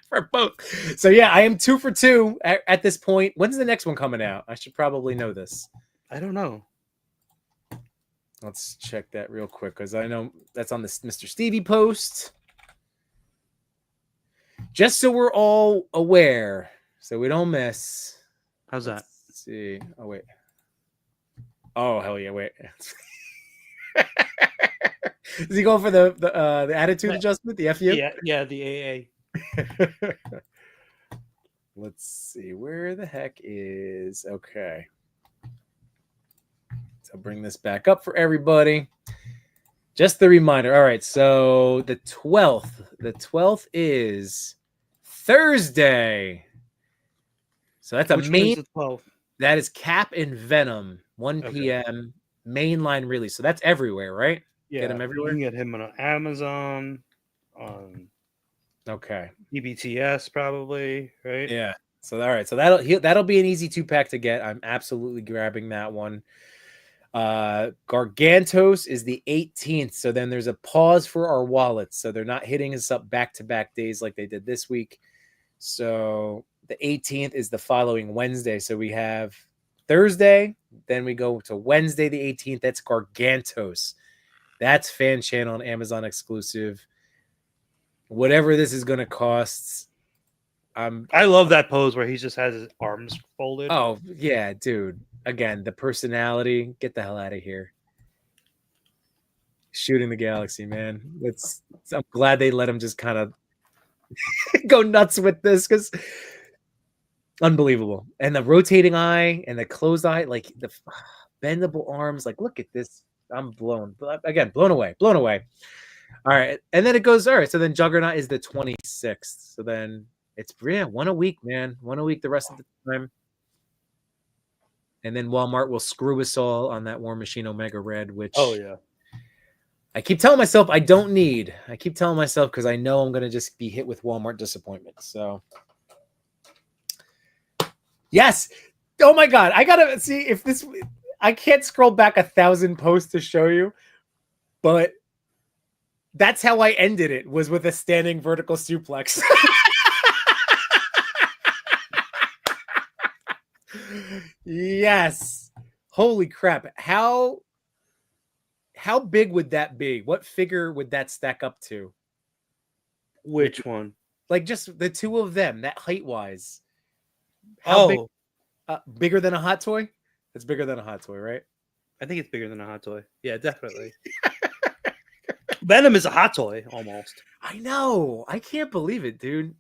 For both. So yeah, I am 2 for 2 at this point. When's the next one coming out? I should probably know this. I don't know. Let's check that real quick because I know that's on this Mr. Stevie post. Just so we're all aware, so we don't miss. How's that? Let's see. Oh wait. Oh hell yeah! Wait. Is he going for the attitude adjustment? The FU? Yeah, the AA. Let's see where the heck is. Okay, so bring this back up for everybody. Just the reminder. All right, so the 12th is Thursday. So that's Which main. the 12th? That is Cap and Venom, 1 p.m. mainline release. So that's everywhere, right? Yeah, get him everywhere. You can get him on Amazon, on EBTS probably, right? Yeah. So all right, so that'll be an easy 2-pack to get. I'm absolutely grabbing that one. Gargantos is the 18th. So then there's a pause for our wallets. So they're not hitting us up back-to-back days like they did this week. So the 18th is the following Wednesday. So we have Thursday, then we go to Wednesday the 18th. That's Gargantos. That's fan channel and Amazon exclusive. Whatever this is going to cost. I love that pose where he just has his arms folded. Oh, yeah, dude. Again, the personality. Get the hell out of here. Shooting the galaxy, man. I'm glad they let him just kind of go nuts with this because unbelievable. And the rotating eye and the closed eye, like the bendable arms. Like, look at this. I'm blown away. All right. And then it goes, all right. So then Juggernaut is the 26th. So then it's one a week, man. One a week the rest of the time. And then Walmart will screw us all on that War Machine Omega Red, which I keep telling myself I don't need. I keep telling myself because I know I'm going to just be hit with Walmart disappointment. So, yes. Oh, my God. I got to see if this – I can't scroll back 1,000 posts to show you, but that's how I ended it, was with a standing vertical suplex. Yes. Holy crap. How big would that be? What figure would that stack up to? Which one? Like just the two of them, that height-wise. How big? Bigger than a hot toy? It's bigger than a hot toy, right? I think it's bigger than a hot toy. Yeah, definitely. Venom is a hot toy almost. I know. I can't believe it, dude.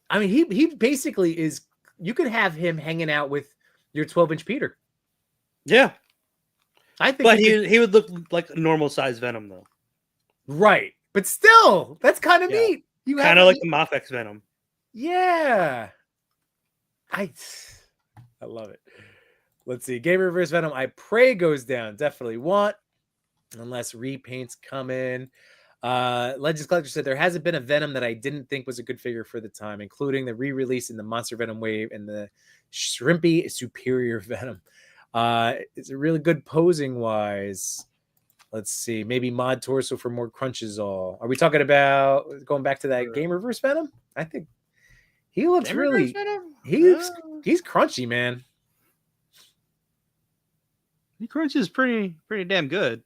I mean, he basically is. You could have him hanging out with your 12-inch Peter. Yeah, I think but you could. he would look like a normal size Venom though. Right, but still, that's kind of Yeah. neat. You have Kind of like the Mafex Venom. yeah. I love it. Let's see. Game Reverse Venom. I pray goes down. Definitely want. Unless repaints come in. Legends Collector said there hasn't been a Venom that I didn't think was a good figure for the time, including the re-release in the Monster Venom wave and the Shrimpy Superior Venom. It's a really good posing wise. Let's see, maybe mod torso for more crunches. All are we talking about going back to that Game Reverse Venom? I think he looks Game really. Reverse Venom? He's crunchy, man. He crunches pretty damn good.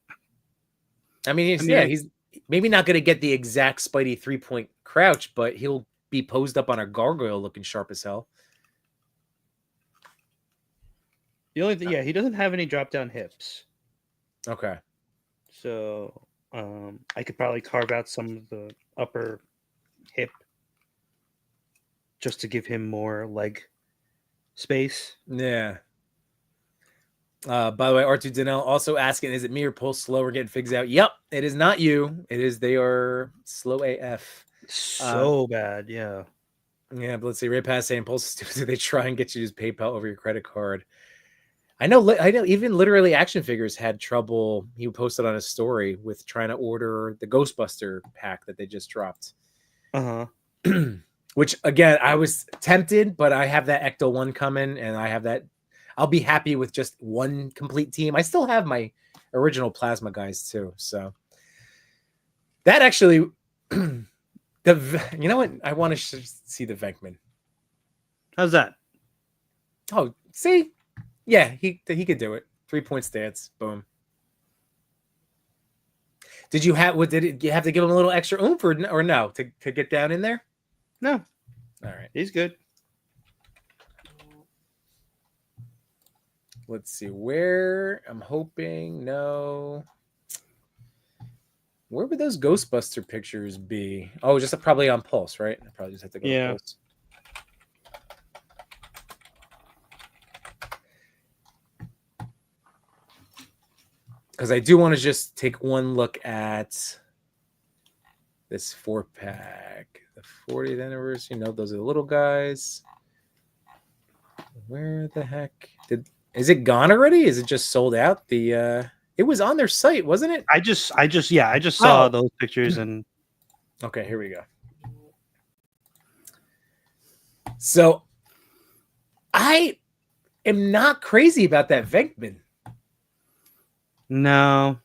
I mean, he's maybe not going to get the exact Spidey 3-point crouch, but he'll be posed up on a gargoyle looking sharp as hell. The only thing, he doesn't have any drop down hips. Okay. So I could probably carve out some of the upper hip just to give him more leg space. Yeah. By the way, R2 Danell also asking, is it me or Pulse slow? We're getting figs out. Yep, it is not you. It is they are slow AF. So bad, yeah. Yeah, but let's see. Ray Pass saying Pulse do they try and get you to use PayPal over your credit card? I know even literally action figures had trouble. He posted on his story with trying to order the Ghostbuster pack that they just dropped. Which again, I was tempted, but I have that Ecto 1 coming, and I have that. I'll be happy with just one complete team. I still have my original Plasma guys too. So that actually, you know what? I want to see the Venkman. How's that? Oh, see, yeah, he could do it. 3-point stance, boom. Did you have you have to give him a little extra oomph or no to get down in there? No. All right, he's good. Let's see where I'm hoping. No. Where would those Ghostbuster pictures be? Oh, just probably on Pulse, right? I probably just have to go to Pulse. Because I do want to just take one look at this 4-pack. The 40th anniversary. No, those are the little guys. Where the heck is it gone already? Is it just sold out? It was on their site, wasn't it? I just saw those pictures and okay, here we go. So I am not crazy about that Venkman. No.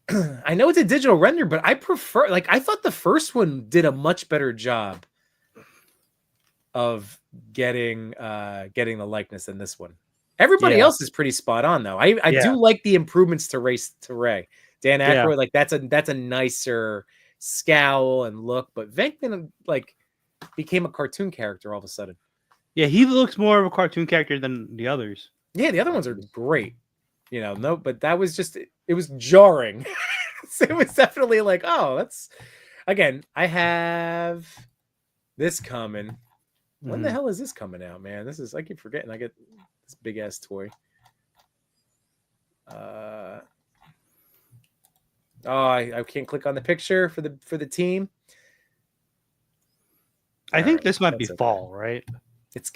I know it's a digital render, but I prefer I thought the first one did a much better job of getting the likeness than this one. Everybody else is pretty spot on though. I do like the improvements to Ray. Dan Aykroyd, that's a nicer scowl and look, but Venkman became a cartoon character all of a sudden. Yeah, he looks more of a cartoon character than the others. Yeah, the other ones are great. But that was just it was jarring. It was definitely that's again, I have this coming. When the hell is this coming out, man? This is I keep forgetting. I get this big ass toy. I can't click on the picture for the team. I think this might be fall, right?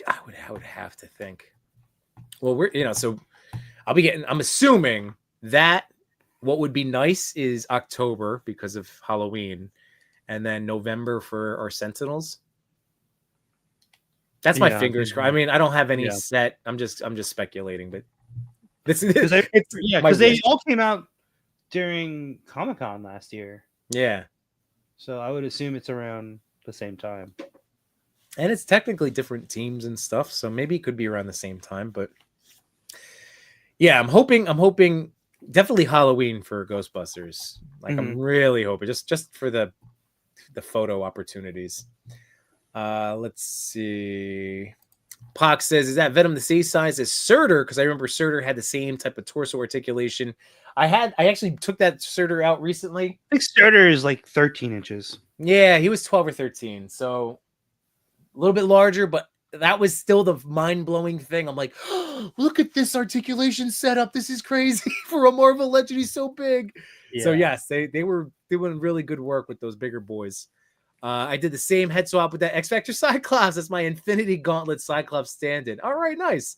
I would have to think. Well, we're so I'll be getting. I'm assuming that what would be nice is October because of Halloween, and then November for our Sentinels. That's my fingers crossed. I mean, I don't have any set. I'm just speculating, but this is because they all came out during Comic-Con last year. Yeah. So I would assume it's around the same time. And it's technically different teams and stuff, so maybe it could be around the same time, but yeah, I'm hoping definitely Halloween for Ghostbusters. I'm really hoping just for the photo opportunities. Let's see. Pox says, is that Venom the same size as Surtur? Because I remember Surtur had the same type of torso articulation. I actually took that Surtur out recently. I think Surtur is like 13 inches. Yeah, he was 12 or 13. So a little bit larger, but that was still the mind-blowing thing. I'm like, oh, look at this articulation setup. This is crazy for a Marvel Legend. He's so big. Yeah. So yes, they were doing really good work with those bigger boys. I did the same head swap with that X Factor Cyclops. That's my Infinity Gauntlet Cyclops stand-in. All right, nice.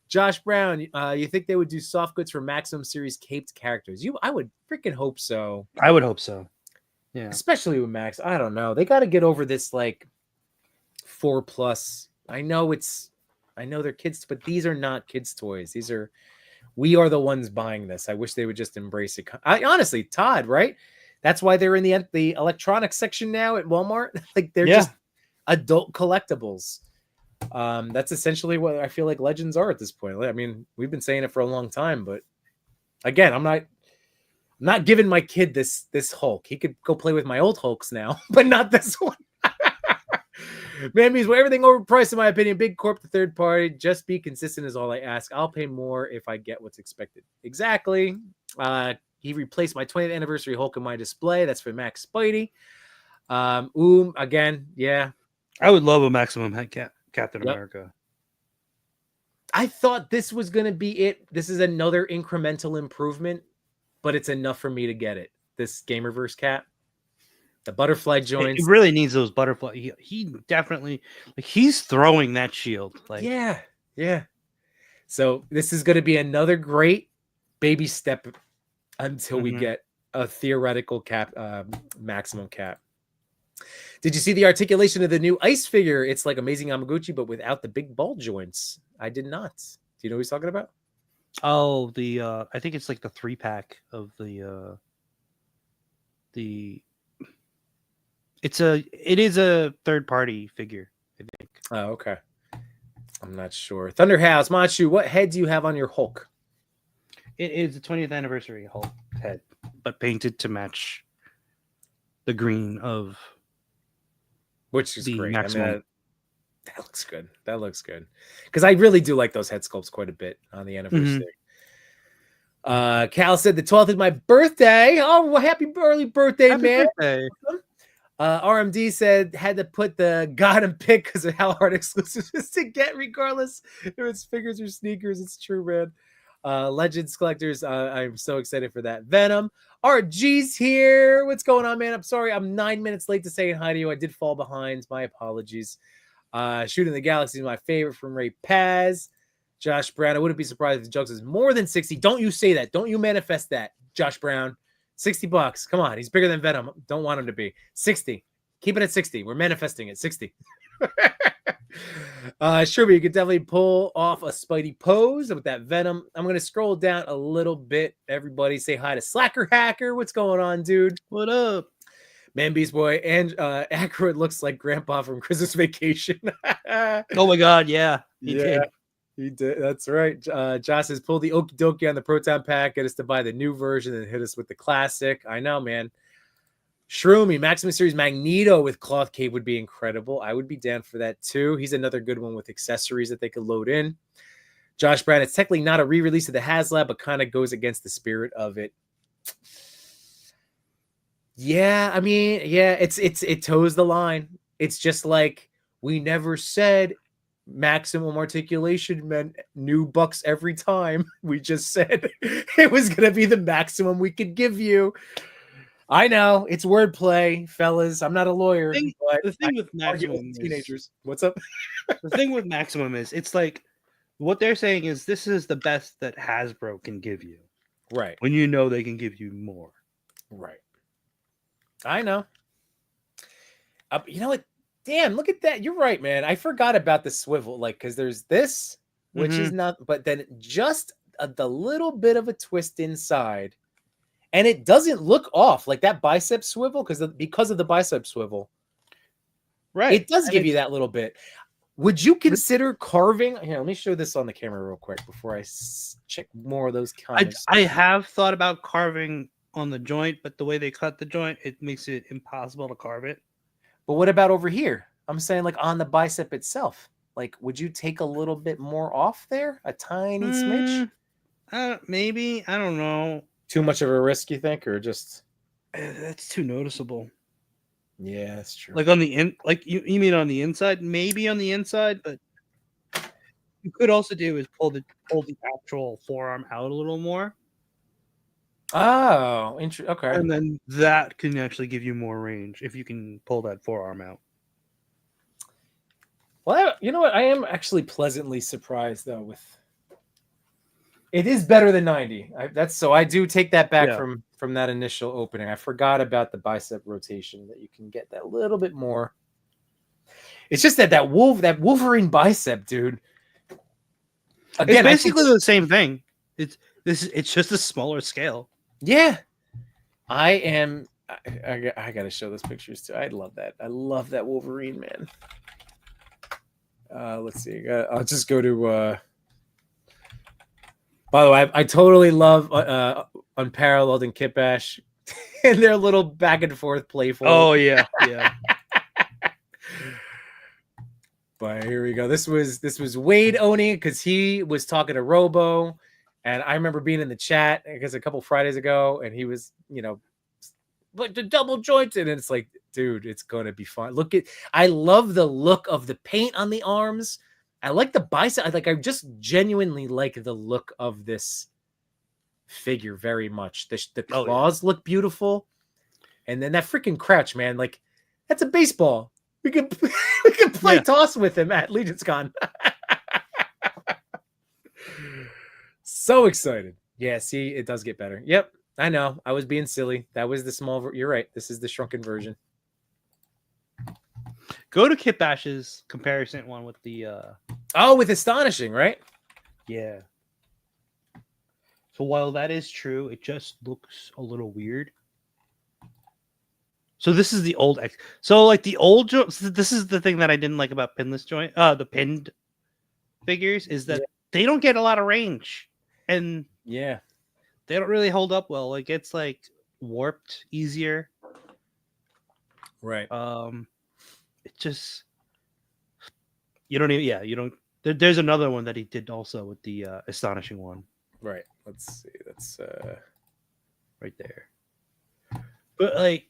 Josh Brown, you think they would do soft goods for Maximum Series caped characters? I would freaking hope so. I would hope so. Yeah. Especially with Max. I don't know. They got to get over this like 4+. I know they're kids, but these are not kids' toys. We are the ones buying this. I wish they would just embrace it. Honestly, Todd, right? That's why they're in the electronics section now at Walmart. Like they're just adult collectibles. That's essentially what I feel like Legends are at this point. I mean, we've been saying it for a long time, but again, I'm not giving my kid this Hulk. He could go play with my old Hulks now, but not this one. Man, means everything overpriced in my opinion. Big corp, the third party. Just be consistent is all I ask. I'll pay more if I get what's expected. Exactly. He replaced my 20th anniversary Hulk in my display. That's for Max Spidey. Again, yeah. I would love a Maximum Captain America. I thought this was going to be it. This is another incremental improvement, but it's enough for me to get it. This Gamerverse Cap. The butterfly joints. It really needs those butterfly. He definitely, he's throwing that shield. Yeah. So this is going to be another great baby step until we get a theoretical cap, Maximum Cap. Did you see the articulation of the new Ice figure? It's like Amazing Yamaguchi, but without the big ball joints. I did not. Do you know what he's talking about? Oh, I think it's like the 3-pack of it is a third-party figure, I think. Oh, okay. I'm not sure. Thunderhouse, Machu, what head do you have on your Hulk? It is the 20th anniversary Hulk head, but painted to match the green of which is great. Maximum. I mean, that looks good. Because I really do like those head sculpts quite a bit on the anniversary. Cal said the 12th is my birthday. Oh, well, happy early birthday, man. Birthday. RMD said had to put the God and pick because of how hard exclusive is to get, regardless if it's figures or sneakers. It's true, man. Legends collectors, I'm so excited for that. Venom, RG's here. What's going on, man? I'm sorry, I'm 9 minutes late to saying hi to you. I did fall behind. My apologies. Shooting the Galaxy is my favorite from Ray Paz. Josh Brown, I wouldn't be surprised if the Jugs is more than 60. Don't you say that. Don't you manifest that, Josh Brown. $60. Come on. He's bigger than Venom. Don't want him to be. 60. Keep it at 60. We're manifesting it. 60. Sure, but you could definitely pull off a Spidey pose with that Venom. I'm going to scroll down a little bit. Everybody say hi to Slacker Hacker. What's going on, dude? What up? Man, Beast Boy. And Aykroyd looks like Grandpa from Christmas Vacation. Oh, my God. Yeah. He did. He did. That's right. Josh says, pull the okie dokie on the Proton Pack. Get us to buy the new version and hit us with the classic. I know, man. Shroomy, Maximum Series Magneto with cloth cape would be incredible. I would be down for that too. He's another good one with accessories that they could load in. Josh Brown, it's technically not a re-release of the HasLab, but kind of goes against the spirit of it. Yeah, I mean, yeah, it toes the line. It's just like we never said maximum articulation meant new bucks every time. We just said it was going to be the maximum we could give you. I know it's wordplay, fellas. I'm not a lawyer. The thing with Maximum teenagers. What's up? The thing with Maximum is it's like what they're saying is this is the best that Hasbro can give you. Right. When you know they can give you more. Right. I know. You know what? Damn, look at that. You're right, man. I forgot about the swivel. Like, because there's this, which is not, but then just the little bit of a twist inside. And it doesn't look off like that bicep swivel because of the bicep swivel. Right. It does give you that little bit. Would you consider carving? Here, let me show this on the camera real quick before I check more of those comments. I have thought about carving on the joint, but the way they cut the joint, it makes it impossible to carve it. But what about over here? I'm saying like on the bicep itself. Like, would you take a little bit more off there? A tiny smidge? Maybe, I don't know. Too much of a risk, you think, or just? That's too noticeable. Yeah, that's true. Like on the like you mean on the inside? Maybe on the inside, but you could also do is pull the actual forearm out a little more, Oh, okay. and then that can actually give you more range if you can pull that forearm out. Well, you know what? I am actually pleasantly surprised though. With it is better than 90. I do take that back Yeah. from that initial opening. I forgot about the bicep rotation that you can get that little bit more. It's just that Wolverine bicep, dude. It's Again, basically the same thing. It's just a smaller scale. Yeah, I got to show those pictures too. I love that. I love that Wolverine, man. Let's see. I'll just go to. By the way, I totally love Unparalleled and Kit Bash and their little back and forth playful. Oh yeah, yeah. But here we go. This was Wade owning it because he was talking to Robo, and I remember being in the chat because a couple Fridays ago, and he was, like the double jointed, and it's like, dude, it's gonna be fun. I love the look of the paint on the arms. I like the bicep. I just genuinely like the look of this figure very much. The claws look beautiful, and then that freaking crouch, man, like that's a baseball. We could play toss with him at Legion's Con. So excited. Yeah, see, it does get better. Yep, I know. I was being silly. That was the small. You're right. This is the shrunken version. Go to Kit Bash's comparison one with the. With Astonishing, right? Yeah. So while that is true, it just looks a little weird. So this is the old X. So like the old this is the thing that I didn't like about pinless joint. The pinned figures is that they don't get a lot of range, and they don't really hold up well. Like it's like warped easier. Right. It just you don't. There's another one that he did also with the Astonishing one. Right. Let's see. That's right there. But like.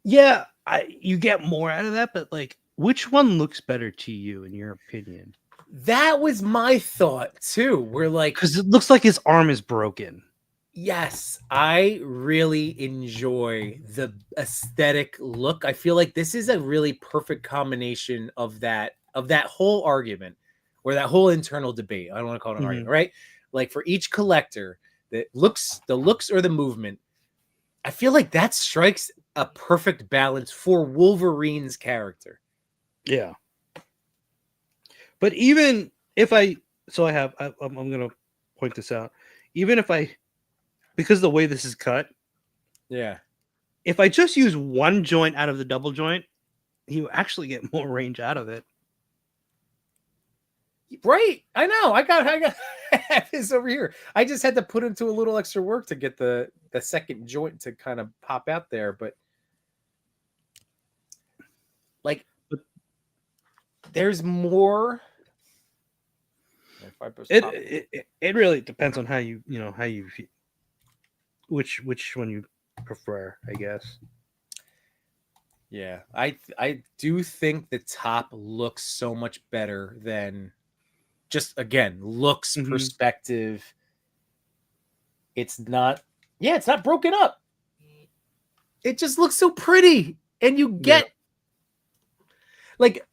Yeah, you get more out of that, but like, which one looks better to you in your opinion? That was my thought too. We're like, because it looks like his arm is broken. Yes, I really enjoy the aesthetic look. I feel like this is a really perfect combination of that whole argument or that whole internal debate. I don't want to call it an argument, right? Like for each collector, the looks or the movement, I feel like that strikes a perfect balance for Wolverine's character. Yeah. But even if I'm going to point this out. Even if because the way this is cut. Yeah. If I just use one joint out of the double joint, you actually get more range out of it. Right. I know. I got this over here. I just had to put into a little extra work to get the second joint to kind of pop out there, but like there's more. It really depends on how you which one you prefer, I guess. Yeah, I do think the top looks so much better than just, again, looks, perspective. It's not broken up. It just looks so pretty, and you get like,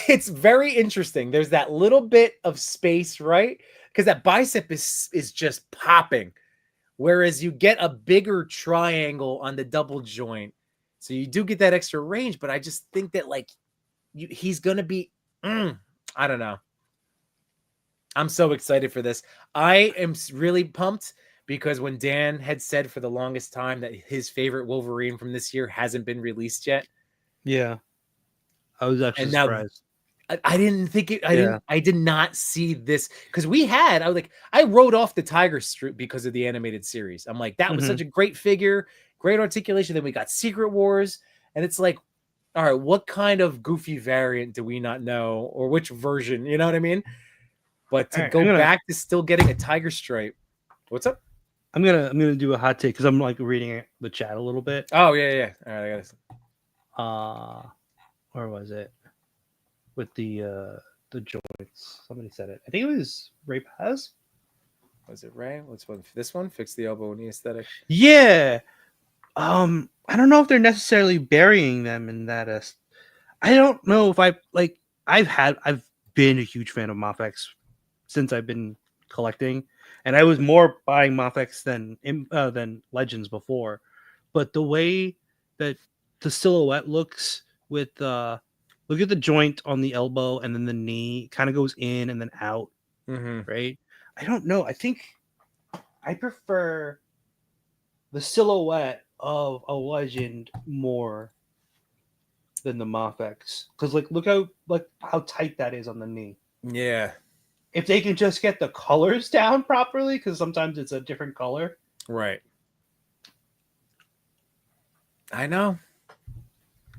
it's very interesting. There's that little bit of space, right? Because that bicep is just popping, whereas you get a bigger triangle on the double joint. So you do get that extra range, but I just think that he's going to be, I don't know. I'm so excited for this. I am really pumped because when Dan had said for the longest time that his favorite Wolverine from this year hasn't been released yet. Yeah. I was actually surprised. I didn't think it. I did not see this because I wrote off the Tiger Strip because of the animated series. I'm like, that was such a great figure, great articulation. Then we got Secret Wars, and it's like, all right, what kind of goofy variant do we not know, or which version? You know what I mean? But to All right, go back to still getting a tiger stripe. What's up? I'm gonna do a hot take because I'm like reading the chat a little bit. Oh yeah. All right, I got Uh where was it? With the joints. Somebody said it. I think it was Ray Paz. Was it Ray? What's one? This one? Fix the elbow knee aesthetic. Yeah. I don't know if they're necessarily burying them in that. I don't know if I've been a huge fan of Mofex since I've been collecting, and I was more buying Mofex than Legends before. But the way that the silhouette looks with look at the joint on the elbow and then the knee kind of goes in and then out, right? I don't know. I think I prefer the silhouette of a Legend more than the Mofex because look how tight that is on the knee. Yeah. If they can just get the colors down properly, because sometimes it's a different color. Right. I know.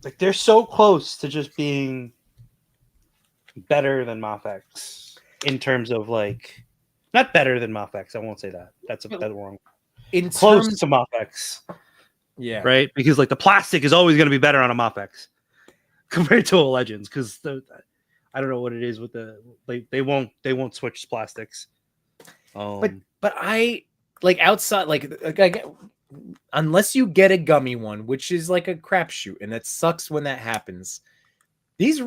Like they're so close to just being better than Mofex in terms of not better than Mofex. I won't say that. That's wrong. In Close terms to Mofex. Yeah. Right? Because the plastic is always going to be better on a Mofex compared to a Legends because I don't know what it is with they won't switch plastics. But I outside unless you get a gummy one, which is like a crapshoot, and it sucks when that happens. These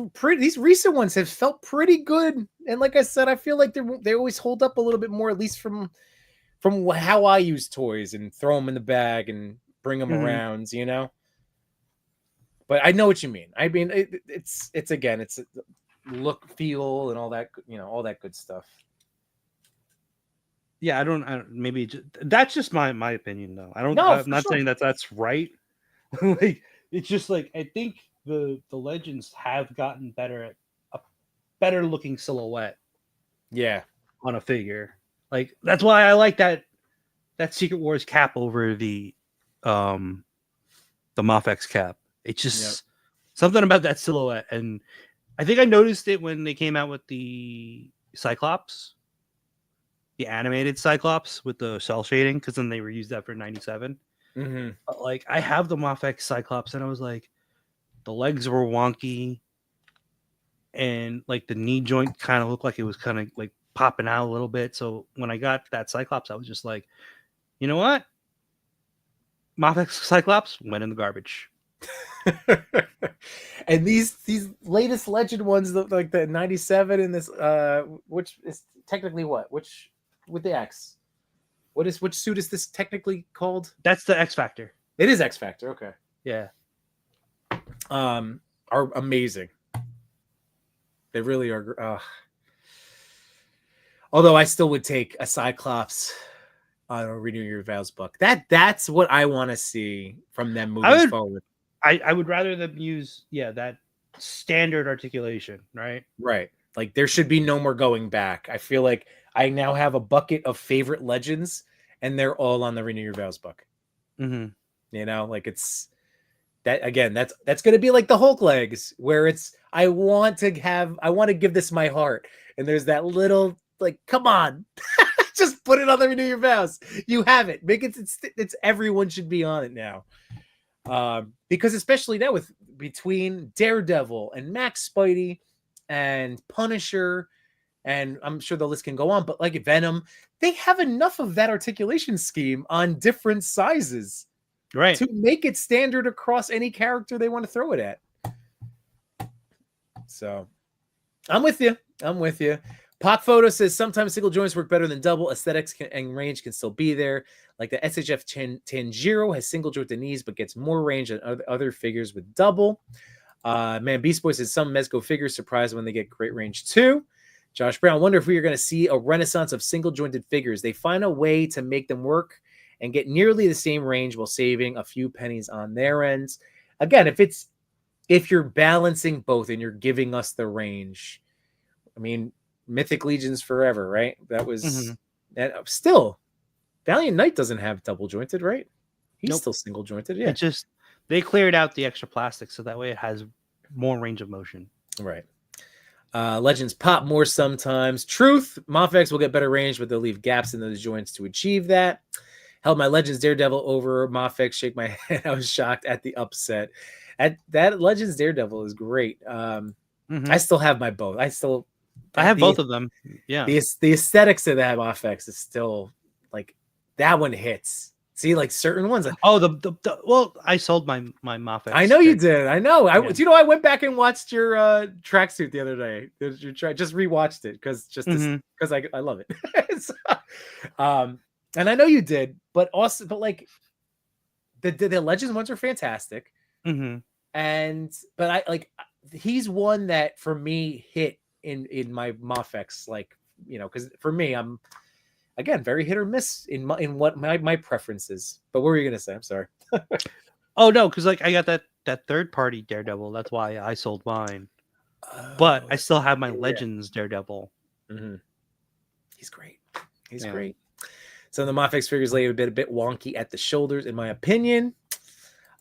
recent ones have felt pretty good, and like I said, I feel like they always hold up a little bit more, at least from how I use toys and throw them in the bag and bring them around, you know. But I know what you mean. I mean, it's again, it's look, feel, and all that, all that good stuff. Yeah, I don't maybe that's just my opinion though. I'm not saying that's right. It's just I think the Legends have gotten better at a better looking silhouette. Yeah, on a figure. That's why I like that Secret Wars cap over the Mofex cap. It's just something about that silhouette, and I think I noticed it when they came out with the Cyclops. The animated Cyclops with the cell shading, because then they reused that for 97. But I have the Mofex Cyclops, and I was like, the legs were wonky, and the knee joint kind of looked like it was kind of popping out a little bit. So when I got that Cyclops, I was just like, you know what? Mofex Cyclops went in the garbage. And these latest Legend ones, like the 97 and this, which is technically which with the X, which suit is this technically called? That's the X Factor. It is X Factor. Okay. Yeah. Are amazing. They really are. Although I still would take a Cyclops on a Renew Your Vows book. That's what I want to see from them moving forward. I would rather them use that standard articulation, right? Right. There should be no more going back. I feel like I now have a bucket of favorite Legends, and they're all on the Renew Your Vows book. You know, it's that again. That's going to be like the Hulk legs, where it's I want to give this my heart, and there's that little come on, just put it on the Renew Your Vows. You have it. Make it. It's everyone should be on it now. Because especially now between Daredevil and Max Spidey and Punisher, and I'm sure the list can go on, but Venom, they have enough of that articulation scheme on different sizes, right, to make it standard across any character they want to throw it at. So I'm with you. Poc Photo says sometimes single joints work better than double. Aesthetics and range can still be there. Like the SHF Tanjiro has single jointed knees, but gets more range than other figures with double. Man, Beast Boy says some Mezco figures surprise when they get great range too. Josh Brown, wonder if we are going to see a renaissance of single jointed figures. They find a way to make them work and get nearly the same range while saving a few pennies on their ends. Again, if you're balancing both and you're giving us the range, I mean, Mythic Legions forever, right? That was still Valiant Knight doesn't have double jointed, right? He's still single jointed. Yeah, they cleared out the extra plastic so that way it has more range of motion. Right. Legends pop more sometimes. Truth, Mafex will get better range, but they'll leave gaps in those joints to achieve that. Held my Legends Daredevil over Mafex. Shake my head. I was shocked at the upset. That Legends Daredevil is great. I still have my both. I have both of them. Yeah. The aesthetics of that Mafex is still like that one hits. See, like certain ones. Well, I sold my Mafex. I know you did. I know. I went back and watched your tracksuit the other day. Just rewatched it because I love it. So, and I know you did, but like the Legends ones are fantastic. But he's one that for me hit in my Mafex, like, because for me, I'm again very hit or miss in what my preferences. But what were you gonna say? I'm sorry. Oh no, because like I got that third party Daredevil. That's why I sold mine. But I still have my Legends Daredevil. He's great. He's great. So the Mafex figures lay a bit wonky at the shoulders, in my opinion.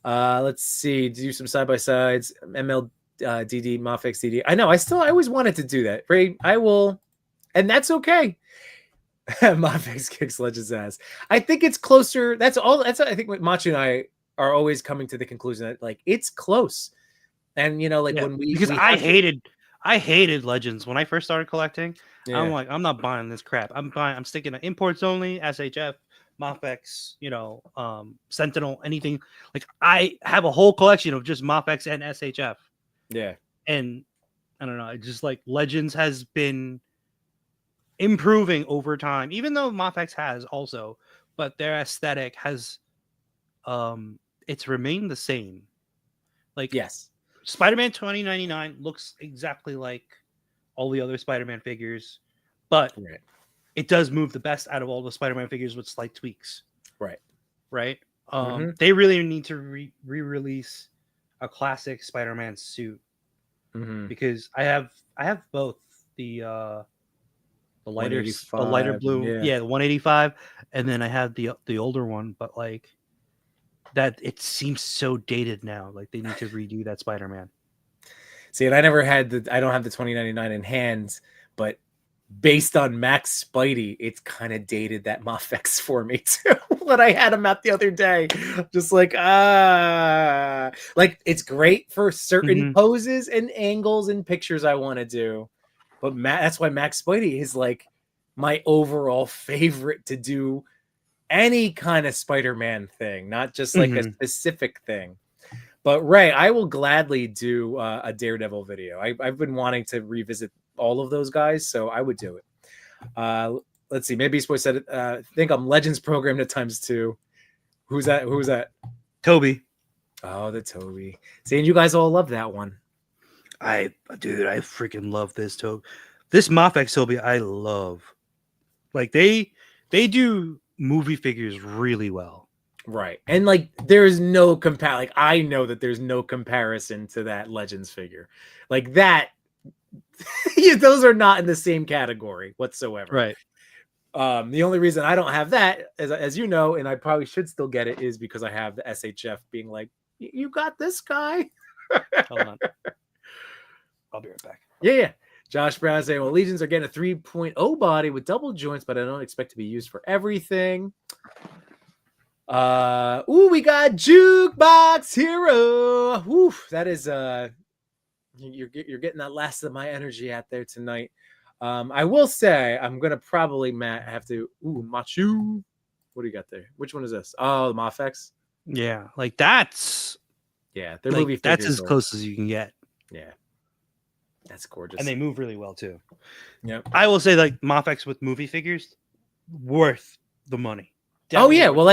Let's see. Do some side by sides. ML DD Mafex DD. I know. I always wanted to do that. Right. I will, and that's okay. Mafex kicks Legends ass. I think it's closer. That's all. I think what Machu and I are always coming to the conclusion that like it's close. And when I hated Legends when I first started collecting. Yeah. I'm like, I'm not buying this crap. I'm sticking to imports only, SHF, Mafex, Sentinel, anything. Like I have a whole collection of just Mafex and SHF. Yeah. And I don't know, it's just like Legends has been improving over time, even though Mafex has also, but their aesthetic has it's remained the same. Like, yes, Spider-Man 2099 looks exactly like all the other Spider-Man figures, but it does move the best out of all the Spider-Man figures with slight tweaks. Right. They really need to re-release a classic Spider-Man suit because I have both the lighter blue, the 185, and then I have the older one, but like that it seems so dated now. Like they need to redo that Spider-Man. See, and I don't have the 2099 in hand, but based on Max Spidey, it's kind of dated that Mafex for me too. When I had him out the other day, just like like it's great for certain poses and angles and pictures I want to do, but that's why Max Spidey is like my overall favorite to do any kind of Spider-Man thing, not just like a specific thing. But Ray, I will gladly do a Daredevil video. I've been wanting to revisit all of those guys, so I would do it. Let's see. Maybe Boy said it. I think I'm Legends programmed at ×2. Who's that? Who was that? Toby. Oh, the Toby. See, and you guys all love that one. I freaking love this Toby. This Mafex Toby, I love. Like they do movie figures really well. Right. And like there's no like I know that there's no comparison to that Legends figure. Like that those are not in the same category whatsoever. Right. The only reason I don't have that, as you know, and I probably should still get it, is because I have the SHF being like, you got this guy. Hold on. I'll be right back. Yeah. Josh Brown saying, well, Legions are getting a 3.0 body with double joints, but I don't expect to be used for everything. We got Jukebox Hero. Woo, that is you're getting that last of my energy out there tonight. I will say I'm gonna probably have to Machu. What do you got there? Which one is this? Oh, the Mafex. Yeah, like that's they're like, movie that's as close as you can get. Yeah. That's gorgeous. And they move really well too. Yeah. I will say like Mafex with movie figures worth the money. Definitely. Oh yeah, well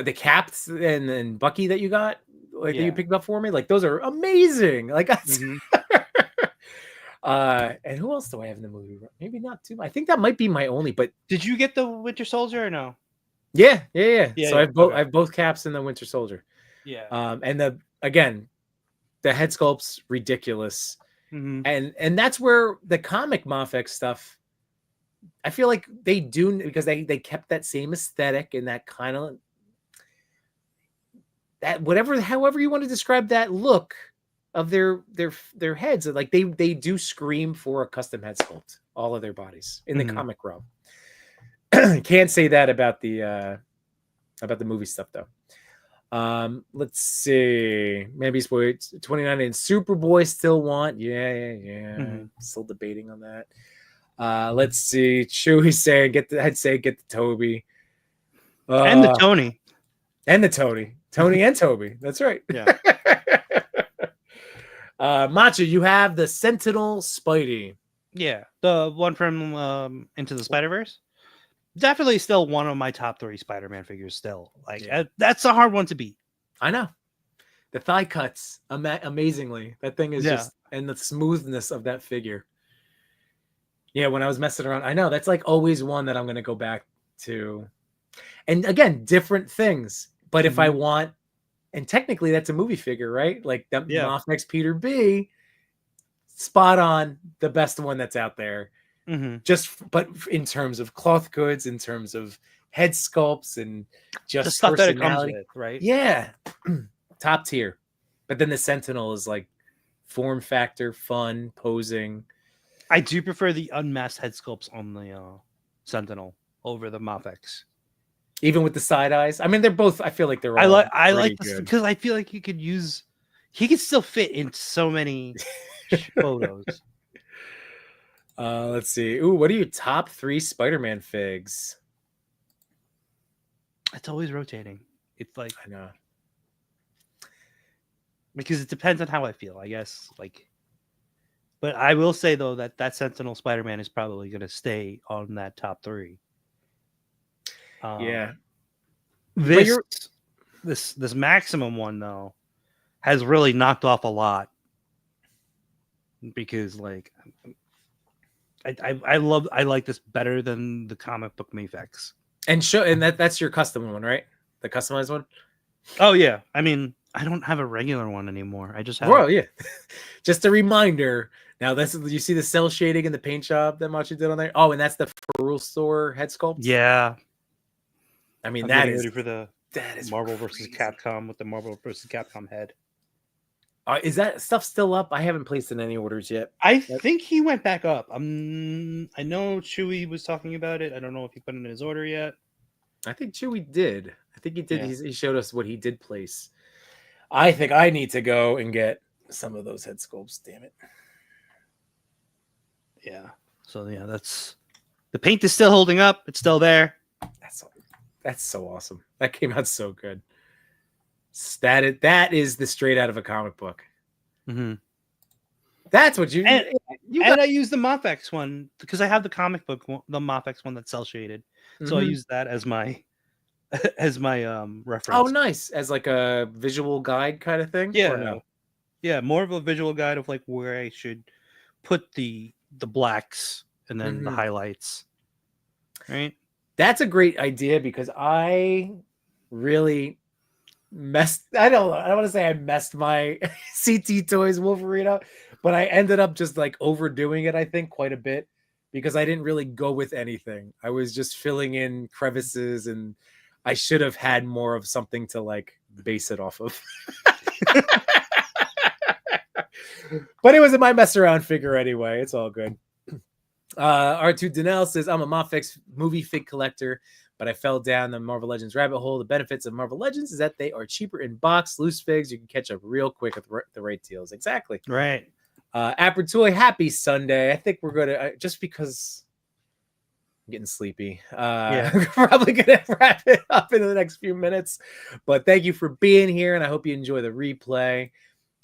the caps and Bucky that you got, that you picked up for me, like those are amazing. Like that's and who else do I have in the movie? Maybe not too. I think that might be my only. But did you get the Winter Soldier or no? Yeah. So I have both caps in the Winter Soldier. Yeah. And the head sculpt's ridiculous. And that's where the comic Mafex stuff, I feel like they do, because they kept that same aesthetic and that kind of that however you want to describe that look of their heads. Like they do scream for a custom head sculpt, all of their bodies in the comic realm. Can't say that about the movie stuff though. Let's see. Maybe Boy 29 and Superboy still want. Yeah. Still debating on that. Let's see. Chewy saying get the Toby. And the Tony. And the Tony. Tony and Toby. That's right. Yeah. Macho, you have the Sentinel Spidey. Yeah. The one from Into the Spider-Verse. Definitely still one of my top 3 Spider-Man figures still. Like that's a hard one to beat. I know. The thigh cuts amazingly. That thing is just, and the smoothness of that figure. Yeah, when I was messing around, I know that's like always one that I'm going to go back to. And again, different things. But if I want, and technically that's a movie figure, right? Like that Mofex Peter B, spot on, the best one that's out there. But in terms of cloth goods, in terms of head sculpts, and just the stuff that it comes personality, with, right? Yeah, top tier. But then the Sentinel is like form factor, fun, posing. I do prefer the unmasked head sculpts on the Sentinel over the Mofex. Even with the side eyes. I mean, they're both. I feel like they're. All I like this because I feel like he could still fit in so many photos. Let's see. Ooh, what are your top 3 Spider-Man figs? It's always rotating. It's like, I know, because it depends on how I feel, I guess. Like, but I will say though that Sentinel Spider-Man is probably going to stay on that top 3. Yeah. This Maximum one though has really knocked off a lot, because like I like this better than the comic book Mafex. And that's your custom one, right? The customized one? Oh yeah. I mean, I don't have a regular one anymore. I just have. Well, yeah. Just a reminder. Now, you see the cell shading in the paint job that Machi did on there? Oh, and that's the Rule Store head sculpt? Yeah. I mean, that is ready for that is Marvel crazy. versus Capcom with the Marvel versus Capcom head. Is that stuff still up? I haven't placed in any orders yet. I think he went back up. I know Chewy was talking about it. I don't know if he put it in his order yet. I think Chewy did. I think he did. Yeah. He showed us what he did place. I think I need to go and get some of those head sculpts. Damn it. Yeah. So yeah, the paint is still holding up. It's still there. That's so awesome. That came out so good. That is the straight out of a comic book. That's what and I use the Mofex one because I have the comic book, the Mofex one that's cell shaded. So I use that as my reference. Oh, nice. As like a visual guide kind of thing? Yeah. No? Yeah, more of a visual guide of like where I should put the blacks and then the highlights. Right? That's a great idea because I really I don't want to say I messed my CT Toys Wolverine up, but I ended up just like overdoing it, I think, quite a bit because I didn't really go with anything. I was just filling in crevices and I should have had more of something to like base it off of. But it was in my mess around figure anyway. It's all good. R2 Danelle says, I'm a Mofex movie fig collector, but I fell down the Marvel Legends rabbit hole. The benefits of Marvel Legends is that they are cheaper in box, loose figs. You can catch up real quick at the right deals. Exactly. Right. Apertoy, happy Sunday. I think we're going to, just because I'm getting sleepy, we're probably going to wrap it up in the next few minutes. But thank you for being here, and I hope you enjoy the replay.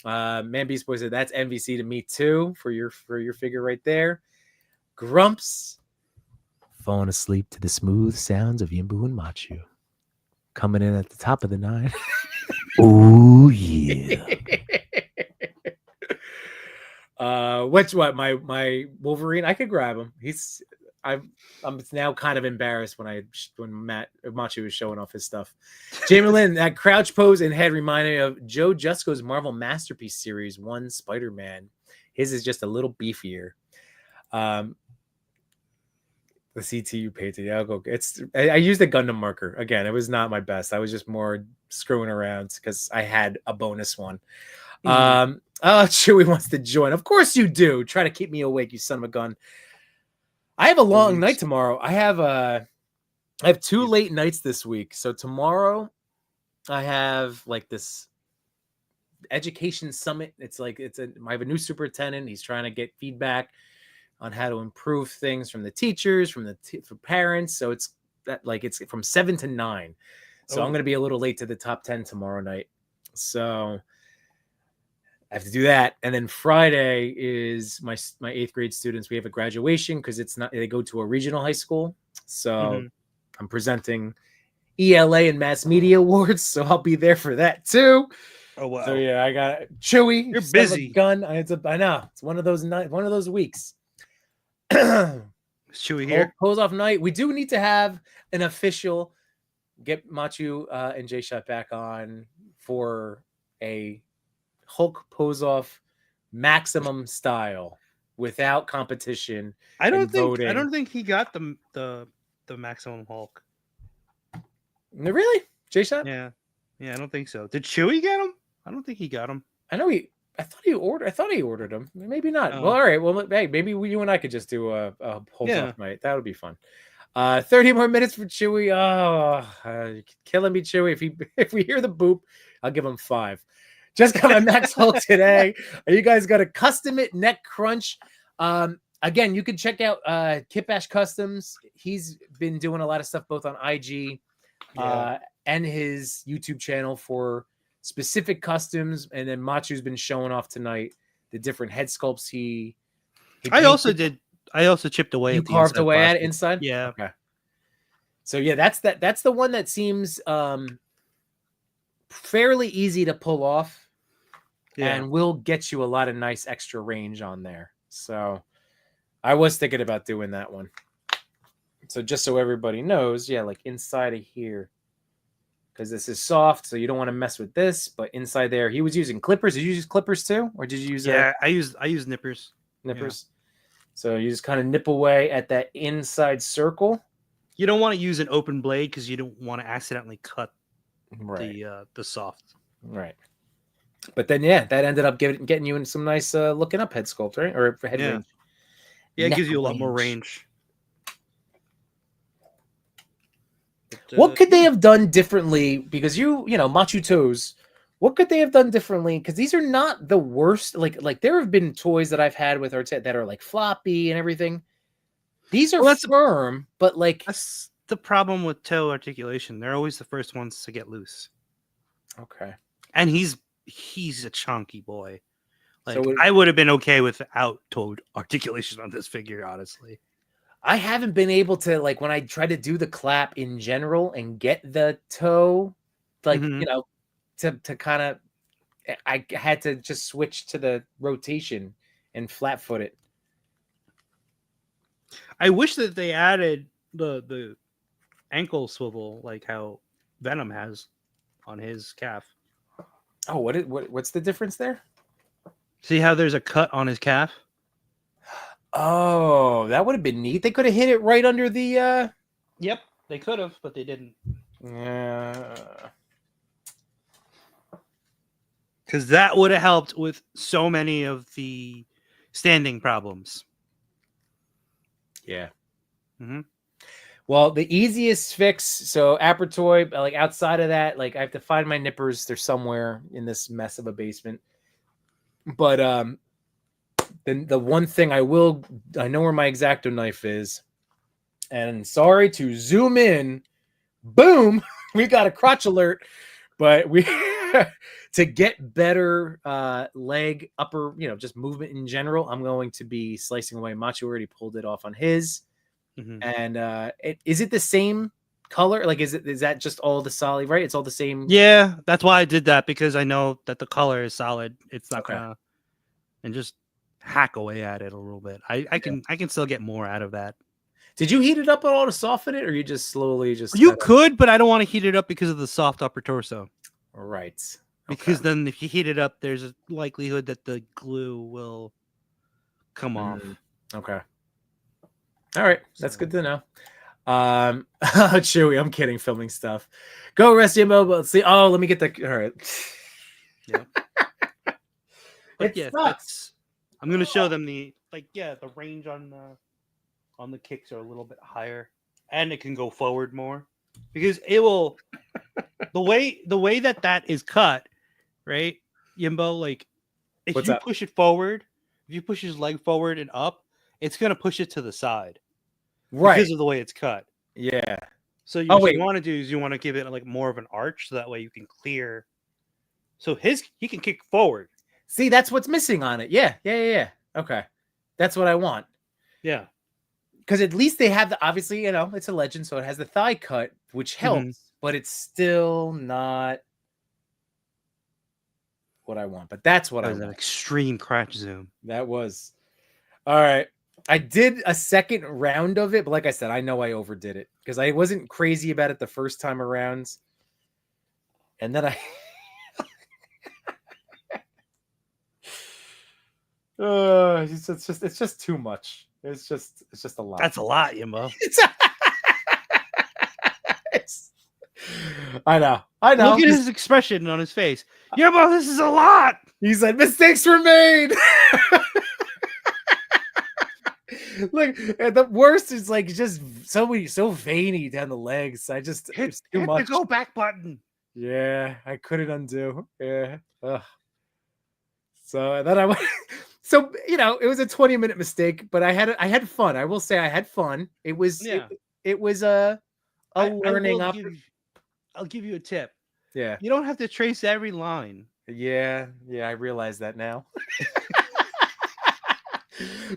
Man Beast Boy said, that's MVC to me too, for your figure right there. Grumps, falling asleep to the smooth sounds of Yimbu and Machu. Coming in at the top of the 9. Oh, yeah. My Wolverine? I could grab him. I'm now kind of embarrassed when Machu was showing off his stuff. Jamie Lynn, that crouch pose and head reminded me of Joe Jusko's Marvel Masterpiece Series 1 Spider-Man. His is just a little beefier. The CTU painting. I'll go. I used a Gundam marker. Again, it was not my best. I was just more screwing around because I had a bonus one. Oh, Chewy wants to join. Of course you do. Try to keep me awake, you son of a gun. I have a long night tomorrow. I have 2 late nights this week. So tomorrow I have like this education summit. I have a new superintendent. He's trying to get feedback on how to improve things from the teachers, from parents. So it's from 7 to 9. So I'm going to be a little late to the top 10 tomorrow night. So I have to do that. And then Friday is my 8th grade students. We have a graduation because they go to a regional high school. So I'm presenting ELA and mass media awards. So I'll be there for that too. Oh wow! So yeah, I got Chewy. You're busy. Gun. I know it's one of those weeks. Chewy here. Pose off night. We do need to have an official get Machu and J Shot back on for a Hulk pose off maximum style without competition. I don't think he got the maximum Hulk. Really? J Shot? Yeah, I don't think so. Did Chewy get him? I don't think he got him. I thought he ordered them. Maybe not. Well, all right. Well, hey, maybe you and I could just do a pose off night. That would be fun. 30 more minutes for Chewy. Oh, you're killing me, Chewy. If we hear the boop, I'll give him 5. Just got my Max Hulk today. You guys got a custom it neck crunch. Again, you can check out Kip Ash Customs. He's been doing a lot of stuff both on IG and his YouTube channel for specific customs. And then Machu's been showing off tonight the different head sculpts he I also chipped away. You carved away at it inside? Yeah. Okay. So yeah, that's the one that seems fairly easy to pull off, and will get you a lot of nice extra range on there. So I was thinking about doing that one. So just so everybody knows, like inside of here, because this is soft, so you don't want to mess with this. But inside there, he was using clippers. Did you use clippers too, or did you use? I use nippers. Nippers. Yeah. So you just kind of nip away at that inside circle. You don't want to use an open blade because you don't want to accidentally cut the soft. Right. But then, that ended up getting you in some nice looking up head sculpt, right? Or head range. Yeah, it gives you a lot more range. But, what could they have done differently? Because Machu toes, what could they have done differently? Because these are not the worst. Like there have been toys that I've had with Artet that are like floppy and everything. These are firm, but that's the problem with toe articulation. They're always the first ones to get loose. Okay. And he's a chunky boy. I would have been okay without toe articulation on this figure, honestly. I haven't been able to, when I try to do the clap in general and get the toe, to kind of, I had to just switch to the rotation and flat foot it. I wish that they added the ankle swivel like how Venom has on his calf. Oh, what's the difference there? See how there's a cut on his calf? Oh, that would have been neat. They could have hit it right under the Yep, they could have, but they didn't. Yeah. Because that would have helped with so many of the standing problems. Yeah. Mm-hmm. Well, the easiest fix, so Apertoy, outside of that, I have to find my nippers. They're somewhere in this mess of a basement. But then the one thing I know where my X-Acto knife is. And sorry to zoom in. Boom! We got a crotch alert. But we to get better leg, upper, just movement in general, I'm going to be slicing away. Machu already pulled it off on his. Mm-hmm. And is it the same color? Is that just all the solid, right? It's all the same. Yeah, that's why I did that, because I know that the color is solid. It's not gonna, and just hack away at it a little bit. I can still get more out of that. Did you heat it up at all to soften it, or you just slowly You could, but I don't want to heat it up because of the soft upper torso. Right. Because then if you heat it up, there's a likelihood that the glue will come off. Okay. All right. That's good to know. Chewy, I'm kidding. Filming stuff. Go Restia Mobile. Let's see. Oh, let me get the. All right. Yeah. But It yeah, sucks. I'm gonna show them the range on the kicks are a little bit higher, and it can go forward more because it will the way that is cut, right, Yimbo. Like if What's you up? push it forward, if you push his leg forward and up, it's gonna push it to the side Right. because of the way it's cut. Yeah. So Oh what wait. you want to do is you want to give it like more of an arch, so that way you can clear. So he can kick forward. See, that's what's missing on it. Yeah. Okay. That's what I want. Yeah. Because at least they have obviously, it's a legend, so it has the thigh cut, which helps, but it's still not what I want. But that's what That I was an want. extreme crotch zoom. That was all right. I did a second round of it, but like I said, I know I overdid it because I wasn't crazy about it the first time around. And then it's just too much. It's just a lot. That's a lot, Yimbo. I know. Look at his expression on his face. Yimbo, this is a lot. He said, mistakes were made. Like, the worst is like just so veiny down the legs. It's too much. Hit the go back button. Yeah, I couldn't undo. Yeah. Ugh. So then I went. So it was a 20-minute mistake, but I had fun. I will say I had fun. It was it was a learning opportunity. I'll give you a tip. Yeah. You don't have to trace every line. Yeah, I realize that now.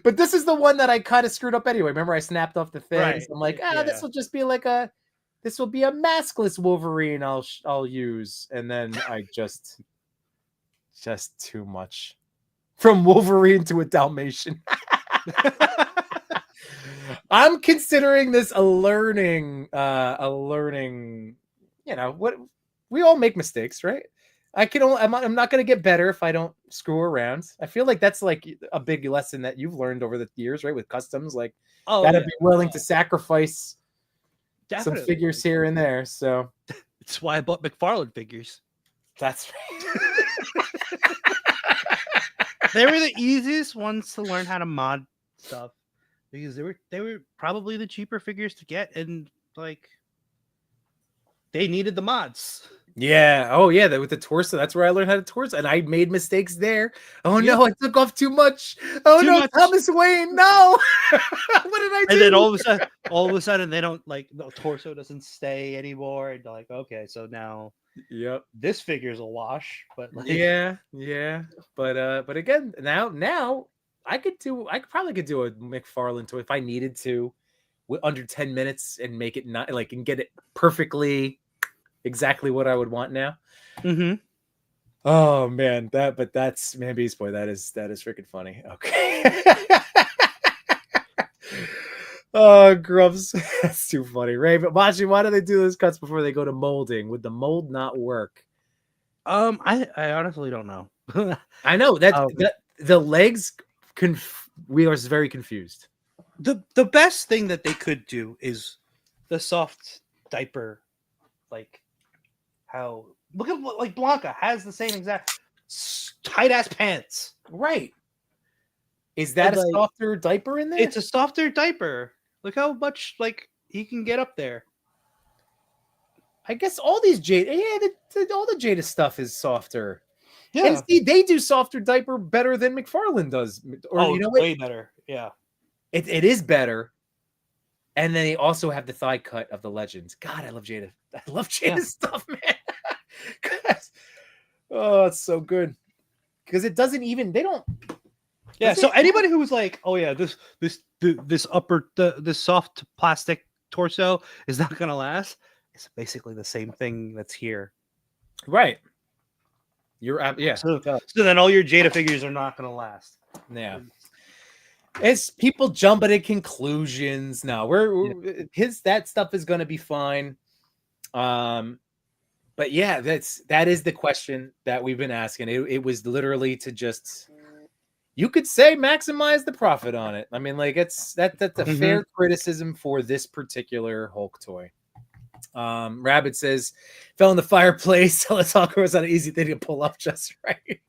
But this is the one that I kind of screwed up anyway. Remember, I snapped off the things. Right. I'm like, this will just be this will be a maskless Wolverine I'll use. And then I just too much. From Wolverine to a Dalmatian. I'm considering this a learning, what we all make mistakes, right? I'm not going to get better if I don't screw around. I feel like that's like a big lesson that you've learned over the years, right? With customs, like gotta be willing to sacrifice some figures here and there. So that's why I bought McFarlane figures. That's right. They were the easiest ones to learn how to mod stuff because they were probably the cheaper figures to get, and like they needed the mods. Yeah. Oh, yeah. With the torso, that's where I learned how to torso, and I made mistakes there. Oh no, I took off too much. Oh no, Thomas Wayne, no. What did I do? And then all of a sudden, they don't like the torso doesn't stay anymore, and like, okay, so now, this figure's a wash. But like, yeah. But again, now I probably could do a McFarlane toy if I needed to, under 10 minutes and make it not like and get it perfectly. Exactly what I would want now. Mm-hmm. Oh man, that's Beast Boy. That is freaking funny. Okay. Oh, Grubs, that's too funny, Ray. But Machi, why do they do those cuts before they go to molding? Would the mold not work? I honestly don't know. I know that the legs. We are very confused. The best thing that they could do is the soft diaper, like. How look at like Blanca has the same exact tight ass pants. Right. Is that a softer diaper in there? It's a softer diaper. Look how much like he can get up there. I guess all these Jada, all the Jada stuff is softer. Yeah. And see, they do softer diaper better than McFarlane does. Or way better. Yeah. It is better. And then they also have the thigh cut of the Legends. God, I love Jada. I love Jada's stuff, man. Oh, it's so good. Because it doesn't even, they don't. Yeah, so anybody who was like, oh yeah, this soft plastic torso is not going to last, it's basically the same thing that's here. Right. Yeah. So then all your Jada figures are not going to last. Yeah. It's people jumping at conclusions. No, that stuff is going to be fine. But yeah, that is the question that we've been asking. It was literally to just, you could say, maximize the profit on it. I mean, like that's a fair criticism for this particular Hulk toy. Rabbit says, fell in the fireplace. So let's all was not an easy thing to pull up just right.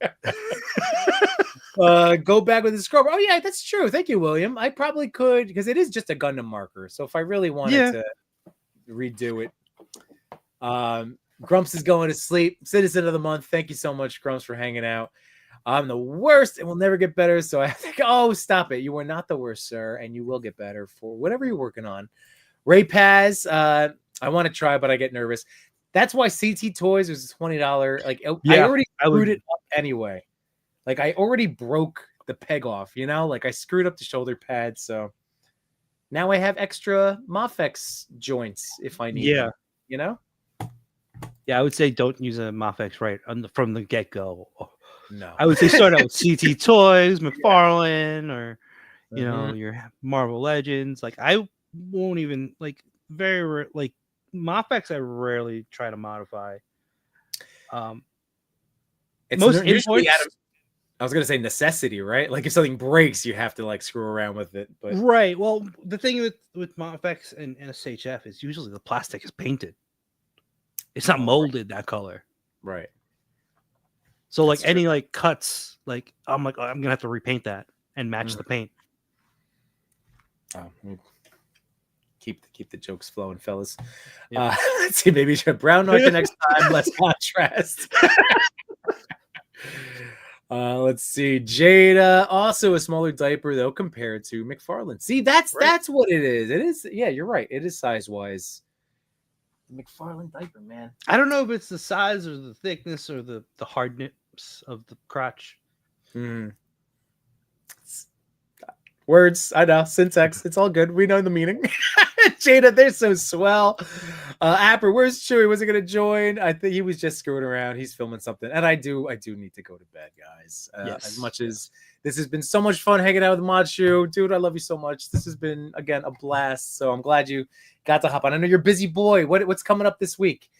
Go back with the scrub. Oh yeah, that's true. Thank you, William. I probably could because it is just a Gundam marker. So if I really wanted to redo it, Grumps is going to sleep. Citizen of the month. Thank you so much, Grumps, for hanging out. I'm the worst and will never get better. So I think, oh, stop it. You are not the worst, sir, and you will get better for whatever you're working on. Ray Paz, I want to try, but I get nervous. That's why CT Toys was $20. Like, I already screwed it up anyway. Like, I already broke the peg off, you know? Like, I screwed up the shoulder pad, so now I have extra Mafex joints if I need them, you know? Yeah, I would say don't use a Mafex right from the get-go. No. I would say start out with CT Toys, McFarlane, or, you know, your Marvel Legends. Like, I won't even, like, like, Mafex I rarely try to modify. It's most usually I was gonna say necessity, right? Like if something breaks, you have to like screw around with it. But right. Well, the thing with Mafex and SHF is usually the plastic is painted. It's not molded that color. Right. So like any like cuts, like I'm like, oh, I'm gonna have to repaint that and match the paint. Oh, keep the jokes flowing, fellas. Yeah. Let's see, maybe brown note next time. Less contrast. Let's see. Jada, also a smaller diaper though compared to McFarlane. See, that's what it is. It is, yeah, you're right. It is size wise. McFarlane diaper, man. I don't know if it's the size or the thickness or the hardness of the crotch. Words, I know, syntax. It's all good. We know the meaning. Jada, they're so swell. Apper, where's Chewy? Was he gonna join? I think he was just screwing around. He's filming something, and I do need to go to bed, guys. As much as this has been so much fun hanging out with Machu, dude, I love you so much. This has been again a blast. So I'm glad you got to hop on. I know you're a busy boy. What's coming up this week?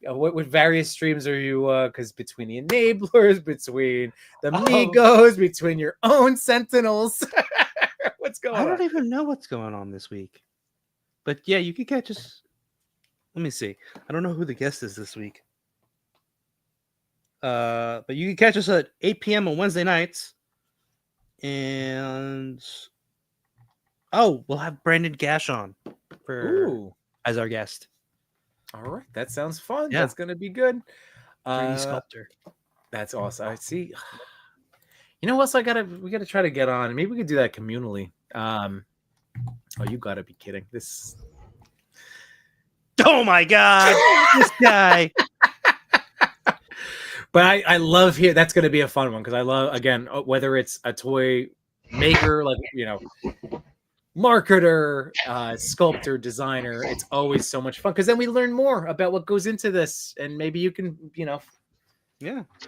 What various streams are you? Because between the enablers, between the Migos, between your own Sentinels. What's going on? I don't even know what's going on this week. But yeah, you can catch us. Let me see. I don't know who the guest is this week. But you can catch us at 8 p.m. on Wednesday nights. And we'll have Brandon Gash on as our guest. All right, that sounds fun. Yeah. That's gonna be good. 3D sculptor. That's awesome. I see. You know what? So we gotta try to get on. Maybe we could do that communally. Oh, you gotta be kidding. This. Oh my God, this guy. But I love here. That's gonna be a fun one because I love again whether it's a toy maker, like marketer, sculptor, designer. It's always so much fun because then we learn more about what goes into this, and maybe you can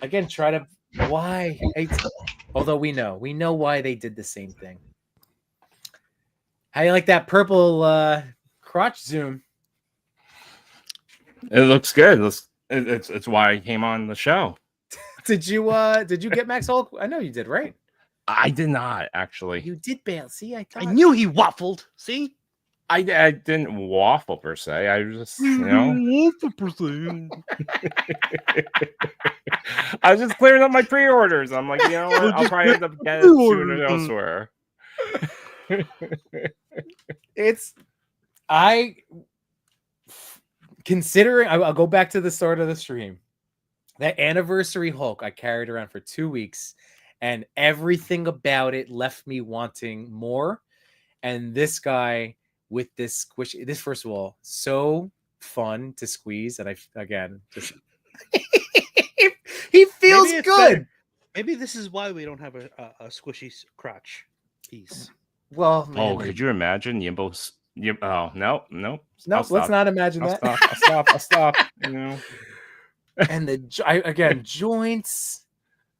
again try to why. Although we know why they did the same thing. How do you like that purple crotch zoom? It looks good. It's why I came on the show. Did you get Max Hulk? I know you did, right? I did not actually. You did, Bale. See, I knew he waffled. See, I didn't waffle per se. I was just waffle per se. I was just clearing up my pre-orders. I'm like, I'll probably end up getting it sooner elsewhere. Considering I'll go back to the start of the stream. That anniversary Hulk I carried around for 2 weeks, and everything about it left me wanting more. And this guy with this squishy, this first of all, so fun to squeeze, and just he feels good. Maybe this is why we don't have a squishy crotch piece. Well, could you imagine Yimbo's? No. Let's not imagine that. I'll stop. And the joints,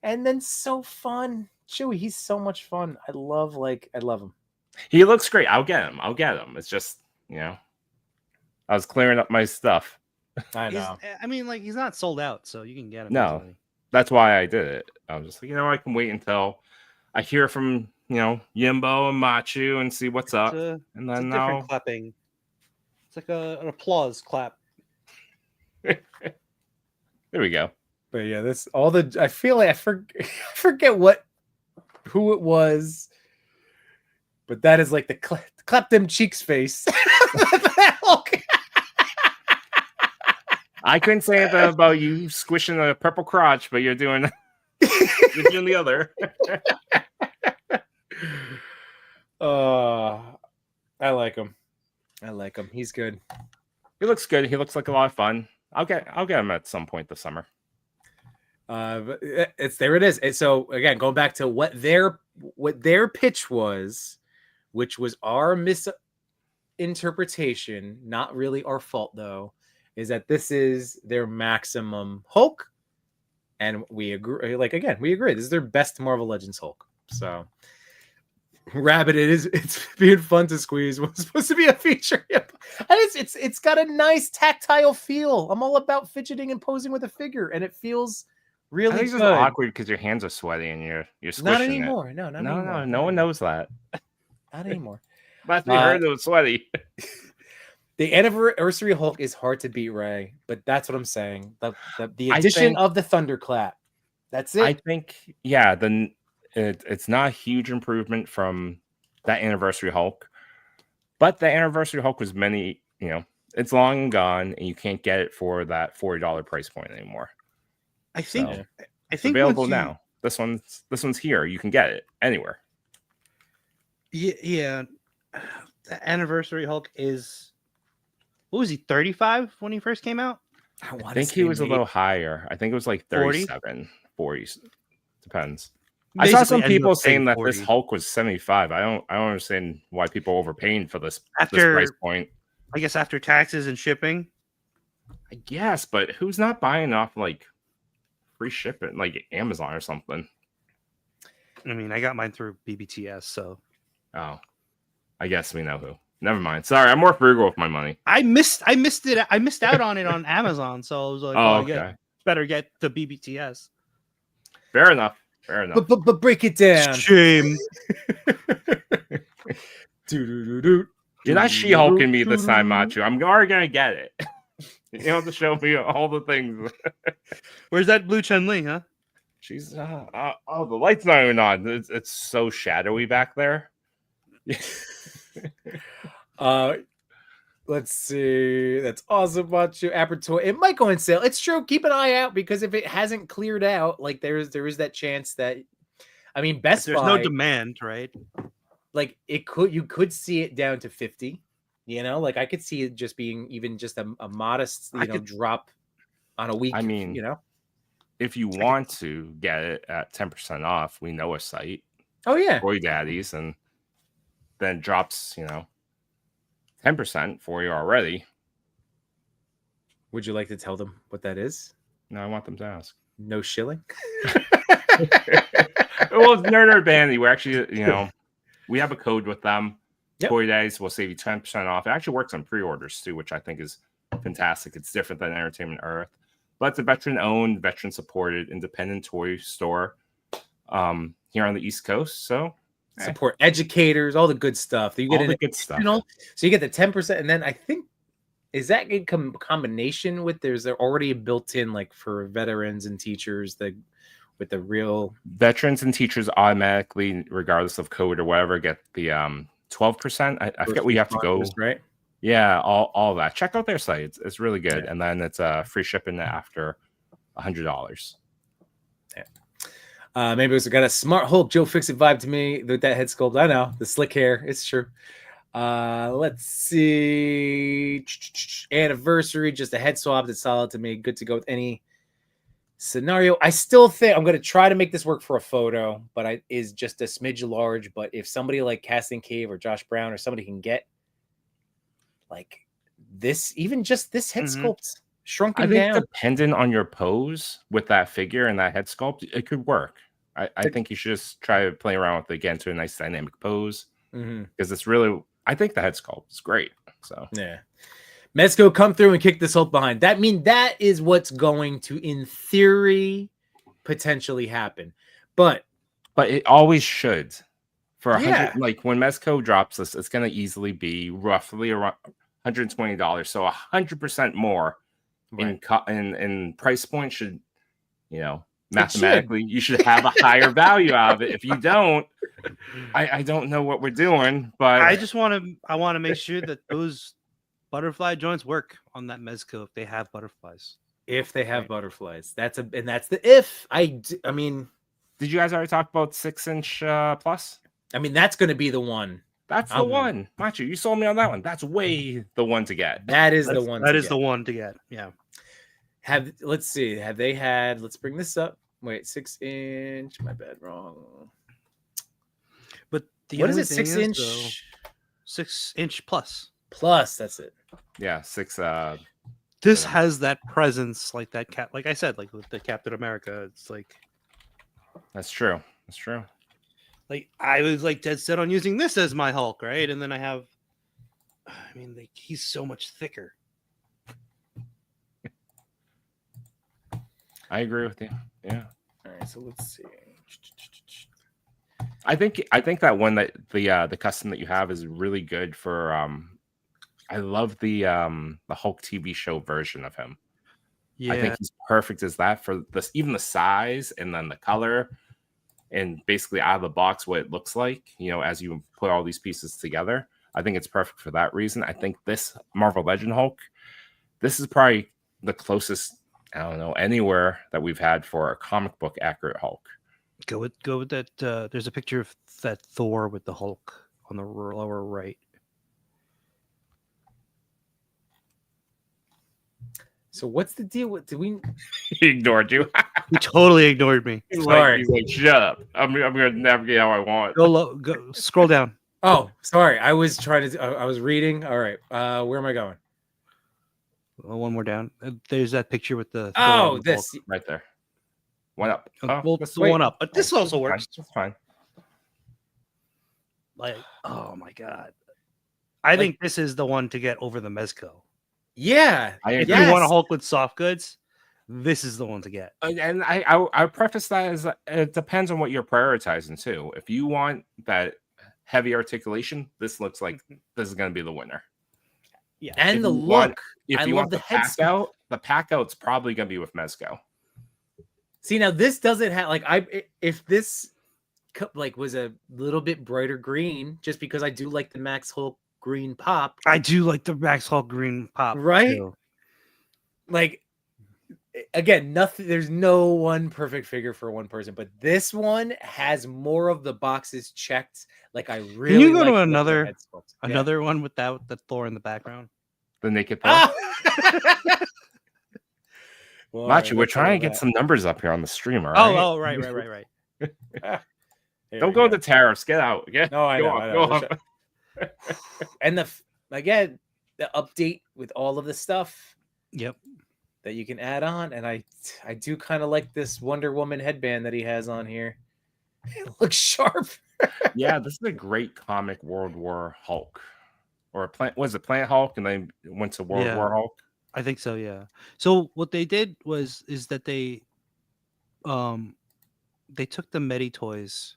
and then so fun. Chewy, he's so much fun. I love him. He looks great. I'll get him. It's just I was clearing up my stuff. I know. He's not sold out, so you can get him. No, easily. That's why I did it. I was just like, I can wait until I hear from Yimbo and Machu and see what's up. And then different clapping. It's like an applause clap. There we go. But yeah, this all the I feel like I forget who it was, but that is like the clap them cheeks face. I couldn't say anything about you squishing a purple crotch, but you're doing the other. I like him. He's good. He looks good. He looks like a lot of fun. I'll get him at some point this summer. But there it is. And so again, going back to what their pitch was, which was our misinterpretation, not really our fault though, is that this is their maximum Hulk, and we agree. Like again, we agree. This is their best Marvel Legends Hulk. So, Rabbit, it's being fun to squeeze. It was supposed to be a feature, and it's got a nice tactile feel. I'm all about fidgeting and posing with a figure, and it feels really I think good. it's awkward because your hands are sweaty and you're squishing Not anymore. it. No, not anymore. No one knows that. Not anymore. Last we heard, it was sweaty. The anniversary Hulk is hard to beat, Ray, but that's what I'm saying. The addition of the thunderclap. That's it. I think, yeah, it's not a huge improvement from that anniversary Hulk, but the anniversary Hulk was it's long and gone, and you can't get it for that $40 price point anymore. I think it's available now. This one's here. You can get it anywhere. Yeah. The anniversary Hulk is, what was he, 35 when he first came out? I think he was a little higher. I think it was like 37, 40. Depends. Basically, I saw some people saying that this Hulk was 75. I don't understand why people are overpaying for this price point. I guess after taxes and shipping. I guess, but who's not buying off like free shipping, like Amazon or something? I mean, I got mine through BBTS, so. Oh, I guess we know who. Never mind. Sorry, I'm more frugal with my money. I missed it. I missed out on it on Amazon, so I was like, okay. Better get the BBTS. Fair enough. But break it down. Shame. You're not She-Hulking me this time, Machu. I'm already gonna get it. You have to show me all the things. Where's that blue Chun-Li, huh? She's the light's not even on. It's so shadowy back there. Let's see. That's awesome, Machu. Aperture. It might go on sale. It's true. Keep an eye out, because if it hasn't cleared out, like there is that chance that, I mean, Best Buy. There's no demand, right? Like you could see it down to 50. Like I could see it just being even just a modest, drop on a week. I mean, if you want to get it at 10% off, we know a site. Oh yeah, Toy Daddies, and then it drops 10% for you already. Would you like to tell them what that is? No, I want them to ask. No shilling. Well, it's Nerd Bandy. We're actually, we have a code with them. Yep. Toy Days will save you 10% off. It actually works on pre-orders too, which I think is fantastic. It's different than Entertainment Earth, but it's a veteran-owned, veteran-supported, independent toy store here on the East Coast. So support educators, all the good stuff. You get all the good stuff. So you get the 10%, and then I think is that in combination with there's already built-in, like for veterans and teachers, with the real veterans and teachers automatically, regardless of code or whatever, get the 12%. I forget what you have to go. Right. Yeah, all that. Check out their site. It's really good. Yeah. And then it's free shipping after $100. Yeah. Maybe it's got a smart Hulk Joe Fixit vibe to me with that head sculpt. I know the slick hair. It's true. Let's see. Anniversary, just a head swab that's solid to me. Good to go with any scenario. I still think I'm going to try to make this work for a photo, but is just a smidge large. But if somebody like Casting Cave or Josh Brown or somebody can get like this, even just this head sculpt shrunken down. Dependent on your pose with that figure and that head sculpt, it could work. I think you should just try to play around with it again to a nice dynamic pose, because it's really, I think the head sculpt is great. So yeah. Mezco come through and kick this Hulk behind. That is what's going to, in theory, potentially happen. But it always should. For 100, like when Mezco drops this, it's going to easily be roughly around $120. So 100% more in price point should, you know, It mathematically you should have a higher value out of it. If you don't, I don't know what we're doing, but I want to make sure that those butterfly joints work on that Mezco if they have butterflies. If they have Right. butterflies, that's the if. I mean, did you guys already talk about 6-inch plus? I mean that's going to be the one. That's the one. Machu, you sold me on that one. That's way the one to get. That is the one. That is the one to get. Yeah. Let's see. Have they had? Let's bring this up. Wait, 6-inch. My bad. Wrong. But What is it? 6-inch. 6-inch plus. Plus. That's it. Yeah, 6. This has that presence, like that cat. Like I said, like with the Captain America. It's like That's true. That's true. like I was like dead set on using this as my Hulk, right? And then I have, I mean, like he's so much thicker. I agree with you. Yeah. All right. So let's see. I think that one that the custom that you have is really good for I love the Hulk TV show version of him. Yeah. I think he's perfect as that for this, even the size and then the color and basically out of the box what it looks like, you know, as you put all these pieces together. I think it's perfect for that reason. I think this Marvel Legend Hulk, this is probably the closest, I don't know, anywhere that we've had for a comic book accurate Hulk. Go with that. There's a picture of that Thor with the Hulk on the lower right. So what's the deal with? Did we? He ignored you. He totally ignored me. Sorry. He's like, shut up. I'm gonna navigate how I want. Go scroll down. Oh, sorry. I was trying to. I was reading. All right. Where am I going? One more down. There's that picture with the. Oh, Thor this. Right there. One up. Hulk. Oh, Well, that's- the one up, but this also Fine. works. That's fine. Like, oh my god, I think this is the one to get over the Mezco. Yeah. I If agree. you want a Hulk with soft goods, this is the one to get. And I preface that as it depends on what you're prioritizing too. If you want that heavy articulation, this looks like this is going to be the winner. Yeah, And If the you want- look. If I you love want the the head pack out, the pack out's probably going to be with Mezco. See, now this doesn't have like if this like was a little bit brighter green, just because I do like the Max Hulk green pop, I do like the Max Hulk green pop, right? too. Like again, nothing. There's no one perfect figure for one person, but this one has more of the boxes checked. Like I really. Can you go like to the another head sculpt. Yeah. another one without the Thor in the background? The naked Thor. Ah! Well, all right, Machu, we're let's trying to go get with some numbers up here on the stream. All Oh, right? right. that. There Don't we go into tariffs. Get out. Get, No, I go know. on, I go know. on. And again, the update with all of the stuff Yep. that you can add on, and I do kind of like this Wonder Woman headband that he has on here. It looks sharp. Yeah, this is a great comic World War Hulk. Or was it Planet Hulk and then went to World Yeah. War Hulk? I think so, yeah. So what they did is that they took the Meditoys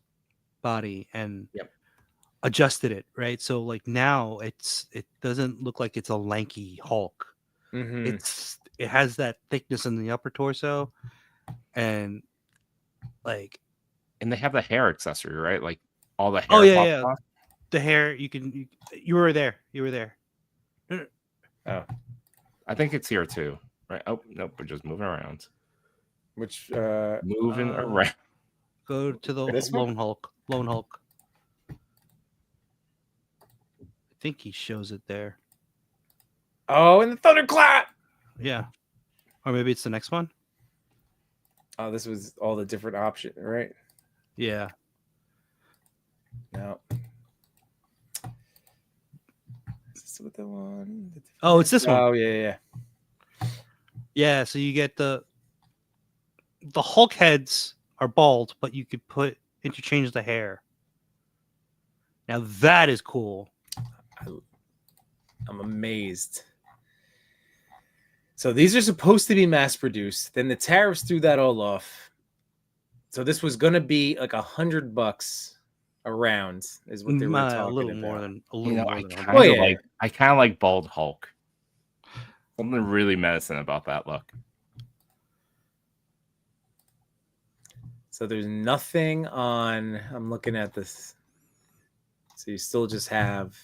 body and Yep. adjusted it, right? So like now it doesn't look like it's a lanky Hulk. Mm-hmm. It has that thickness in the upper torso, and like And they have the hair accessory, right? Like all the hair. Oh, yeah, pops yeah. off. the hair. You were there. I think it's here too. Right. Oh, nope. We're just moving around. Which Moving around. Go to the This one? Lone Hulk. I think he shows it there. oh, and the thunderclap. Yeah. Or maybe it's the next one. Oh, this was all the different options, right? Yeah. No. Is this with the one? Oh, it's this one. Oh, yeah. Yeah, so you get the Hulk heads are bald, but you could interchange the hair. Now that is cool. I'm amazed. So these are supposed to be mass produced. Then the tariffs threw that all off. So this was going to be like $100 a round, is what they were talking A little about. more than You know, more I than kind 100. of like bald Hulk. Something really menacing about that look. So there's nothing on. I'm looking at this. So you still just have.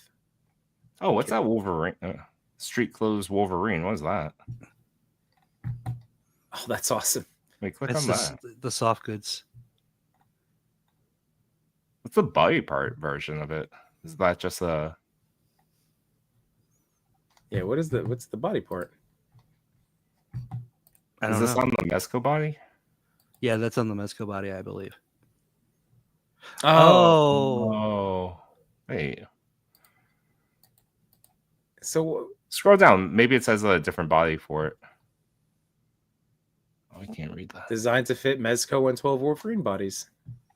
Oh, what's that Wolverine? Street clothes Wolverine. What is that? Oh, that's awesome. Wait, click It's on that. the soft goods. What's the body part version of it? Is that just a? Yeah. What's the body part? I Is don't this know. on the Mezco body? Yeah, that's on the Mezco body, I believe. Oh. Oh, wait. So Scroll down. Maybe it says a different body for it. Oh, I can't read that. designed to fit Mezco 112 Wolverine bodies.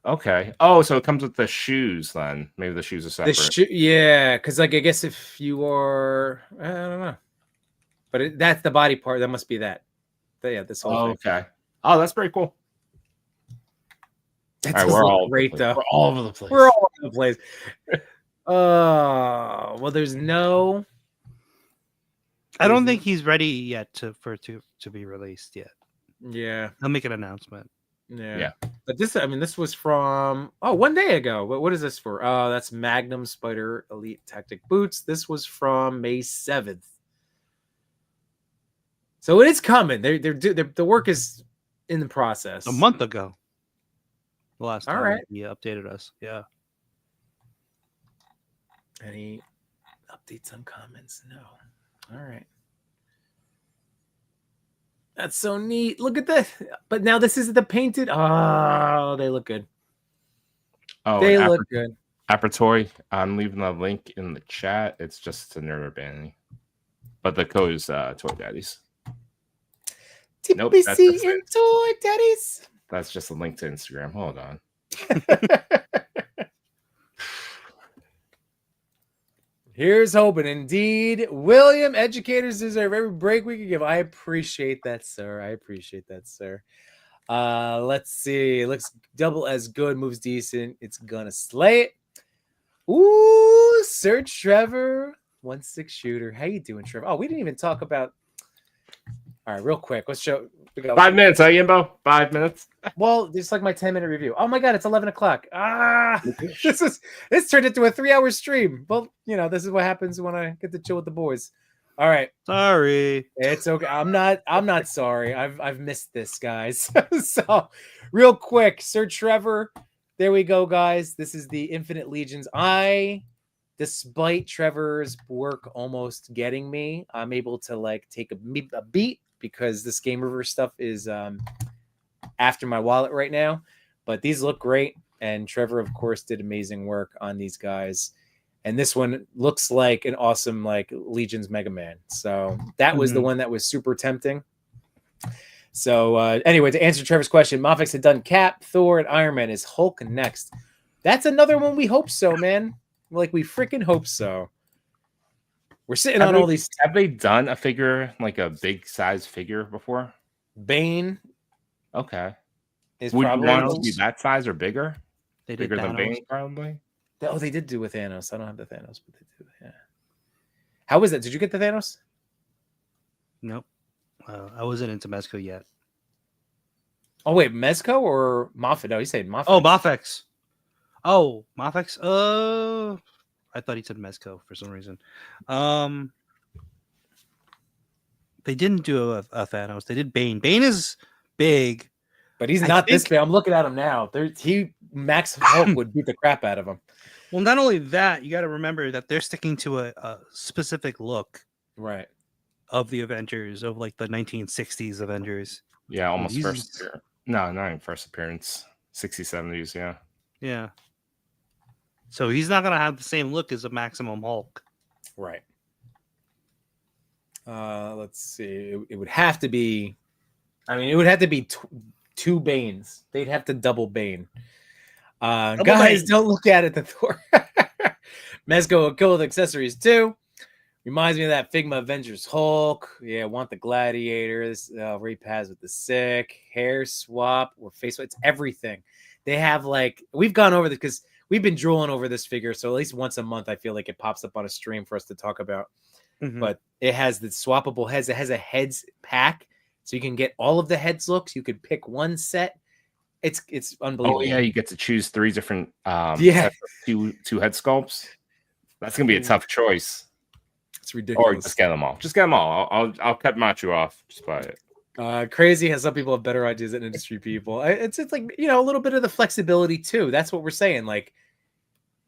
Okay. Oh, so it comes with the shoes then. Maybe the shoes are separate. Yeah, because like I guess if you are, I don't know, but that's the body part. That must be that. Yeah, this whole thing. Okay. Oh, that's pretty cool. That All right, does we're look all great though. We're all over the place. We're all over the place. Well, there's no. I don't think he's ready yet to be released yet. Yeah. He'll make an announcement. Yeah. But this was from 1 day ago. But what is this for? Oh, that's Magnum Spider Elite Tactic Boots. This was from May 7th. So it is coming. The work is in the process. A month ago. The last time right. he updated us. Yeah. Any updates on comments? No. All right. That's so neat. Look at that. But now this is the painted. Oh, they look good. Oh, they look good. Apertoy, I'm leaving the link in the chat. It's just a nerve banding. But the code is Toy Daddies. Nope, that's Toy Daddies. That's just a link to Instagram. Hold on. Here's hoping. Indeed, William, educators deserve every break we can give. I appreciate that, sir. Let's see. Looks double as good. Moves decent. It's gonna slay it. Ooh, Sir Trevor, 1-6 shooter. How you doing, Trevor? Oh, we didn't even talk about. All right, real quick. Let's show. We got 5 minutes, huh, Yimbo? 5 minutes. Well, it's like my 10-minute review. Oh my god, it's 11 o'clock. This turned into a 3-hour stream. Well, this is what happens when I get to chill with the boys. All right. Sorry. It's okay. I'm not sorry. I've missed this, guys. So real quick, Sir Trevor. There we go, guys. This is the Infinite Legions. Despite Trevor's work almost getting me, I'm able to take a beat because this Game River stuff is after my wallet right now. But these look great. And Trevor, of course, did amazing work on these guys. And this one looks like an awesome Legions Mega Man. So that was the one that was super tempting. So anyway, to answer Trevor's question, Moffix had done Cap, Thor, and Iron Man. Is Hulk next? That's another one we hope so, man. We freaking hope so. We're sitting on all these. Have they done a figure, a big size figure before? Bane. Okay. Would you want it to be that size or bigger? They did bigger than Thanos. Bane, probably. Oh, they did do with Thanos. I don't have the Thanos, but they do. Yeah. How was that? Did you get the Thanos? Nope. I wasn't into Mezco yet. Oh wait, Mezco or Moffat? No, he said Moffat. Oh, Moffix. Oh, Moffix. I thought he said Mezco for some reason. They didn't do a Thanos. They did Bane. Bane is big, but he's not this big. I'm looking at him now. Max Hulk would beat the crap out of him. Well, not only that, you got to remember that they're sticking to a specific look, right, of the Avengers, of the 1960s Avengers. Yeah, almost first appearance. No, not even first appearance. 60s, 70s, yeah. Yeah. So he's not going to have the same look as a Maximum Hulk. Right. Let's see. It would have to be. It would have to be two Banes. They'd have to double Bane. Guys, don't look at it. The Thor. Mezco will kill with accessories too. Reminds me of that Figma Avengers Hulk. Yeah, want the gladiators. Ray Paz with the sick hair swap or face swap. It's everything. They have we've gone over this because we've been drooling over this figure. So at least once a month, I feel like it pops up on a stream for us to talk about. Mhm. but it has the swappable heads. It has a heads pack, so you can get all of the heads looks. You could pick one set. It's unbelievable. Oh yeah, you get to choose 3 different Yeah. sets of two head sculpts. That's gonna be a tough choice. It's Or ridiculous. just get them all. Just get them all. I'll cut Machu off. Just buy it. Crazy how some people have better ideas than industry people. It's like, you know, a little bit of the flexibility too. That's what we're saying. Like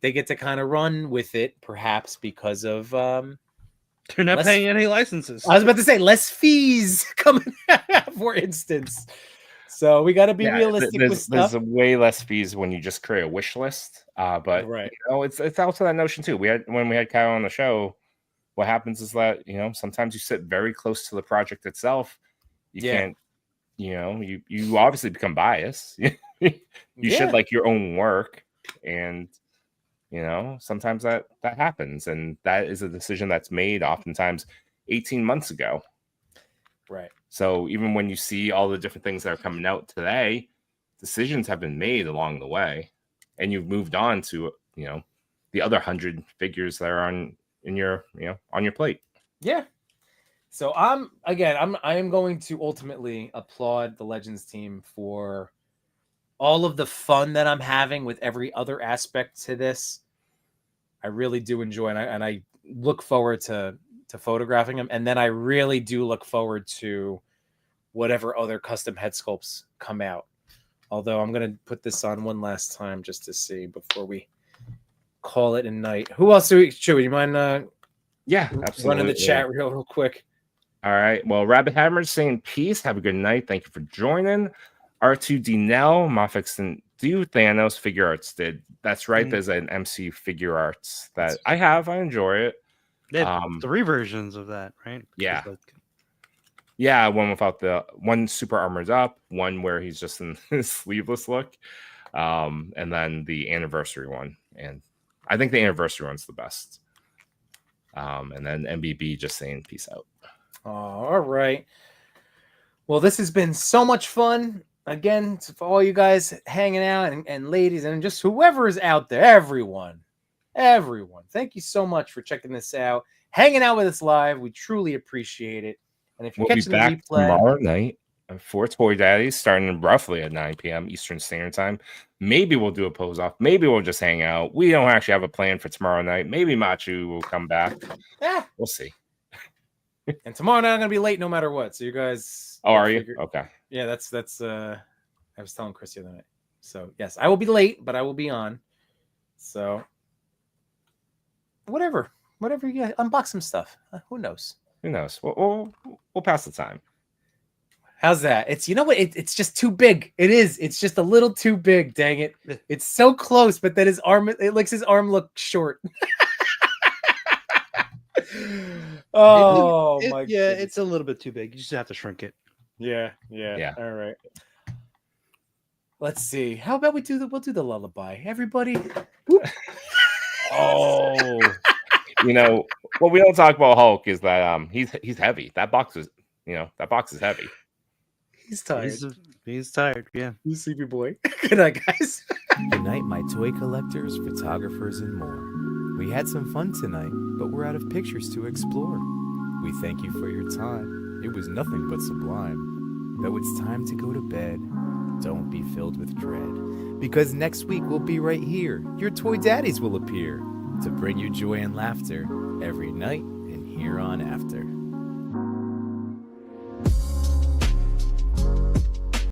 they get to kind of run with it, perhaps because of They're not less- paying any licenses. I was about to say less fees coming, for instance. So we got to be realistic with stuff. There's a way less fees when you just create a wish list. But Right. you know, it's also that notion too. When we had Kyle on the show, what happens is that, you know, sometimes you sit very close to the project itself. You can't, you know, you obviously become biased. You should like your own work, and you know, sometimes that happens, and that is a decision that's made oftentimes 18 months ago. Right. So even when you see all the different things that are coming out today, decisions have been made along the way, and you've moved on to, you know, the other 100 figures that are on your plate. Yeah. So I am going to ultimately applaud the Legends team for all of the fun that I'm having with every other aspect to this. I really do enjoy, and I look forward to photographing them, and then I really do look forward to whatever other custom head sculpts come out. Although I'm gonna put this on one last time just to see before we call it a night. Who else do you mind? Yeah, absolutely. Running the chat real quick. All right. Well, Rabbit Hammer's saying peace. Have a good night. Thank you for joining. R2D Nell, Mofix and Do Thanos Figure Arts did. That's right. There's an MC Figure Arts that I have. I enjoy it. They have 3 versions of that, right? Yeah. Yeah, one without one super armored up, one where he's just in his sleeveless look, and then the anniversary one. And I think the anniversary one's the best. And then MBB just saying peace out. All right. Well, this has been so much fun. Again, for all you guys hanging out and ladies and just whoever is out there, everyone. Thank you so much for checking this out, hanging out with us live. We truly appreciate it. And if you're We'll be catching the back replay tomorrow night for Toy Daddies, starting roughly at 9 p.m. Eastern Standard Time. Maybe we'll do a pose off. Maybe we'll just hang out. We don't actually have a plan for tomorrow night. Maybe Machu will come back. We'll see. And tomorrow night I'm gonna be late no matter what. So you guys. Oh, are you? Okay. Yeah, that's. I was telling Chris the other night. So yes, I will be late, but I will be on. So whatever you get, unbox some stuff. Who knows? We'll pass the time. How's that? It's, you know what? It's just too big. It is. It's just a little too big. Dang it! It's so close, but then his arm. It makes his arm look short. Oh my! Yeah, it's a little bit too big. You just have to shrink it. Yeah. All right. Let's see. How about we'll do the lullaby, everybody. Oh, you know what we don't talk about Hulk is that he's heavy. That box is heavy. He's tired. He's tired. Yeah. He's sleepy boy. Good night, guys. Good night, my toy collectors, photographers, and more. We had some fun tonight, but we're out of pictures to explore. We thank you for your time. It was nothing but sublime. Though it's time to go to bed, don't be filled with dread, because next week we'll be right here. Your toy daddies will appear to bring you joy and laughter every night and here on after.